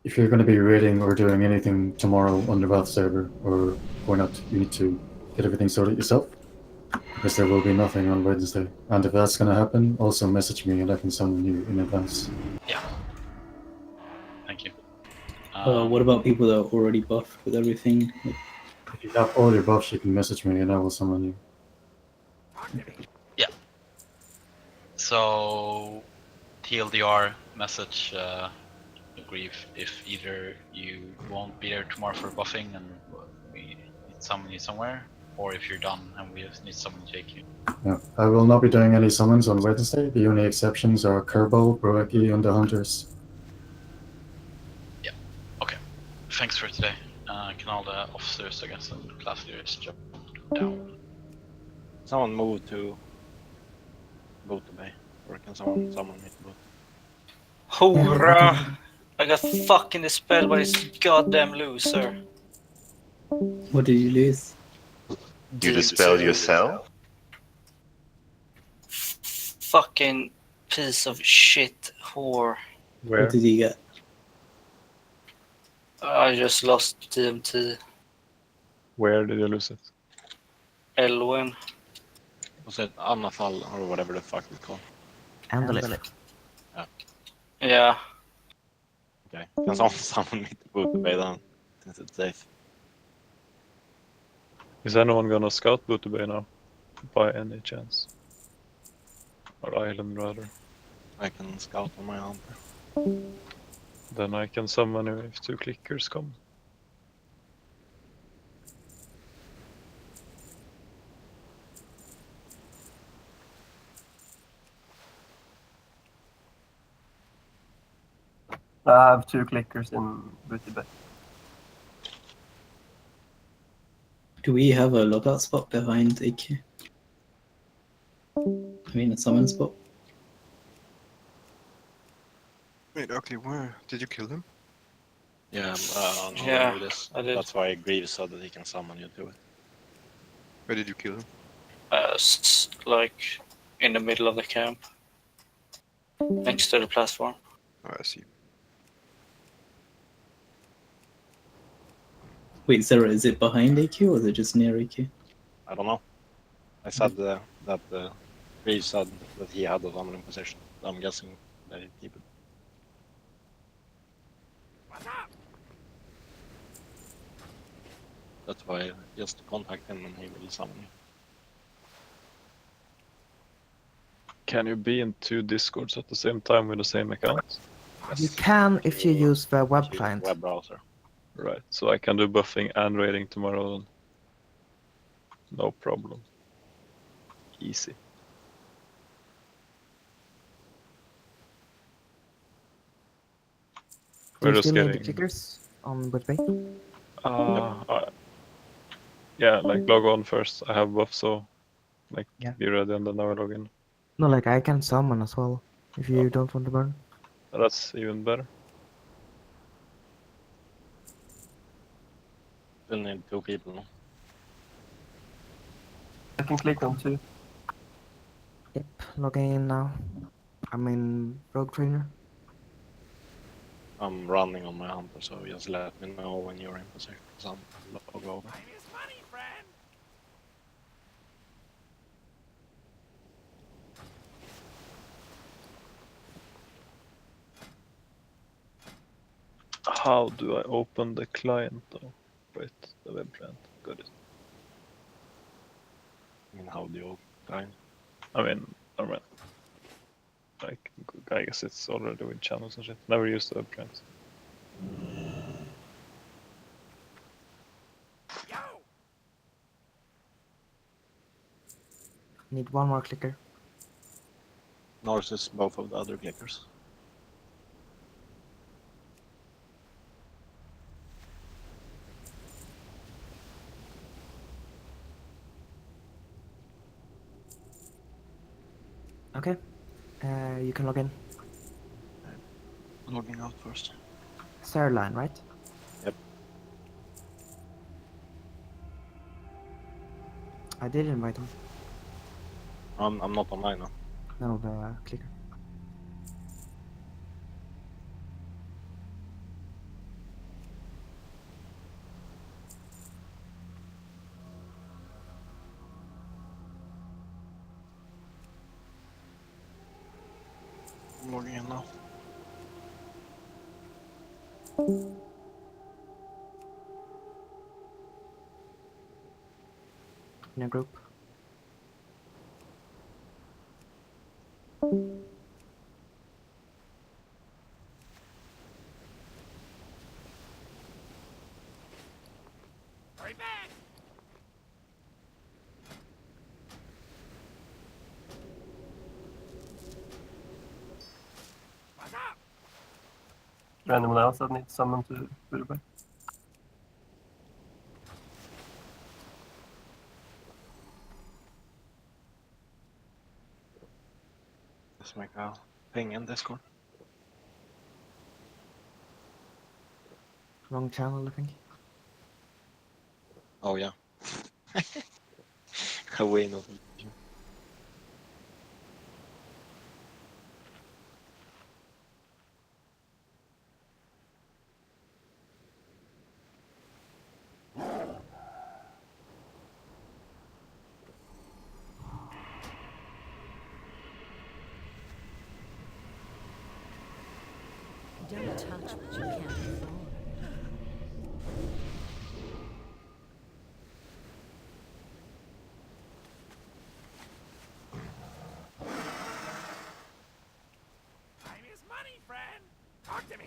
If you're going to be raiding or doing anything tomorrow on the Wrath server or going out, you need to get everything sorted yourself, because there will be nothing on Wednesday. And if that's going to happen, also message me and I can summon you in advance. Yeah. Thank you. What about people that are already buffed with everything? If you have all your buffs, you can message me and I will summon you. Yeah. So, TLDR message Grief if either you won't be there tomorrow for buffing and we need summon you somewhere, or if you're done and we just need someone to take you. Yeah, I will not be doing any summons on Wednesday. The only exceptions are Kerbal, Broeki, and the Hunters. Yeah. Okay. Thanks for today. Can all the officers, I guess, and class leaders jump down? Someone move to boat bay, or can someone me to boat? Hurrah! I got fucking dispelled by this goddamn loser. What did you lose? You dispelled yourself? Fucking piece of shit whore. Where? What did you get? I just lost TMT. Where did you lose it? Elwyn. Was it Annafall or whatever the fuck it's called? Andalith. Yeah. Yeah. Okay. Can someone summon me to boot bay then, since it's safe? Is anyone gonna scout Booty Bay now? By any chance? Or island rather? I can scout on my hunter. Then I can summon you if 2 clickers come. I have 2 clickers in Booty Bay. Do we have a logout spot behind AQ? I mean, a summon spot? Wait, okay, where? Did you kill him? Yeah, Yeah, it is. I did. That's why Greaves so that he can summon you to it. Where did you kill him? Like in the middle of the camp, next to the platform. Oh, I see. Wait, Sarah, is it behind AQ or is it just near AQ? I don't know. I said that Greaves said that he had a summoning position. I'm guessing that he keep it. That's why just contact him and he will summon you. Can you be in 2 discords at the same time with the same account? You can if you use the web client. Web browser. Right, so I can do buffing and raiding tomorrow then. No problem. Easy. We're you just still need the getting. clickers on Butch Bay? Yeah, like log on first. I have buff, so like Yeah. be ready and then I will log in. No, like I can summon as well if you don't want to burn. That's even better. Still need 2 people. No? I can click on 2. Yep, logging in now. I'm in Rogue Trainer. I'm running on my hunter, so just let me know when you're in position. Some log over. How do I open the client though? Right, the web client. Got it. I mean, how do you open client? I mean, alright. Like, I guess it's already with channels and shit. Never used the web client. Need one more clicker. North is both of the other clickers. Okay, you can log in. Logging out first. Sarline, right? Yep. I did invite him. I'm not online now. No, the clicker. I'm logging in now. In a group. Anyone else that needs someone to put it back? Let's make a ping in Discord. Wrong channel, I think. Oh yeah. Away not. Don't touch what you can't afford. Time is money, friend. Talk to me.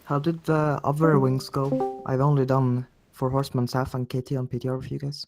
How did the other wings go? I've only done 4 Horsemen South and KT on PTR with you guys.